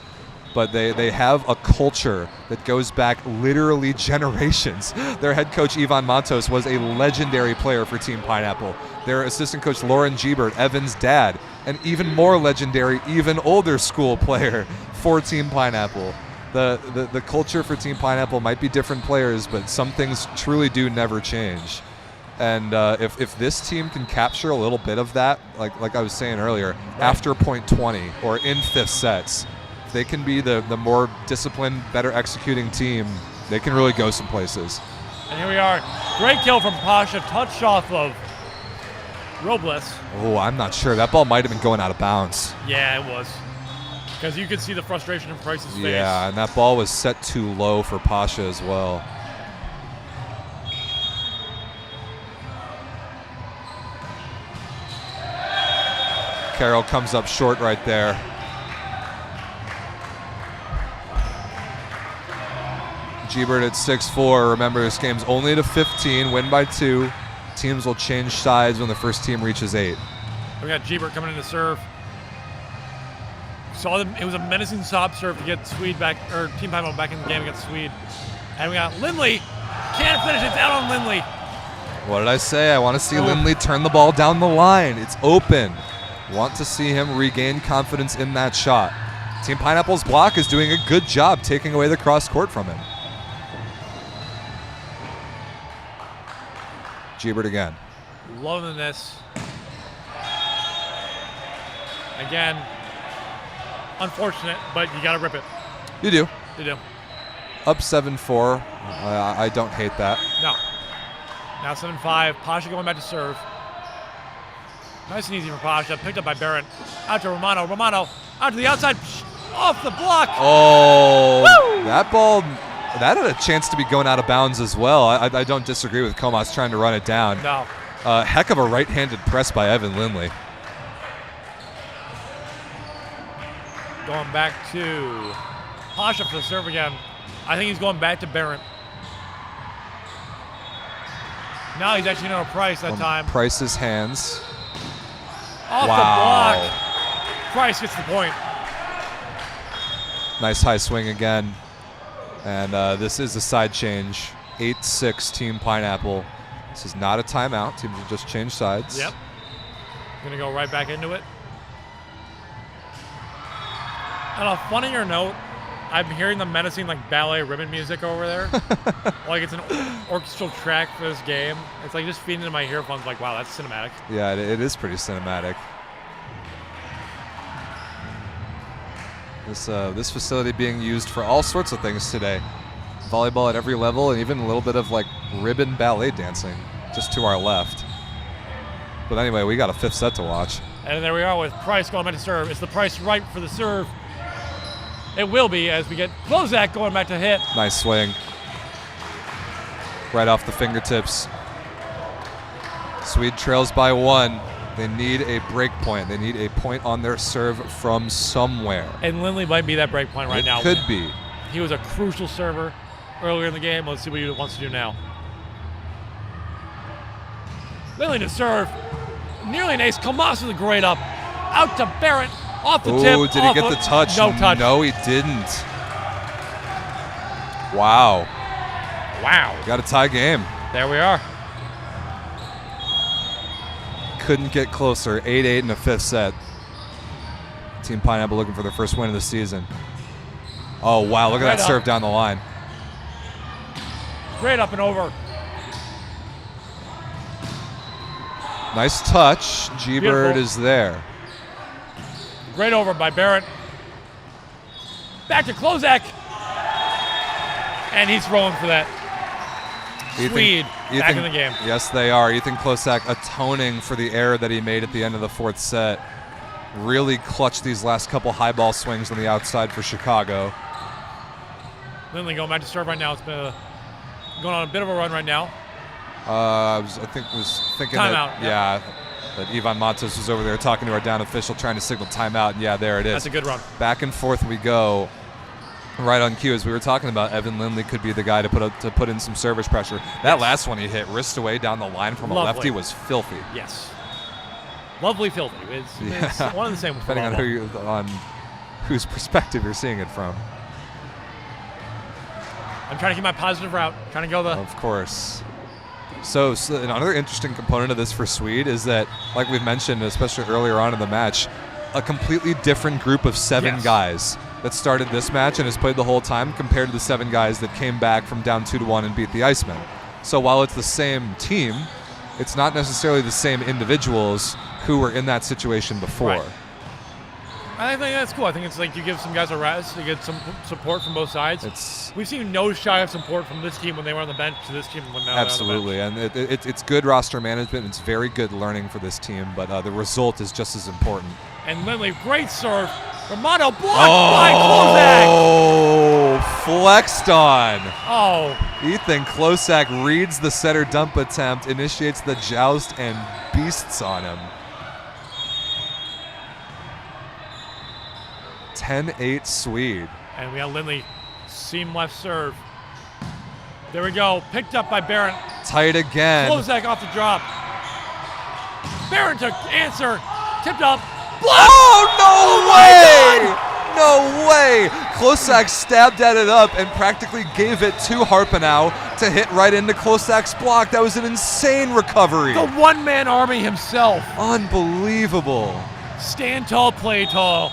But they have a culture that goes back literally generations. Their head coach, Ivan Matos, was a legendary player for Team Pineapple. Their assistant coach, Lauren Gebert, Evan's dad, an even more legendary, even older school player for Team Pineapple. The culture for Team Pineapple might be different players, but some things truly do never change. And if this team can capture a little bit of that, like I was saying earlier, after point 20 or in 5th sets, they can be the more disciplined, better executing team. They can really go some places. And here we are. Great kill from Pasha. Touch off of Robles. Oh, I'm not sure. That ball might have been going out of bounds. Yeah, it was. Because you could see the frustration in Price's face. Yeah, and that ball was set too low for Pasha as well. Carroll comes up short right there. Gebert at 6'4". Remember, this game's only to 15, win by 2. Teams will change sides when the first team reaches 8. We got Gebert coming in to serve. Saw them. It was a menacing stop serve to get Swede back, or Team Pineapple back in the game against Swede. And we got Lindley. Can't finish it. Down on Lindley. What did I say? I want to see Lindley turn the ball down the line. It's open. Want to see him regain confidence in that shot. Team Pineapple's block is doing a good job taking away the cross court from him. Gebert again. Loving this. Again, unfortunate, but you got to rip it. You do. You do. Up 7-4. I don't hate that. No. Now 7-5. Pasha going back to serve. Nice and easy for Pasha. Picked up by Barron. Out to Romano. Romano out to the outside. Off the block. Oh, Woo! that ball, that had a chance to be going out of bounds as well. I don't disagree with Comas trying to run it down. No. Heck of a right-handed press by Evan Lindley. Going back to Pasha for the serve again. I think he's going back to Barron. Now he's actually going to Price that time. Price's hands. Off the block. Price gets the point. Nice high swing again. And this is a side change. 8-6 Team Pineapple. This is not a timeout. Teams will just change sides. Yep. Gonna go right back into it. On a funnier note, I'm hearing the menacing like ballet ribbon music over there. Like it's an orchestral track for this game. It's like just feeding into my earphones like, wow, that's cinematic. Yeah, it is pretty cinematic. This facility being used for all sorts of things today. Volleyball at every level, and even a little bit of like ribbon ballet dancing just to our left. But anyway, we got a 5th set to watch. And there we are with Price going back to serve. Is the Price right for the serve? It will be as we get Klozak going back to hit. Nice swing. Right off the fingertips. Sweed trails by 1. They need a break point. They need a point on their serve from somewhere. And Lindley might be that break point right now. It could be. He was a crucial server earlier in the game. Let's see what he wants to do now. Lindley to serve. Nearly an ace. Kamas with a great up. Out to Barrett. Off the tip. Oh, did he get the touch? No touch. No, he didn't. Wow. Wow. Got a tie game. There we are. Couldn't get closer. 8-8 in the 5th set. Team Pineapple looking for their first win of the season. Oh, wow. Look at that serve down the line. Great up and over. Nice touch. G-Bird is there. Great over by Barrett. Back to Klozak. And he's rolling for that. Sweed back in the game. Yes, they are. Ethan Klozak atoning for the error that he made at the end of the 4th set. Really clutched these last couple high ball swings on the outside for Chicago. Lindley going back to serve right now. It's been going on a bit of a run right now. I was thinking timeout. That Ivan Matos was over there talking to our down official trying to signal timeout. And yeah, there it is. That's a good run. Back and forth we go. Right on cue, as we were talking about, Evan Lindley could be the guy to put in some service pressure. That last one he hit wrist away down the line from a lefty was filthy. Yes, lovely filthy. It's one and the same. Depending on whose perspective you're seeing it from. I'm trying to keep my positive route. Trying to go the. Of course. So another interesting component of this for Sweed is that, like we've mentioned, especially earlier on in the match, a completely different group of 7 guys that started this match and has played the whole time compared to the 7 guys that came back from down 2-1 and beat the Icemen. So while it's the same team, it's not necessarily the same individuals who were in that situation before. Right. I think that's cool. I think it's like you give some guys a rest, you get some support from both sides. We've seen no shy of support from this team when they were on the bench to this team when they're absolutely, on the bench. And it's good roster management. It's very good learning for this team, but the result is just as important. And Lindley, great serve. Romano blocked by Klozak. Oh, flexed on. Oh. Ethan Klozak reads the setter dump attempt, initiates the joust, and beasts on him. 10-8 Sweed. And we got Lindley, seam left serve. There we go, picked up by Barron. Tight again. Klozak off the drop. Barron to answer, tipped up. Blocked. Oh, no way! No way! Klozak stabbed at it up and practically gave it to Harpenau to hit right into Klozak's block. That was an insane recovery. The one-man army himself. Unbelievable. Stand tall, play tall.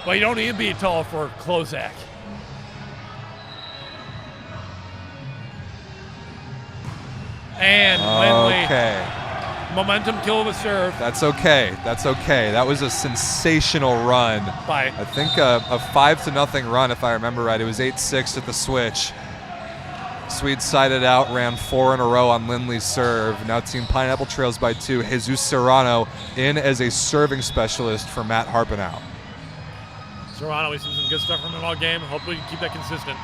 But you don't need to be tall for Klozak. And Lindley. Okay. Momentum kill of a serve. That's okay. That's okay. That was a sensational run. By I think a 5-0 run, if I remember right. It was 8-6 at the switch. Sweed sided out, ran 4 in a row on Lindley's serve. Now Team Pineapple trails by 2. Jesus Serrano in as a serving specialist for Matt Harpenau. Serrano, we've seen some good stuff from him all game. Hopefully, keep that consistent.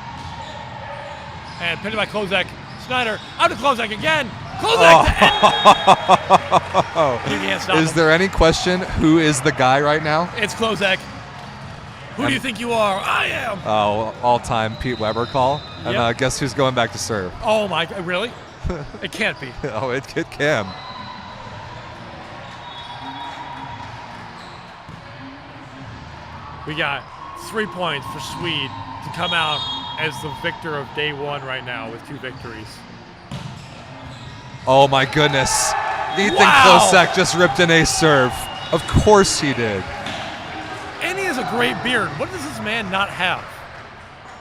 And pinned by Klozak. Snyder out to Klozak again. Klozak to end. You can't stop him. There any question who is the guy right now? It's Klozak. Who do you think you are? I am. Oh, all-time Pete Weber call. Yep. And guess who's going back to serve? Oh my God! Really? It can't be. Oh, it can. We got 3 points for Sweed to come out as the victor of day 1 right now with 2 victories. Oh my goodness. Ethan Wow. Klosek just ripped an ace serve. Of course he did. And he has a great beard. What does this man not have?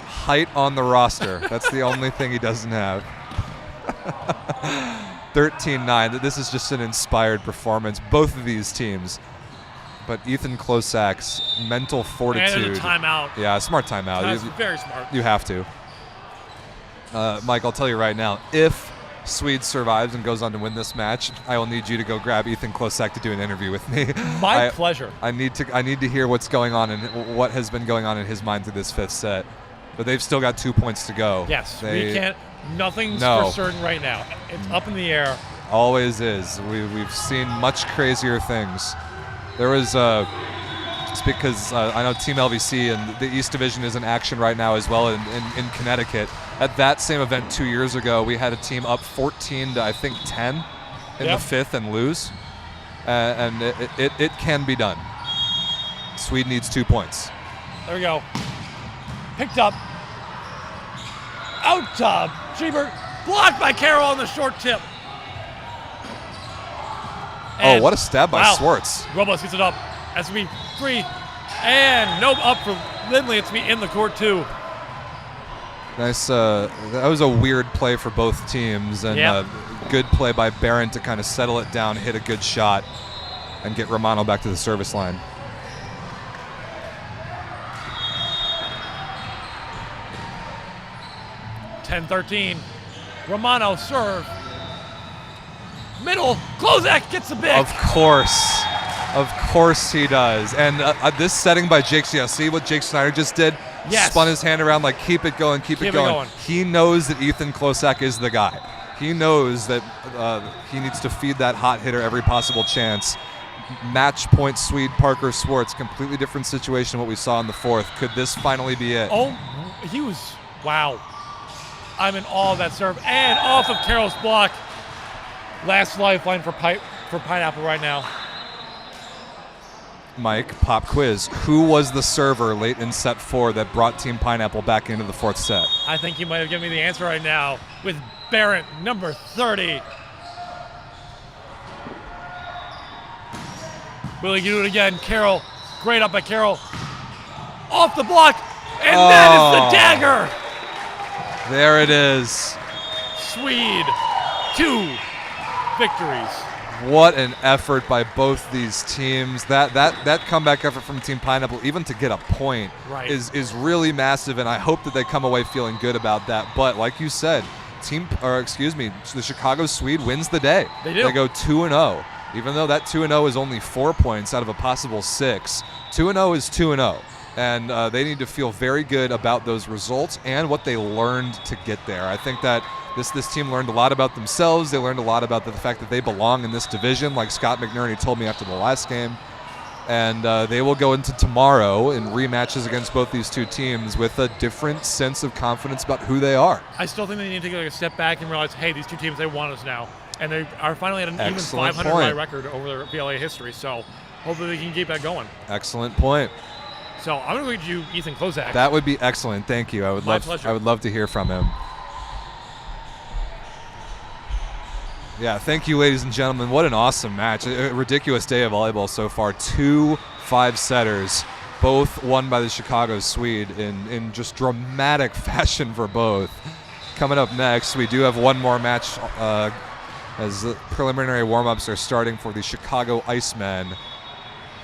Height on the roster. That's the only thing he doesn't have. 13-9. This is just an inspired performance. Both of these teams. But Ethan Klosek's mental fortitude. And a timeout. Yeah, smart timeout. That's very smart. You have to. Mike, I'll tell you right now, if Sweed survives and goes on to win this match, I will need you to go grab Ethan Klosek to do an interview with me. My pleasure. I need to hear what's going on and what has been going on in his mind through this 5th set. But they've still got 2 points to go. Yes, we can't. Nothing's No. for certain right now. It's up in the air. Always is. We've seen much crazier things. There was it's because I know Team LVC and the East Division is in action right now as well in Connecticut. At that same event 2 years ago, we had a team up 14 to I think 10 in the 5th and lose, and it can be done. Sweden needs 2 points. There we go. Picked up. Out top. Schubert blocked by Carroll on the short tip. Oh, what a stab by Swartz. Robles gets it up. That's going to be 3. And no up for Lindley. It's going to be in the court, too. Nice. That was a weird play for both teams. And good play by Barron to kind of settle it down, hit a good shot, and get Romano back to the service line. (10-13). Romano serve. Middle. Klosek gets the big. Of course he does. And this setting by Jake, see what Jake Snyder just did? Yes. Spun his hand around like, keep it going, keep it going. He knows that Ethan Klosek is the guy. He knows that he needs to feed that hot hitter every possible chance. Match point Swede, Parker, Swartz, completely different situation what we saw in the 4th. Could this finally be it? Oh, he was, wow. I'm in awe of that serve. And off of Carroll's block. Last lifeline for Pineapple right now. Mike, pop quiz. Who was the server late in set 4 that brought Team Pineapple back into the 4th set? I think you might have given me the answer right now with Barrett, number 30. Will he do it again? Carroll, great up by Carroll. Off the block, and that is the dagger. There it is. Swede, 2 victories. What an effort by both these teams. That comeback effort from Team Pineapple, even to get a point, is really massive, and I hope that they come away feeling good about that. But like you said, the Chicago Swede wins the day. They do. They go 2-0. Even though that 2-0 is only 4 points out of a possible 6, 2-0 is 2-0. And they need to feel very good about those results and what they learned to get there. I think that this team learned a lot about themselves. They learned a lot about the fact that they belong in this division, like Scott McNerney told me after the last game. And they will go into tomorrow in rematches against both these two teams with a different sense of confidence about who they are. I still think they need to take a step back and realize, hey, these two teams, they want us now. And they are finally at an even 500 right record over their VLA history. So hopefully they can keep that going. Excellent point. So I'm going to read you Ethan Klosek. That would be excellent. Thank you. I would love to hear from him. Yeah, thank you, ladies and gentlemen. What an awesome match. A ridiculous day of volleyball so far. 2 5-setters, both won by the Chicago Swede in just dramatic fashion for both. Coming up next, we do have one more match as the preliminary warm-ups are starting for the Chicago Icemen,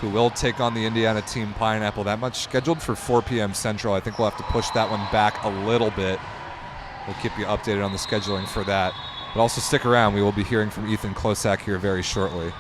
who will take on the Indiana Team Pineapple. That much scheduled for 4 p.m. Central. I think we'll have to push that one back a little bit. We'll keep you updated on the scheduling for that. But also stick around. We will be hearing from Ethan Klosek here very shortly.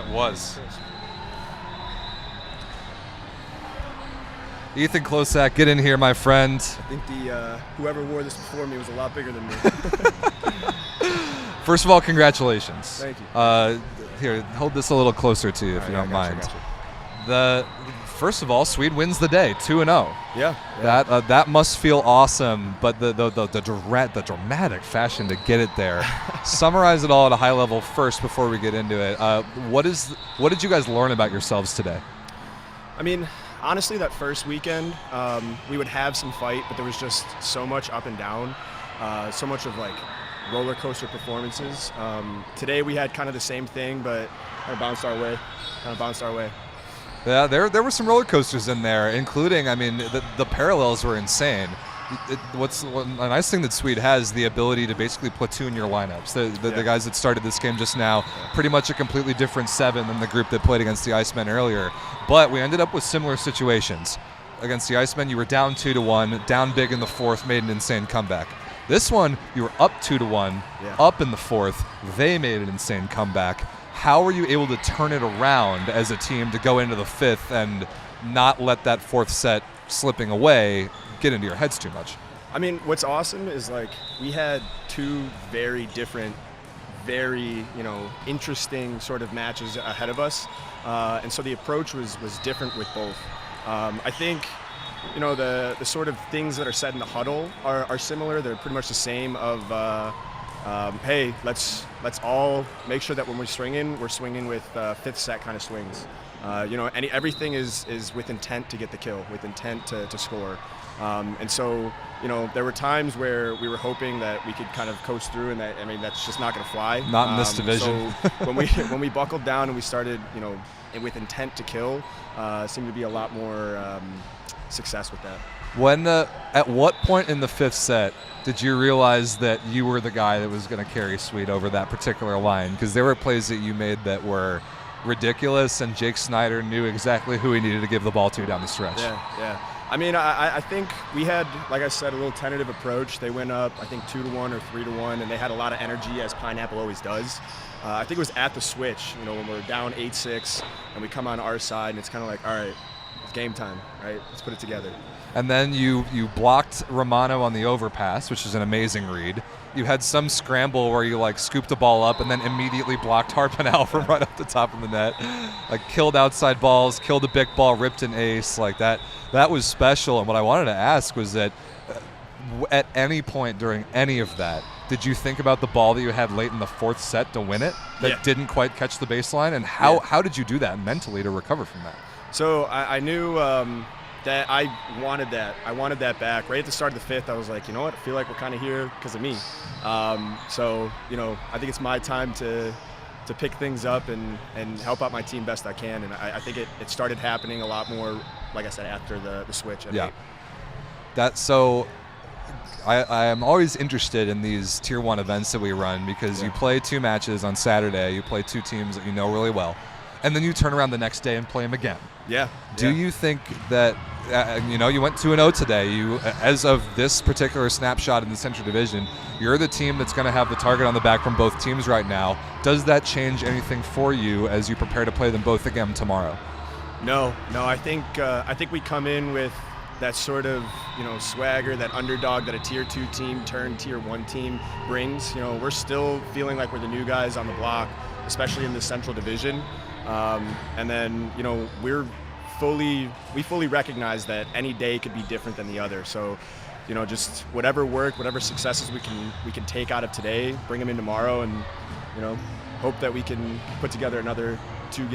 It was. Ethan Klosak, get in here, my friend. I think whoever wore this before me was a lot bigger than me. First of all, congratulations. Thank you. Here, hold this a little closer to you if you don't mind. First of all, Sweed wins the day, 2-0. Yeah. That must feel awesome, but the dramatic fashion to get it there. Summarize it all at a high level first before we get into it. What did you guys learn about yourselves today? I mean, honestly, that first weekend, we would have some fight, but there was just so much up and down, so much of like roller coaster performances. Today we had kind of the same thing, but kind of bounced our way. Yeah, there were some roller coasters in there, including, I mean, the parallels were insane. A nice thing that Sweed has, the ability to basically platoon your lineups. The guys that started this game just now, pretty much a completely different 7 than the group that played against the Icemen earlier. But we ended up with similar situations. Against the Icemen, you were down 2-1, down big in the 4th, made an insane comeback. This one, you were up 2-1, up in the 4th. They made an insane comeback. How were you able to turn it around as a team to go into the 5th and not let that 4th set slipping away get into your heads too much? I mean, what's awesome is like we had 2 very different, very interesting sort of matches ahead of us, and so the approach was different with both. I think the sort of things that are said in the huddle are similar. They're pretty much the same of hey, let's all make sure that when we're swinging with 5th set kind of swings. Everything is with intent to get the kill, with intent to score. And so, there were times where we were hoping that we could kind of coast through, and that's just not going to fly. Not in this division. So when we buckled down and we started, with intent to kill, seemed to be a lot more success with that. At what point in the 5th set did you realize that you were the guy that was going to carry Sweed over that particular line? Because there were plays that you made that were ridiculous, and Jake Snyder knew exactly who he needed to give the ball to down the stretch. Yeah. I mean, I think we had, like I said, a little tentative approach. They went up, I think, 2-1 or 3-1, and they had a lot of energy, as Pineapple always does. I think it was at the switch, when we're down 8-6, and we come on our side, and it's kind of like, all right, it's game time, right? Let's put it together. And then you blocked Romano on the overpass, which is an amazing read. You had some scramble where you scooped the ball up and then immediately blocked Harpenau from right up the top of the net. Killed outside balls, killed a big ball, ripped an ace like that. That was special. And what I wanted to ask was that at any point during any of that, did you think about the ball that you had late in the 4th set to win it that didn't quite catch the baseline? And how did you do that mentally to recover from that? So I knew that I wanted that. I wanted that back. Right at the start of the 5th, I was like, you know what? I feel like we're kind of here because of me. So, I think it's my time to pick things up and help out my team best I can. And I think it started happening a lot more, like I said, after the switch. I am always interested in these Tier 1 events that we run because you play 2 matches on Saturday. You play 2 teams that you know really well. And then you turn around the next day and play them again. Do you think that, you went 2-0 today. You, as of this particular snapshot in the Central Division, you're the team that's going to have the target on the back from both teams right now. Does that change anything for you as you prepare to play them both again tomorrow? No. I think we come in with that sort of, swagger, that underdog that a Tier 2 team turned Tier 1 team brings. We're still feeling like we're the new guys on the block, especially in the Central Division. And then, we fully recognize that any day could be different than the other. So, just whatever work, whatever successes we can take out of today, bring them in tomorrow, and, hope that we can put together another two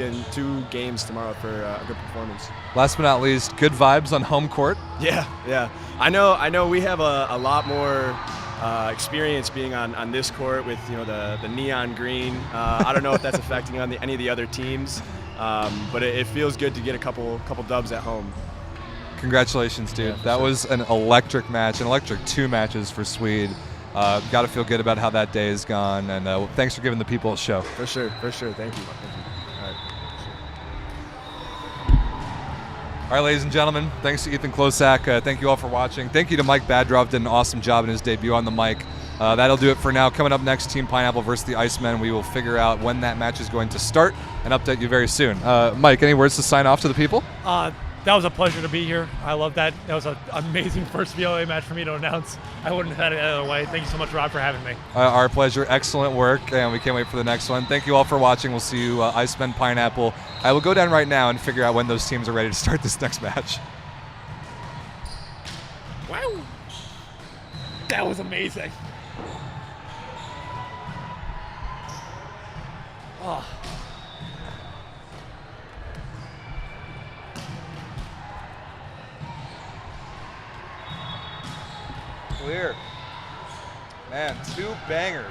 games tomorrow for a good performance. Last but not least, good vibes on home court. Yeah. I know we have a lot more experience being on this court with the neon green. I don't know if that's affecting on any of the other teams, but it feels good to get a couple dubs at home. Congratulations, dude. That was an electric match, an electric 2 matches for Sweed. Got to feel good about how that day has gone, and thanks for giving the people a show. For sure. Thank you. All right, ladies and gentlemen, thanks to Ethan Klosak. Thank you all for watching. Thank you to Mike Badrov, did an awesome job in his debut on the mic. That'll do it for now. Coming up next, Team Pineapple versus the Icemen. We will figure out when that match is going to start. and update you very soon. Mike, any words to sign off to the people? That was a pleasure to be here. I love that. That was an amazing first VLA match for me to announce. I wouldn't have had it any other way. Thank you so much, Rob, for having me. Our pleasure. Excellent work, and we can't wait for the next one. Thank you all for watching. We'll see you Iceman Pineapple. I will go down right now and figure out when those teams are ready to start this next match. Wow. That was amazing. Oh. Clear. Man, 2 bangers.